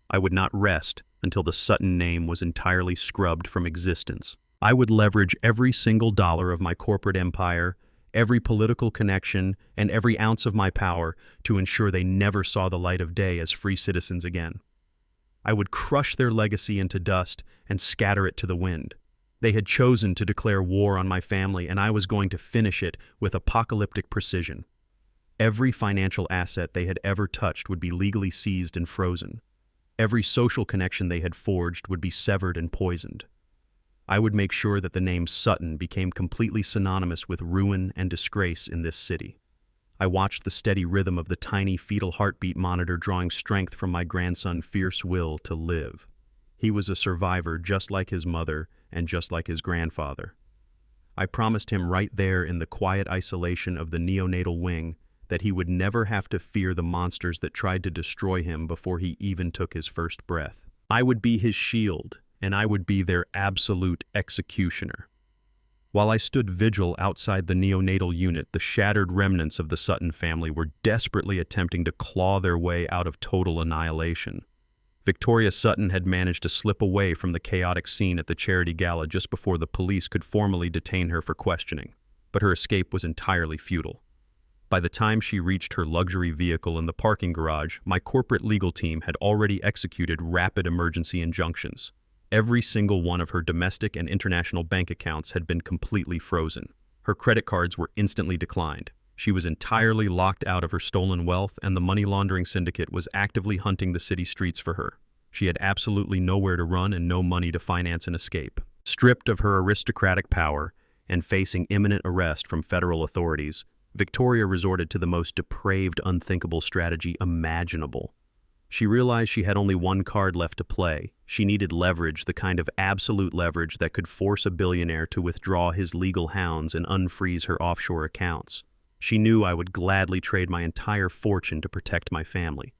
I would not rest until the Sutton name was entirely scrubbed from existence. I would leverage every single dollar of my corporate empire, every political connection, and every ounce of my power to ensure they never saw the light of day as free citizens again. I would crush their legacy into dust and scatter it to the wind. They had chosen to declare war on my family, and I was going to finish it with apocalyptic precision. Every financial asset they had ever touched would be legally seized and frozen. Every social connection they had forged would be severed and poisoned. I would make sure that the name Sutton became completely synonymous with ruin and disgrace in this city. I watched the steady rhythm of the tiny fetal heartbeat monitor drawing strength from my grandson's fierce will to live. He was a survivor just like his mother and just like his grandfather. I promised him right there in the quiet isolation of the neonatal wing that he would never have to fear the monsters that tried to destroy him before he even took his first breath. I would be his shield, and I would be their absolute executioner. While I stood vigil outside the neonatal unit, the shattered remnants of the Sutton family were desperately attempting to claw their way out of total annihilation. Victoria Sutton had managed to slip away from the chaotic scene at the charity gala just before the police could formally detain her for questioning, but her escape was entirely futile. By the time she reached her luxury vehicle in the parking garage, my corporate legal team had already executed rapid emergency injunctions. Every single one of her domestic and international bank accounts had been completely frozen. Her credit cards were instantly declined. She was entirely locked out of her stolen wealth, and the money laundering syndicate was actively hunting the city streets for her. She had absolutely nowhere to run and no money to finance an escape. Stripped of her aristocratic power and facing imminent arrest from federal authorities, Victoria resorted to the most depraved, unthinkable strategy imaginable. She realized she had only one card left to play. She needed leverage, the kind of absolute leverage that could force a billionaire to withdraw his legal hounds and unfreeze her offshore accounts. She knew I would gladly trade my entire fortune to protect my family.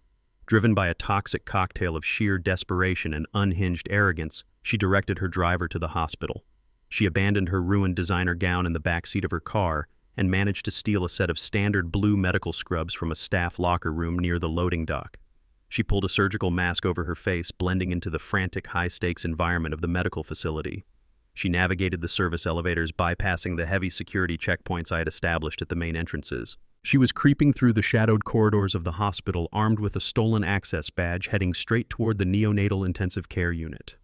Driven by a toxic cocktail of sheer desperation and unhinged arrogance, she directed her driver to the hospital. She abandoned her ruined designer gown in the backseat of her car and managed to steal a set of standard blue medical scrubs from a staff locker room near the loading dock. She pulled a surgical mask over her face, blending into the frantic, high-stakes environment of the medical facility. She navigated the service elevators, bypassing the heavy security checkpoints I had established at the main entrances. She was creeping through the shadowed corridors of the hospital, armed with a stolen access badge, heading straight toward the neonatal intensive care unit.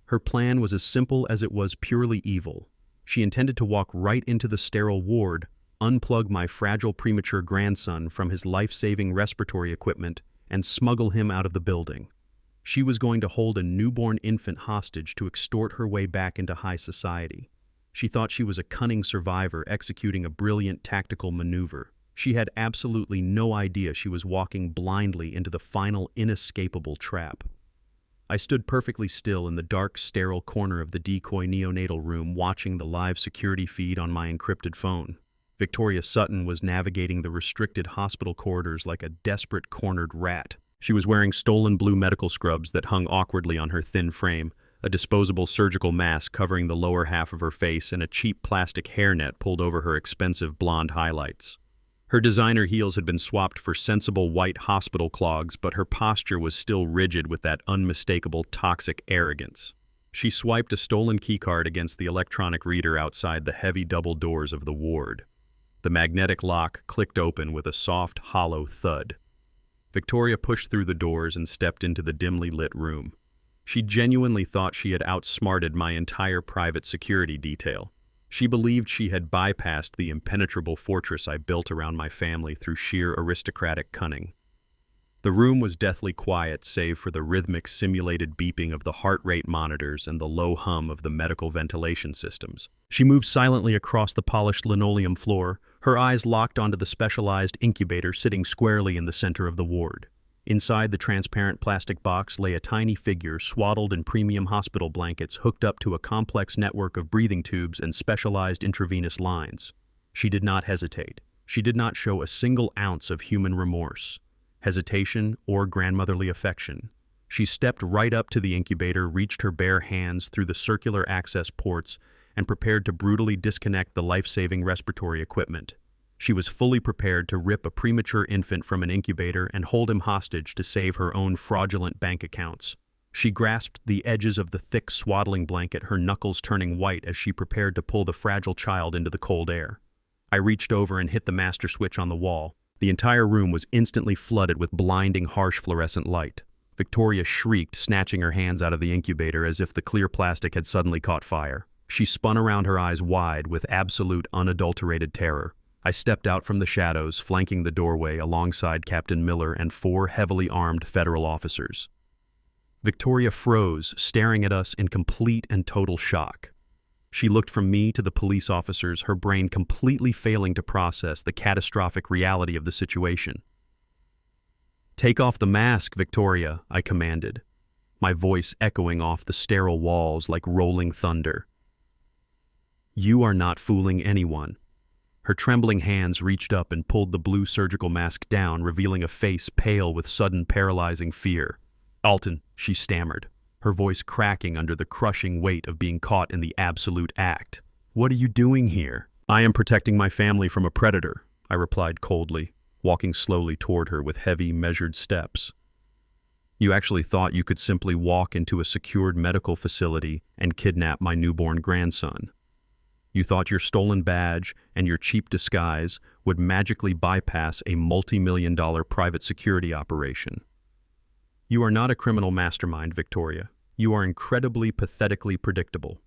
Her plan was as simple as it was purely evil. She intended to walk right into the sterile ward, unplug my fragile premature grandson from his life-saving respiratory equipment, and smuggle him out of the building. She was going to hold a newborn infant hostage to extort her way back into high society. She thought she was a cunning survivor executing a brilliant tactical maneuver. She had absolutely no idea she was walking blindly into the final inescapable trap. I stood perfectly still in the dark, sterile corner of the decoy neonatal room watching the live security feed on my encrypted phone. Victoria Sutton was navigating the restricted hospital corridors like a desperate cornered rat. She was wearing stolen blue medical scrubs that hung awkwardly on her thin frame, a disposable surgical mask covering the lower half of her face, and a cheap plastic hairnet pulled over her expensive blonde highlights. Her designer heels had been swapped for sensible white hospital clogs, but her posture was still rigid with that unmistakable toxic arrogance. She swiped a stolen keycard against the electronic reader outside the heavy double doors of the ward. The magnetic lock clicked open with a soft, hollow thud. Victoria pushed through the doors and stepped into the dimly lit room. She genuinely thought she had outsmarted my entire private security detail. She believed she had bypassed the impenetrable fortress I built around my family through sheer aristocratic cunning. The room was deathly quiet save for the rhythmic simulated beeping of the heart rate monitors and the low hum of the medical ventilation systems. She moved silently across the polished linoleum floor, her eyes locked onto the specialized incubator sitting squarely in the center of the ward. Inside the transparent plastic box lay a tiny figure swaddled in premium hospital blankets hooked up to a complex network of breathing tubes and specialized intravenous lines. She did not hesitate. She did not show a single ounce of human remorse, hesitation, or grandmotherly affection. She stepped right up to the incubator, reached her bare hands through the circular access ports, and prepared to brutally disconnect the life-saving respiratory equipment. She was fully prepared to rip a premature infant from an incubator and hold him hostage to save her own fraudulent bank accounts. She grasped the edges of the thick swaddling blanket, her knuckles turning white as she prepared to pull the fragile child into the cold air. I reached over and hit the master switch on the wall. The entire room was instantly flooded with blinding, harsh fluorescent light. Victoria shrieked, snatching her hands out of the incubator as if the clear plastic had suddenly caught fire. She spun around, her eyes wide with absolute, unadulterated terror. I stepped out from the shadows, flanking the doorway alongside Captain Miller and 4 heavily armed federal officers. Victoria froze, staring at us in complete and total shock. She looked from me to the police officers, her brain completely failing to process the catastrophic reality of the situation. "Take off the mask, Victoria," I commanded, my voice echoing off the sterile walls like rolling thunder. "You are not fooling anyone." Her trembling hands reached up and pulled the blue surgical mask down, revealing a face pale with sudden paralyzing fear. "Alton," she stammered, her voice cracking under the crushing weight of being caught in the absolute act. "What are you doing here?" "I am protecting my family from a predator," I replied coldly, walking slowly toward her with heavy, measured steps. "You actually thought you could simply walk into a secured medical facility and kidnap my newborn grandson. You thought your stolen badge and your cheap disguise would magically bypass a multi-million-dollar private security operation. You are not a criminal mastermind, Victoria. You are incredibly, pathetically predictable.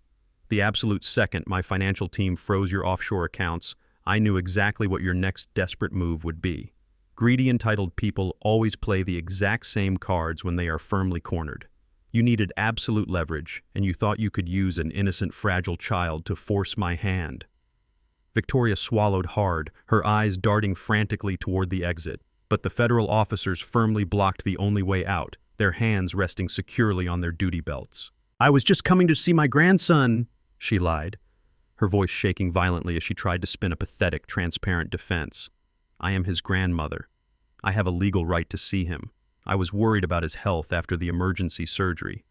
The absolute second my financial team froze your offshore accounts, I knew exactly what your next desperate move would be. Greedy, entitled people always play the exact same cards when they are firmly cornered. You needed absolute leverage, and you thought you could use an innocent, fragile child to force my hand." Victoria swallowed hard, her eyes darting frantically toward the exit, but the federal officers firmly blocked the only way out, their hands resting securely on their duty belts. "I was just coming to see my grandson," she lied, her voice shaking violently as she tried to spin a pathetic, transparent defense. "I am his grandmother. I have a legal right to see him. I was worried about his health after the emergency surgery.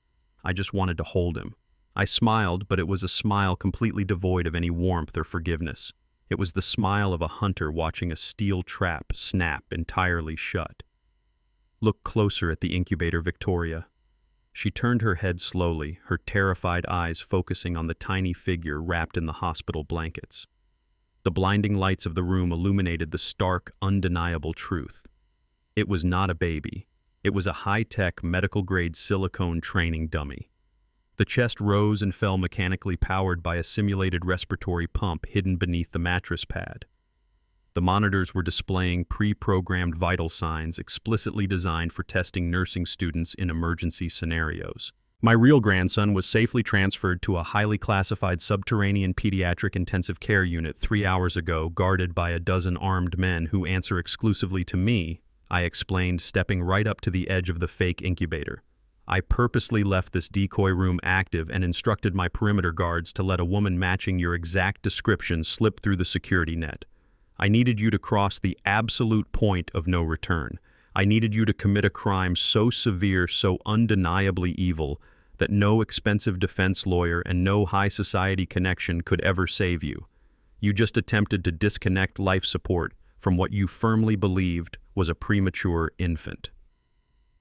I just wanted to hold him." I smiled, but it was a smile completely devoid of any warmth or forgiveness. It was the smile of a hunter watching a steel trap snap entirely shut. "Look closer at the incubator, Victoria." She turned her head slowly, her terrified eyes focusing on the tiny figure wrapped in the hospital blankets. The blinding lights of the room illuminated the stark, undeniable truth. It was not a baby. It was a high-tech, medical-grade silicone training dummy. The chest rose and fell mechanically powered by a simulated respiratory pump hidden beneath the mattress pad. The monitors were displaying pre-programmed vital signs explicitly designed for testing nursing students in emergency scenarios. My real grandson was safely transferred to a highly classified subterranean pediatric intensive care unit 3 hours ago, guarded by a dozen armed men who answer exclusively to me, I explained, stepping right up to the edge of the fake incubator. I purposely left this decoy room active and instructed my perimeter guards to let a woman matching your exact description slip through the security net. I needed you to cross the absolute point of no return. I needed you to commit a crime so severe, so undeniably evil, that no expensive defense lawyer and no high society connection could ever save you. You just attempted to disconnect life support from what you firmly believed was a premature infant.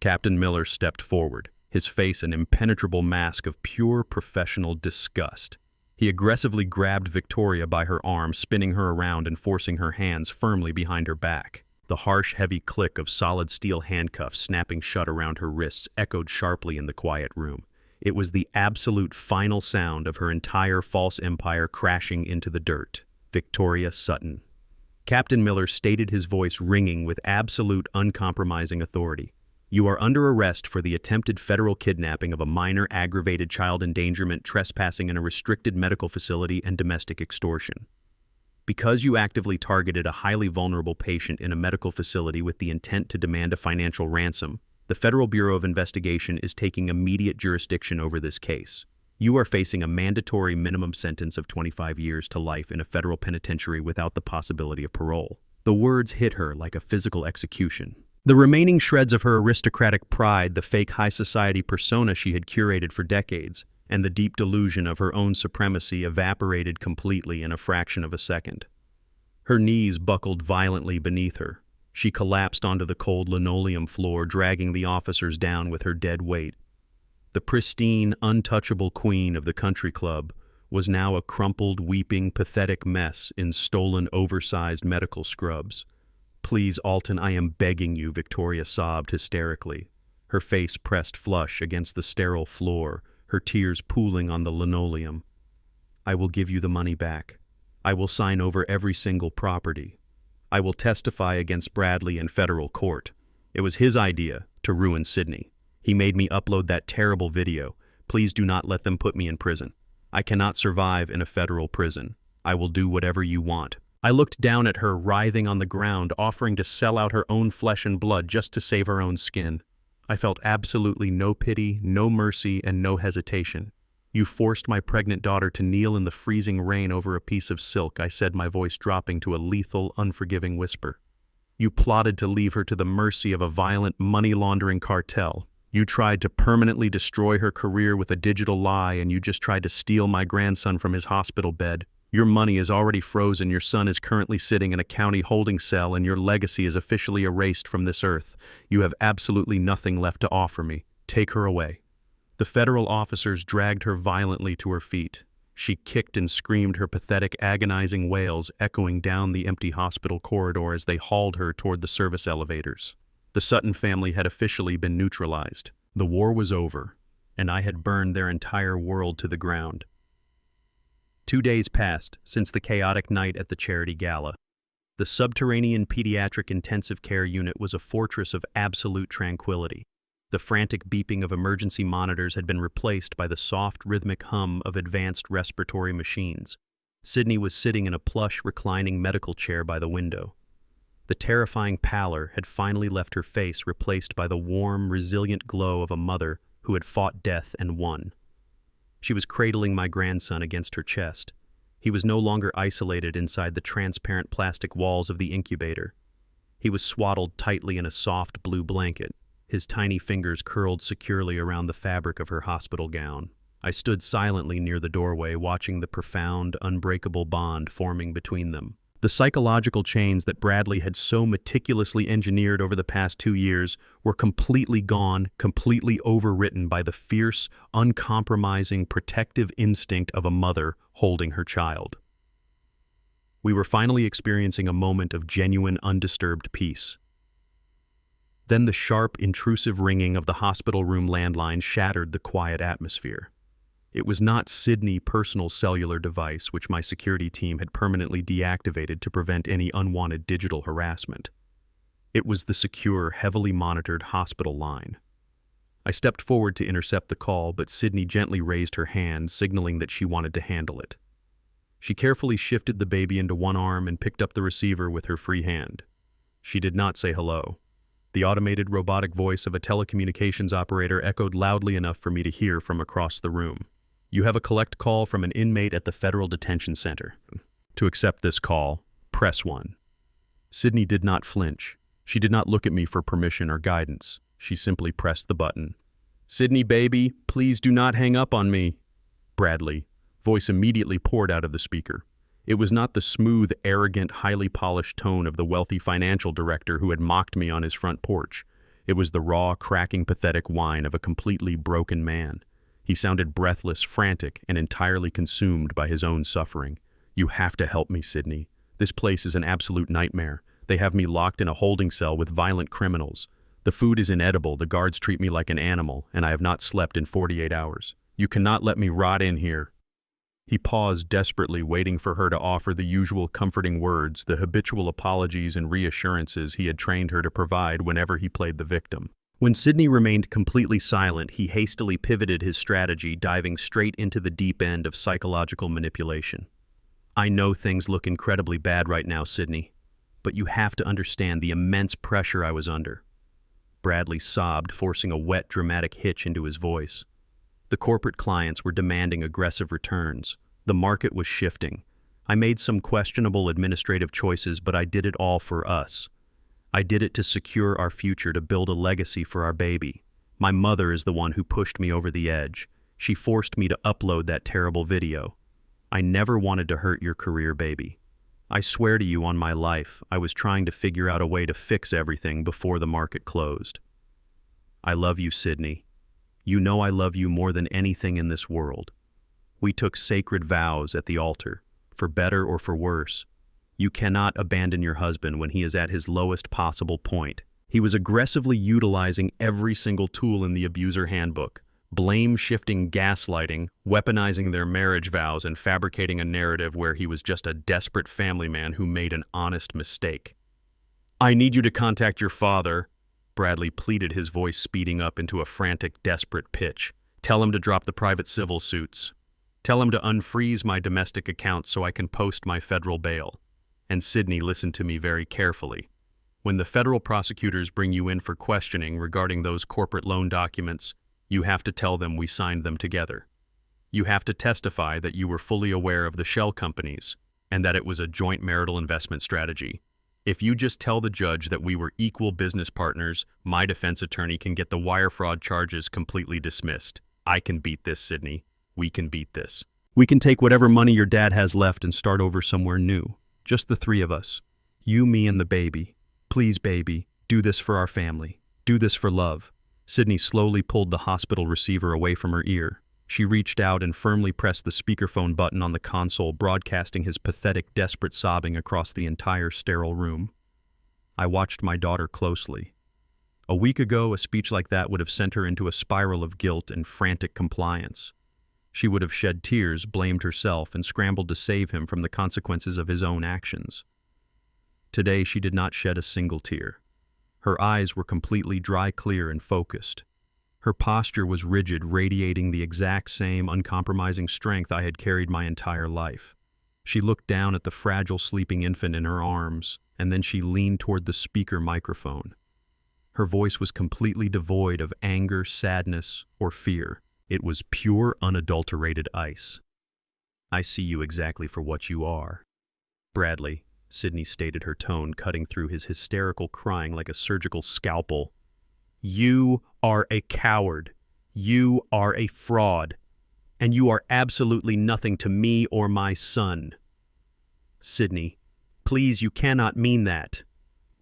Captain Miller stepped forward, his face an impenetrable mask of pure professional disgust. He aggressively grabbed Victoria by her arm, spinning her around and forcing her hands firmly behind her back. The harsh, heavy click of solid steel handcuffs snapping shut around her wrists echoed sharply in the quiet room. It was the absolute final sound of her entire false empire crashing into the dirt. Victoria Sutton. Captain Miller stated, his voice ringing with absolute, uncompromising authority. You are under arrest for the attempted federal kidnapping of a minor, aggravated child endangerment, trespassing in a restricted medical facility, and domestic extortion. Because you actively targeted a highly vulnerable patient in a medical facility with the intent to demand a financial ransom, the Federal Bureau of Investigation is taking immediate jurisdiction over this case. You are facing a mandatory minimum sentence of 25 years to life in a federal penitentiary without the possibility of parole. The words hit her like a physical execution. The remaining shreds of her aristocratic pride, the fake high society persona she had curated for decades, and the deep delusion of her own supremacy evaporated completely in a fraction of a second. Her knees buckled violently beneath her. She collapsed onto the cold linoleum floor, dragging the officers down with her dead weight. The pristine, untouchable queen of the country club was now a crumpled, weeping, pathetic mess in stolen, oversized medical scrubs. Please, Alton, I am begging you, Victoria sobbed hysterically, her face pressed flush against the sterile floor, her tears pooling on the linoleum. I will give you the money back. I will sign over every single property. I will testify against Bradley in federal court. It was his idea to ruin Sydney. He made me upload that terrible video. Please do not let them put me in prison. I cannot survive in a federal prison. I will do whatever you want. I looked down at her, writhing on the ground, offering to sell out her own flesh and blood just to save her own skin. I felt absolutely no pity, no mercy, and no hesitation. You forced my pregnant daughter to kneel in the freezing rain over a piece of silk, I said, my voice dropping to a lethal, unforgiving whisper. You plotted to leave her to the mercy of a violent, money-laundering cartel. You tried to permanently destroy her career with a digital lie, and you just tried to steal my grandson from his hospital bed. Your money is already frozen, your son is currently sitting in a county holding cell, and your legacy is officially erased from this earth. You have absolutely nothing left to offer me. Take her away. The federal officers dragged her violently to her feet. She kicked and screamed, her pathetic, agonizing wails echoing down the empty hospital corridor as they hauled her toward the service elevators. The Sutton family had officially been neutralized. The war was over, and I had burned their entire world to the ground. 2 days passed since the chaotic night at the charity gala. The subterranean pediatric intensive care unit was a fortress of absolute tranquility. The frantic beeping of emergency monitors had been replaced by the soft, rhythmic hum of advanced respiratory machines. Sydney was sitting in a plush, reclining medical chair by the window. The terrifying pallor had finally left her face, replaced by the warm, resilient glow of a mother who had fought death and won. She was cradling my grandson against her chest. He was no longer isolated inside the transparent plastic walls of the incubator. He was swaddled tightly in a soft blue blanket, his tiny fingers curled securely around the fabric of her hospital gown. I stood silently near the doorway, watching the profound, unbreakable bond forming between them. The psychological chains that Bradley had so meticulously engineered over the past 2 years were completely gone, completely overwritten by the fierce, uncompromising, protective instinct of a mother holding her child. We were finally experiencing a moment of genuine, undisturbed peace. Then the sharp, intrusive ringing of the hospital room landline shattered the quiet atmosphere. It was not Sydney's personal cellular device, which my security team had permanently deactivated to prevent any unwanted digital harassment. It was the secure, heavily monitored hospital line. I stepped forward to intercept the call, but Sydney gently raised her hand, signaling that she wanted to handle it. She carefully shifted the baby into one arm and picked up the receiver with her free hand. She did not say hello. The automated robotic voice of a telecommunications operator echoed loudly enough for me to hear from across the room. You have a collect call from an inmate at the Federal Detention Center. To accept this call, press 1. Sydney did not flinch. She did not look at me for permission or guidance. She simply pressed the button. "Sydney, baby, please do not hang up on me." Bradley, voice immediately poured out of the speaker. It was not the smooth, arrogant, highly polished tone of the wealthy financial director who had mocked me on his front porch. It was the raw, cracking, pathetic whine of a completely broken man. He sounded breathless, frantic, and entirely consumed by his own suffering. "You have to help me, Sydney. This place is an absolute nightmare. They have me locked in a holding cell with violent criminals. The food is inedible, the guards treat me like an animal, and I have not slept in 48 hours. You cannot let me rot in here." He paused desperately, waiting for her to offer the usual comforting words, the habitual apologies and reassurances he had trained her to provide whenever he played the victim. When Sydney remained completely silent, he hastily pivoted his strategy, diving straight into the deep end of psychological manipulation. "I know things look incredibly bad right now, Sydney, but you have to understand the immense pressure I was under." Bradley sobbed, forcing a wet, dramatic hitch into his voice. The corporate clients were demanding aggressive returns. The market was shifting. I made some questionable administrative choices, but I did it all for us. I did it to secure our future, to build a legacy for our baby. My mother is the one who pushed me over the edge. She forced me to upload that terrible video. I never wanted to hurt your career, baby. I swear to you on my life, I was trying to figure out a way to fix everything before the market closed. I love you, Sydney. You know I love you more than anything in this world. We took sacred vows at the altar, for better or for worse. You cannot abandon your husband when he is at his lowest possible point. He was aggressively utilizing every single tool in the abuser handbook, blame-shifting, gaslighting, weaponizing their marriage vows, and fabricating a narrative where he was just a desperate family man who made an honest mistake. "I need you to contact your father," Bradley pleaded, his voice speeding up into a frantic, desperate pitch. "Tell him to drop the private civil suits. Tell him to unfreeze my domestic account so I can post my federal bail." And Sydney listened to me very carefully. "When the federal prosecutors bring you in for questioning regarding those corporate loan documents, you have to tell them we signed them together. You have to testify that you were fully aware of the shell companies and that it was a joint marital investment strategy. If you just tell the judge that we were equal business partners, my defense attorney can get the wire fraud charges completely dismissed. I can beat this, Sydney. We can beat this. We can take whatever money your dad has left and start over somewhere new. Just the three of us. You, me, and the baby. Please, baby, do this for our family. Do this for love." Sydney slowly pulled the hospital receiver away from her ear. She reached out and firmly pressed the speakerphone button on the console, broadcasting his pathetic, desperate sobbing across the entire sterile room. I watched my daughter closely. A week ago, a speech like that would have sent her into a spiral of guilt and frantic compliance. She would have shed tears, blamed herself, and scrambled to save him from the consequences of his own actions. Today, she did not shed a single tear. Her eyes were completely dry, clear, and focused. Her posture was rigid, radiating the exact same uncompromising strength I had carried my entire life. She looked down at the fragile, sleeping infant in her arms, and then she leaned toward the speaker microphone. Her voice was completely devoid of anger, sadness, or fear. It was pure, unadulterated ice. "I see you exactly for what you are, Bradley," Sydney stated, her tone cutting through his hysterical crying like a surgical scalpel. "You are a coward. You are a fraud. And you are absolutely nothing to me or my son." "Sydney, please, you cannot mean that."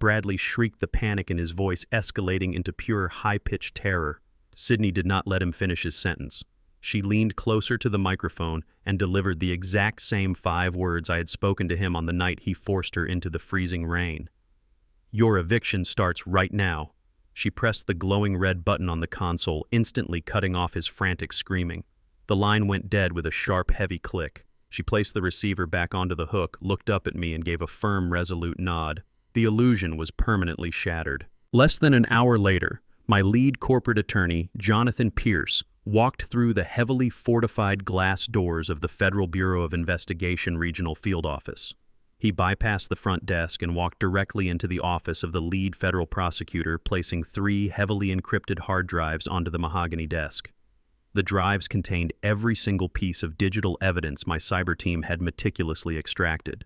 Bradley shrieked, the panic in his voice escalating into pure, high-pitched terror. Sydney did not let him finish his sentence. She leaned closer to the microphone and delivered the exact same 5 words I had spoken to him on the night he forced her into the freezing rain. "Your eviction starts right now." She pressed the glowing red button on the console, instantly cutting off his frantic screaming. The line went dead with a sharp, heavy click. She placed the receiver back onto the hook, looked up at me, and gave a firm, resolute nod. The illusion was permanently shattered. Less than an hour later, my lead corporate attorney, Jonathan Pierce, walked through the heavily fortified glass doors of the Federal Bureau of Investigation Regional Field Office. He bypassed the front desk and walked directly into the office of the lead federal prosecutor, placing 3 heavily encrypted hard drives onto the mahogany desk. The drives contained every single piece of digital evidence my cyber team had meticulously extracted.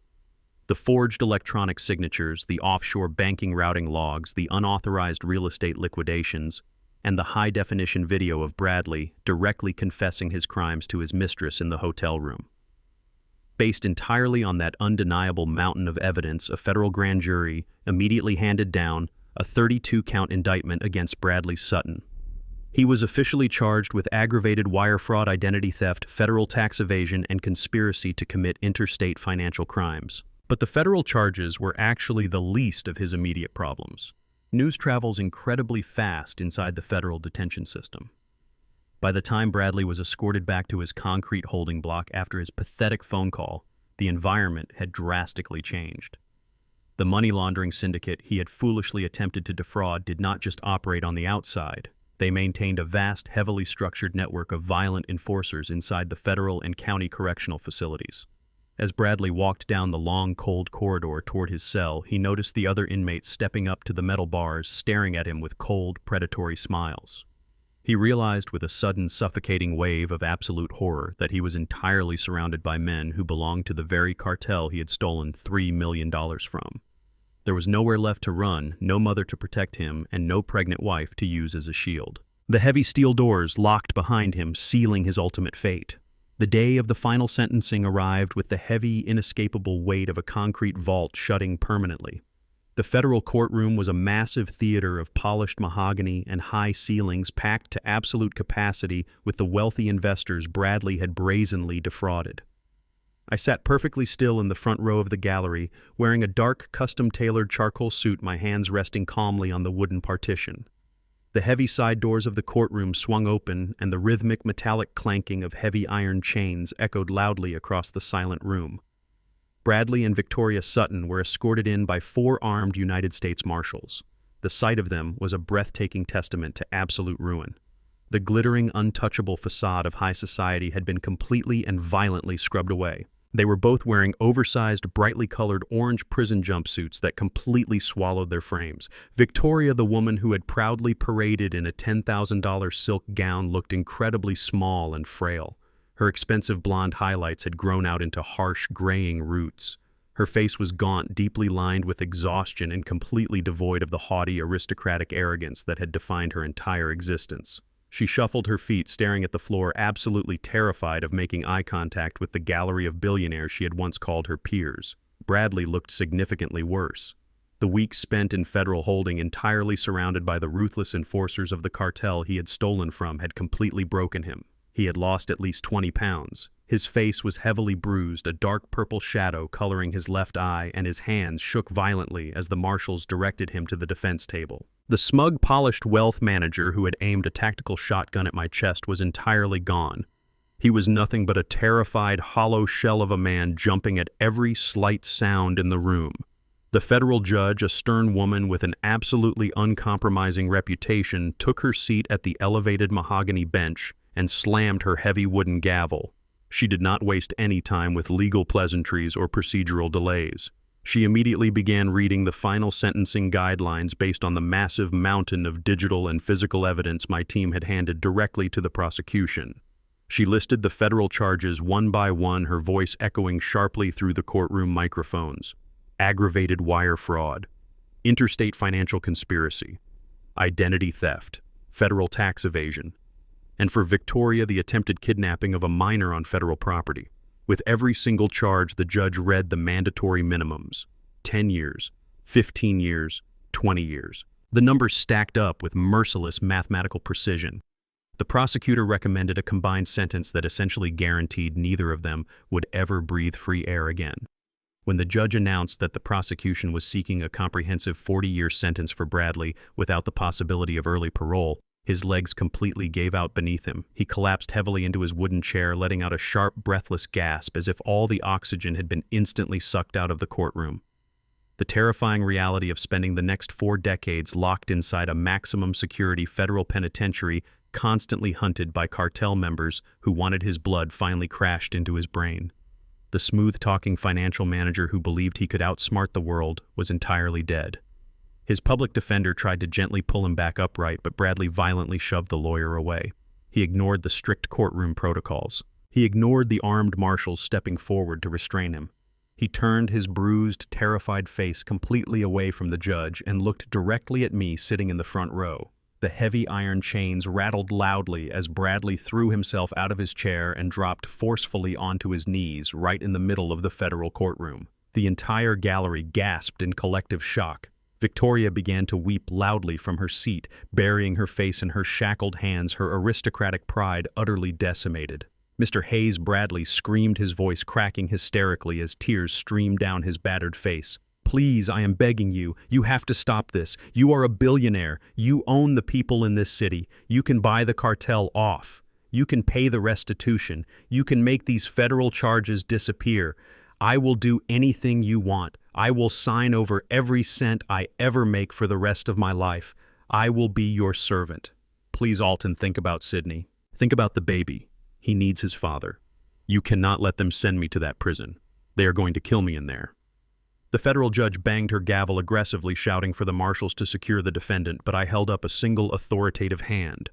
The forged electronic signatures, the offshore banking routing logs, the unauthorized real estate liquidations, and the high-definition video of Bradley directly confessing his crimes to his mistress in the hotel room. Based entirely on that undeniable mountain of evidence, a federal grand jury immediately handed down a 32-count indictment against Bradley Sutton. He was officially charged with aggravated wire fraud, identity theft, federal tax evasion, and conspiracy to commit interstate financial crimes. But the federal charges were actually the least of his immediate problems. News travels incredibly fast inside the federal detention system. By the time Bradley was escorted back to his concrete holding block after his pathetic phone call, the environment had drastically changed. The money laundering syndicate he had foolishly attempted to defraud did not just operate on the outside. They maintained a vast, heavily structured network of violent enforcers inside the federal and county correctional facilities. As Bradley walked down the long, cold corridor toward his cell, he noticed the other inmates stepping up to the metal bars, staring at him with cold, predatory smiles. He realized with a sudden, suffocating wave of absolute horror that he was entirely surrounded by men who belonged to the very cartel he had stolen $3 million from. There was nowhere left to run, no mother to protect him, and no pregnant wife to use as a shield. The heavy steel doors locked behind him, sealing his ultimate fate. The day of the final sentencing arrived with the heavy, inescapable weight of a concrete vault shutting permanently. The federal courtroom was a massive theater of polished mahogany and high ceilings packed to absolute capacity with the wealthy investors Bradley had brazenly defrauded. I sat perfectly still in the front row of the gallery, wearing a dark, custom-tailored charcoal suit, my hands resting calmly on the wooden partition. The heavy side doors of the courtroom swung open, and the rhythmic metallic clanking of heavy iron chains echoed loudly across the silent room. Bradley and Victoria Sutton were escorted in by 4 armed United States Marshals. The sight of them was a breathtaking testament to absolute ruin. The glittering, untouchable facade of high society had been completely and violently scrubbed away. They were both wearing oversized, brightly colored orange prison jumpsuits that completely swallowed their frames. Victoria, the woman who had proudly paraded in a $10,000 silk gown, looked incredibly small and frail. Her expensive blonde highlights had grown out into harsh, graying roots. Her face was gaunt, deeply lined with exhaustion, and completely devoid of the haughty, aristocratic arrogance that had defined her entire existence. She shuffled her feet, staring at the floor, absolutely terrified of making eye contact with the gallery of billionaires she had once called her peers. Bradley looked significantly worse. The weeks spent in federal holding, entirely surrounded by the ruthless enforcers of the cartel he had stolen from, had completely broken him. He had lost at least 20 pounds. His face was heavily bruised, a dark purple shadow coloring his left eye, and his hands shook violently as the marshals directed him to the defense table. The smug, polished wealth manager who had aimed a tactical shotgun at my chest was entirely gone. He was nothing but a terrified, hollow shell of a man jumping at every slight sound in the room. The federal judge, a stern woman with an absolutely uncompromising reputation, took her seat at the elevated mahogany bench and slammed her heavy wooden gavel. She did not waste any time with legal pleasantries or procedural delays. She immediately began reading the final sentencing guidelines based on the massive mountain of digital and physical evidence my team had handed directly to the prosecution. She listed the federal charges one by one, her voice echoing sharply through the courtroom microphones. Aggravated wire fraud, interstate financial conspiracy, identity theft, federal tax evasion, and for Victoria, the attempted kidnapping of a minor on federal property. With every single charge, the judge read the mandatory minimums: 10 years, 15 years, 20 years. The numbers stacked up with merciless mathematical precision. The prosecutor recommended a combined sentence that essentially guaranteed neither of them would ever breathe free air again. When the judge announced that the prosecution was seeking a comprehensive 40-year sentence for Bradley without the possibility of early parole, his legs completely gave out beneath him. He collapsed heavily into his wooden chair, letting out a sharp, breathless gasp as if all the oxygen had been instantly sucked out of the courtroom. The terrifying reality of spending the next 4 decades locked inside a maximum security federal penitentiary, constantly hunted by cartel members who wanted his blood, finally crashed into his brain. The smooth-talking financial manager who believed he could outsmart the world was entirely dead. His public defender tried to gently pull him back upright, but Bradley violently shoved the lawyer away. He ignored the strict courtroom protocols. He ignored the armed marshals stepping forward to restrain him. He turned his bruised, terrified face completely away from the judge and looked directly at me sitting in the front row. The heavy iron chains rattled loudly as Bradley threw himself out of his chair and dropped forcefully onto his knees right in the middle of the federal courtroom. The entire gallery gasped in collective shock. Victoria began to weep loudly from her seat, burying her face in her shackled hands, her aristocratic pride utterly decimated. Mr. Hayes Bradley screamed, his voice cracking hysterically as tears streamed down his battered face. "Please, I am begging you. You have to stop this. You are a billionaire. You own the people in this city. You can buy the cartel off. You can pay the restitution. You can make these federal charges disappear. I will do anything you want. I will sign over every cent I ever make for the rest of my life. I will be your servant." Please, Alton, think about Sydney. Think about the baby. He needs his father. You cannot let them send me to that prison. They are going to kill me in there. The federal judge banged her gavel aggressively, shouting for the marshals to secure the defendant, but I held up a single authoritative hand.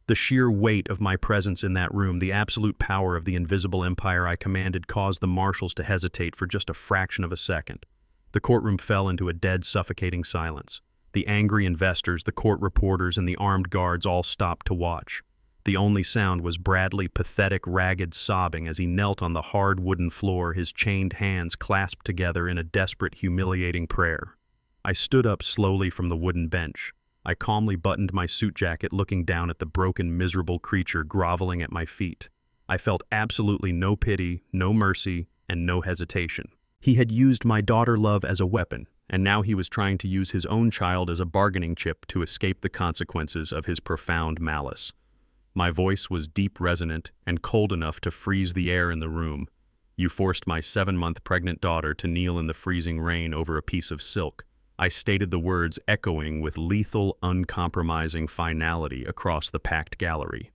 The sheer weight of my presence in that room, the absolute power of the invisible empire I commanded, caused the marshals to hesitate for just a fraction of a second. The courtroom fell into a dead, suffocating silence. The angry investors, the court reporters, and the armed guards all stopped to watch. The only sound was Bradley pathetic, ragged sobbing as he knelt on the hard wooden floor, his chained hands clasped together in a desperate, humiliating prayer. I stood up slowly from the wooden bench. I calmly buttoned my suit jacket, looking down at the broken, miserable creature groveling at my feet. I felt absolutely no pity, no mercy, and no hesitation. He had used my daughter love as a weapon, and now he was trying to use his own child as a bargaining chip to escape the consequences of his profound malice. My voice was deep, resonant, and cold enough to freeze the air in the room. You forced my 7-month pregnant daughter to kneel in the freezing rain over a piece of silk. I stated the words echoing with lethal, uncompromising finality across the packed gallery.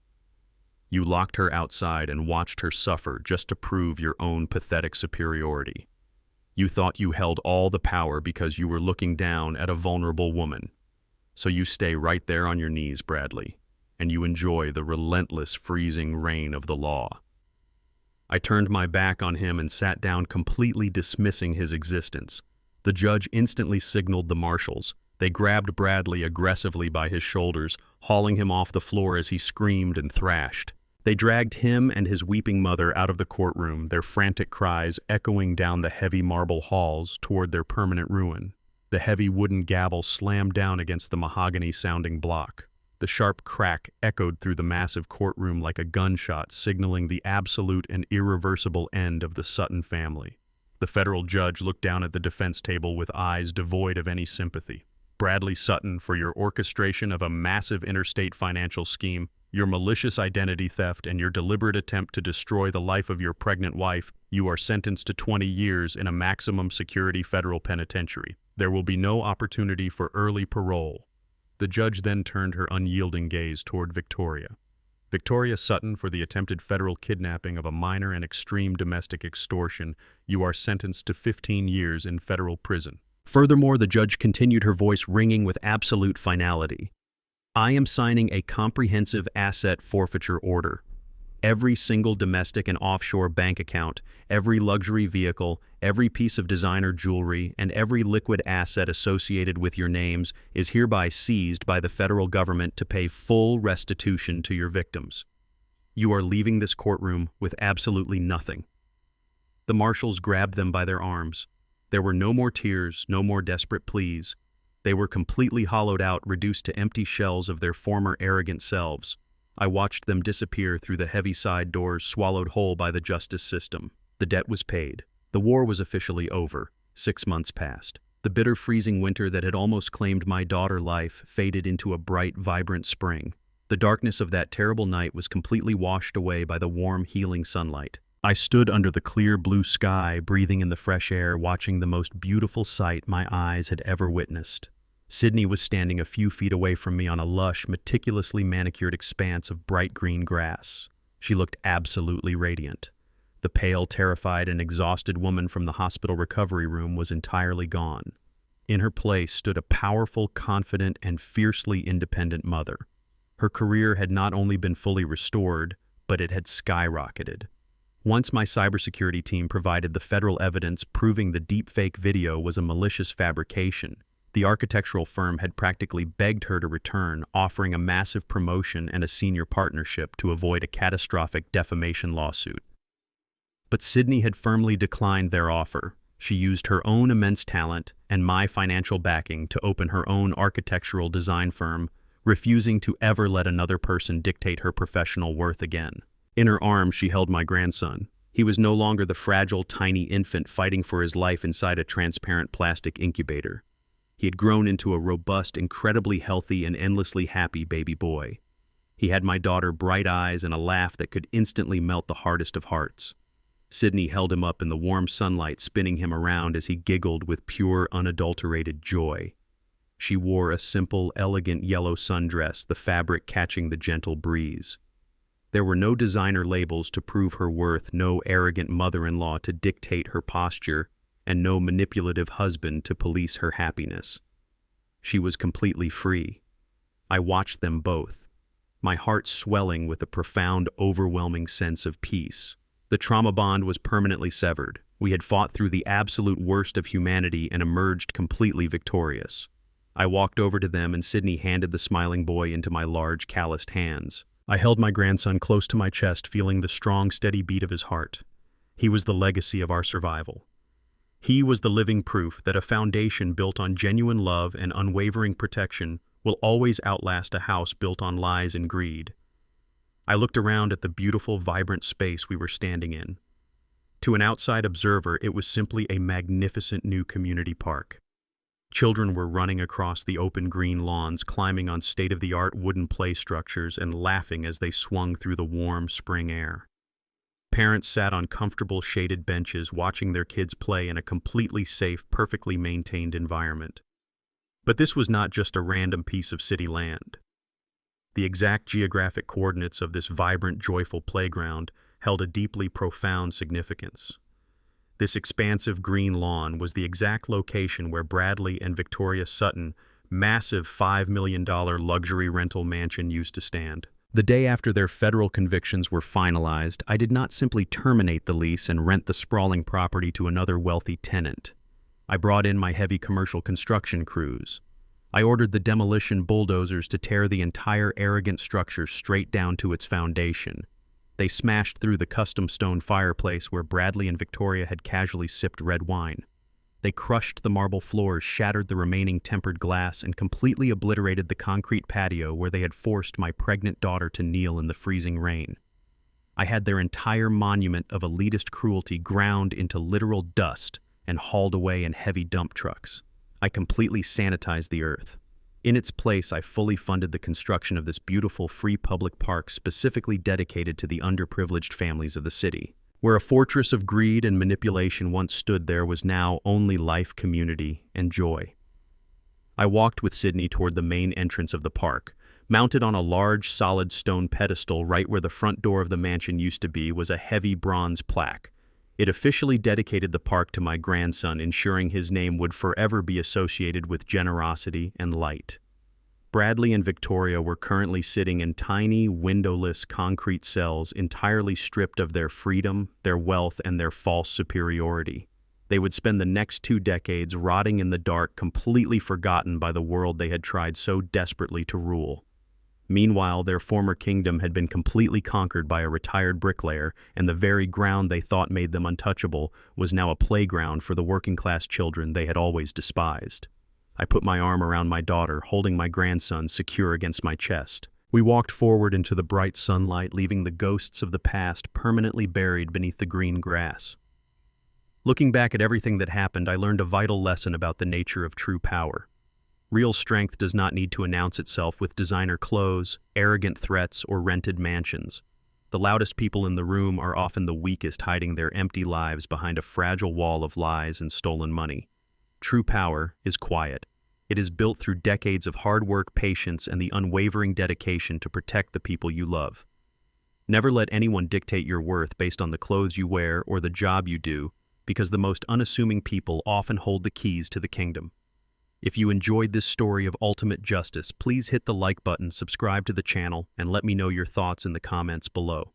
You locked her outside and watched her suffer just to prove your own pathetic superiority. You thought you held all the power because you were looking down at a vulnerable woman. So you stay right there on your knees, Bradley, and you enjoy the relentless, freezing rain of the law. I turned my back on him and sat down, completely dismissing his existence. The judge instantly signaled the marshals. They grabbed Bradley aggressively by his shoulders, hauling him off the floor as he screamed and thrashed. They dragged him and his weeping mother out of the courtroom, their frantic cries echoing down the heavy marble halls toward their permanent ruin. The heavy wooden gavel slammed down against the mahogany-sounding block. The sharp crack echoed through the massive courtroom like a gunshot, signaling the absolute and irreversible end of the Sutton family. The federal judge looked down at the defense table with eyes devoid of any sympathy. "Bradley Sutton, for your orchestration of a massive interstate financial scheme, your malicious identity theft, and your deliberate attempt to destroy the life of your pregnant wife, you are sentenced to 20 years in a maximum security federal penitentiary. There will be no opportunity for early parole." The judge then turned her unyielding gaze toward Victoria. "Victoria Sutton, for the attempted federal kidnapping of a minor and extreme domestic extortion, you are sentenced to 15 years in federal prison." Furthermore, the judge continued, her voice ringing with absolute finality. "I am signing a comprehensive asset forfeiture order. Every single domestic and offshore bank account, every luxury vehicle, every piece of designer jewelry, and every liquid asset associated with your names is hereby seized by the federal government to pay full restitution to your victims. You are leaving this courtroom with absolutely nothing." The marshals grabbed them by their arms. There were no more tears, no more desperate pleas. They were completely hollowed out, reduced to empty shells of their former arrogant selves. I watched them disappear through the heavy side doors, swallowed whole by the justice system. The debt was paid. The war was officially over. 6 months passed. The bitter, freezing winter that had almost claimed my daughter's life faded into a bright, vibrant spring. The darkness of that terrible night was completely washed away by the warm, healing sunlight. I stood under the clear blue sky, breathing in the fresh air, watching the most beautiful sight my eyes had ever witnessed. Sydney was standing a few feet away from me on a lush, meticulously manicured expanse of bright green grass. She looked absolutely radiant. The pale, terrified, and exhausted woman from the hospital recovery room was entirely gone. In her place stood a powerful, confident, and fiercely independent mother. Her career had not only been fully restored, but it had skyrocketed. Once my cybersecurity team provided the federal evidence proving the deepfake video was a malicious fabrication, the architectural firm had practically begged her to return, offering a massive promotion and a senior partnership to avoid a catastrophic defamation lawsuit. But Sydney had firmly declined their offer. She used her own immense talent and my financial backing to open her own architectural design firm, refusing to ever let another person dictate her professional worth again. In her arms, she held my grandson. He was no longer the fragile, tiny infant fighting for his life inside a transparent plastic incubator. He had grown into a robust, incredibly healthy, and endlessly happy baby boy. He had my daughter bright eyes and a laugh that could instantly melt the hardest of hearts. Sydney held him up in the warm sunlight, spinning him around as he giggled with pure, unadulterated joy. She wore a simple, elegant yellow sundress, the fabric catching the gentle breeze. There were no designer labels to prove her worth, no arrogant mother-in-law to dictate her posture, and no manipulative husband to police her happiness. She was completely free. I watched them both, my heart swelling with a profound, overwhelming sense of peace. The trauma bond was permanently severed. We had fought through the absolute worst of humanity and emerged completely victorious. I walked over to them and Sydney handed the smiling boy into my large, calloused hands. I held my grandson close to my chest, feeling the strong, steady beat of his heart. He was the legacy of our survival. He was the living proof that a foundation built on genuine love and unwavering protection will always outlast a house built on lies and greed. I looked around at the beautiful, vibrant space we were standing in. To an outside observer, it was simply a magnificent new community park. Children were running across the open green lawns, climbing on state-of-the-art wooden play structures and laughing as they swung through the warm spring air. Parents sat on comfortable shaded benches watching their kids play in a completely safe, perfectly maintained environment. But this was not just a random piece of city land. The exact geographic coordinates of this vibrant, joyful playground held a deeply profound significance. This expansive green lawn was the exact location where Bradley and Victoria Sutton, massive $5 million luxury rental mansion, used to stand. The day after their federal convictions were finalized, I did not simply terminate the lease and rent the sprawling property to another wealthy tenant. I brought in my heavy commercial construction crews. I ordered the demolition bulldozers to tear the entire arrogant structure straight down to its foundation. They smashed through the custom stone fireplace where Bradley and Victoria had casually sipped red wine. They crushed the marble floors, shattered the remaining tempered glass, and completely obliterated the concrete patio where they had forced my pregnant daughter to kneel in the freezing rain. I had their entire monument of elitist cruelty ground into literal dust and hauled away in heavy dump trucks. I completely sanitized the earth. In its place, I fully funded the construction of this beautiful free public park specifically dedicated to the underprivileged families of the city. Where a fortress of greed and manipulation once stood, there was now only life, community, and joy. I walked with Sydney toward the main entrance of the park. Mounted on a large, solid stone pedestal right where the front door of the mansion used to be was a heavy bronze plaque. It officially dedicated the park to my grandson, ensuring his name would forever be associated with generosity and light. Bradley and Victoria were currently sitting in tiny, windowless concrete cells, entirely stripped of their freedom, their wealth, and their false superiority. They would spend the next 2 decades rotting in the dark, completely forgotten by the world they had tried so desperately to rule. Meanwhile, their former kingdom had been completely conquered by a retired bricklayer, and the very ground they thought made them untouchable was now a playground for the working-class children they had always despised. I put my arm around my daughter, holding my grandson secure against my chest. We walked forward into the bright sunlight, leaving the ghosts of the past permanently buried beneath the green grass. Looking back at everything that happened, I learned a vital lesson about the nature of true power. Real strength does not need to announce itself with designer clothes, arrogant threats, or rented mansions. The loudest people in the room are often the weakest, hiding their empty lives behind a fragile wall of lies and stolen money. True power is quiet. It is built through decades of hard work, patience, and the unwavering dedication to protect the people you love. Never let anyone dictate your worth based on the clothes you wear or the job you do, because the most unassuming people often hold the keys to the kingdom. If you enjoyed this story of ultimate justice, please hit the like button, subscribe to the channel, and let me know your thoughts in the comments below.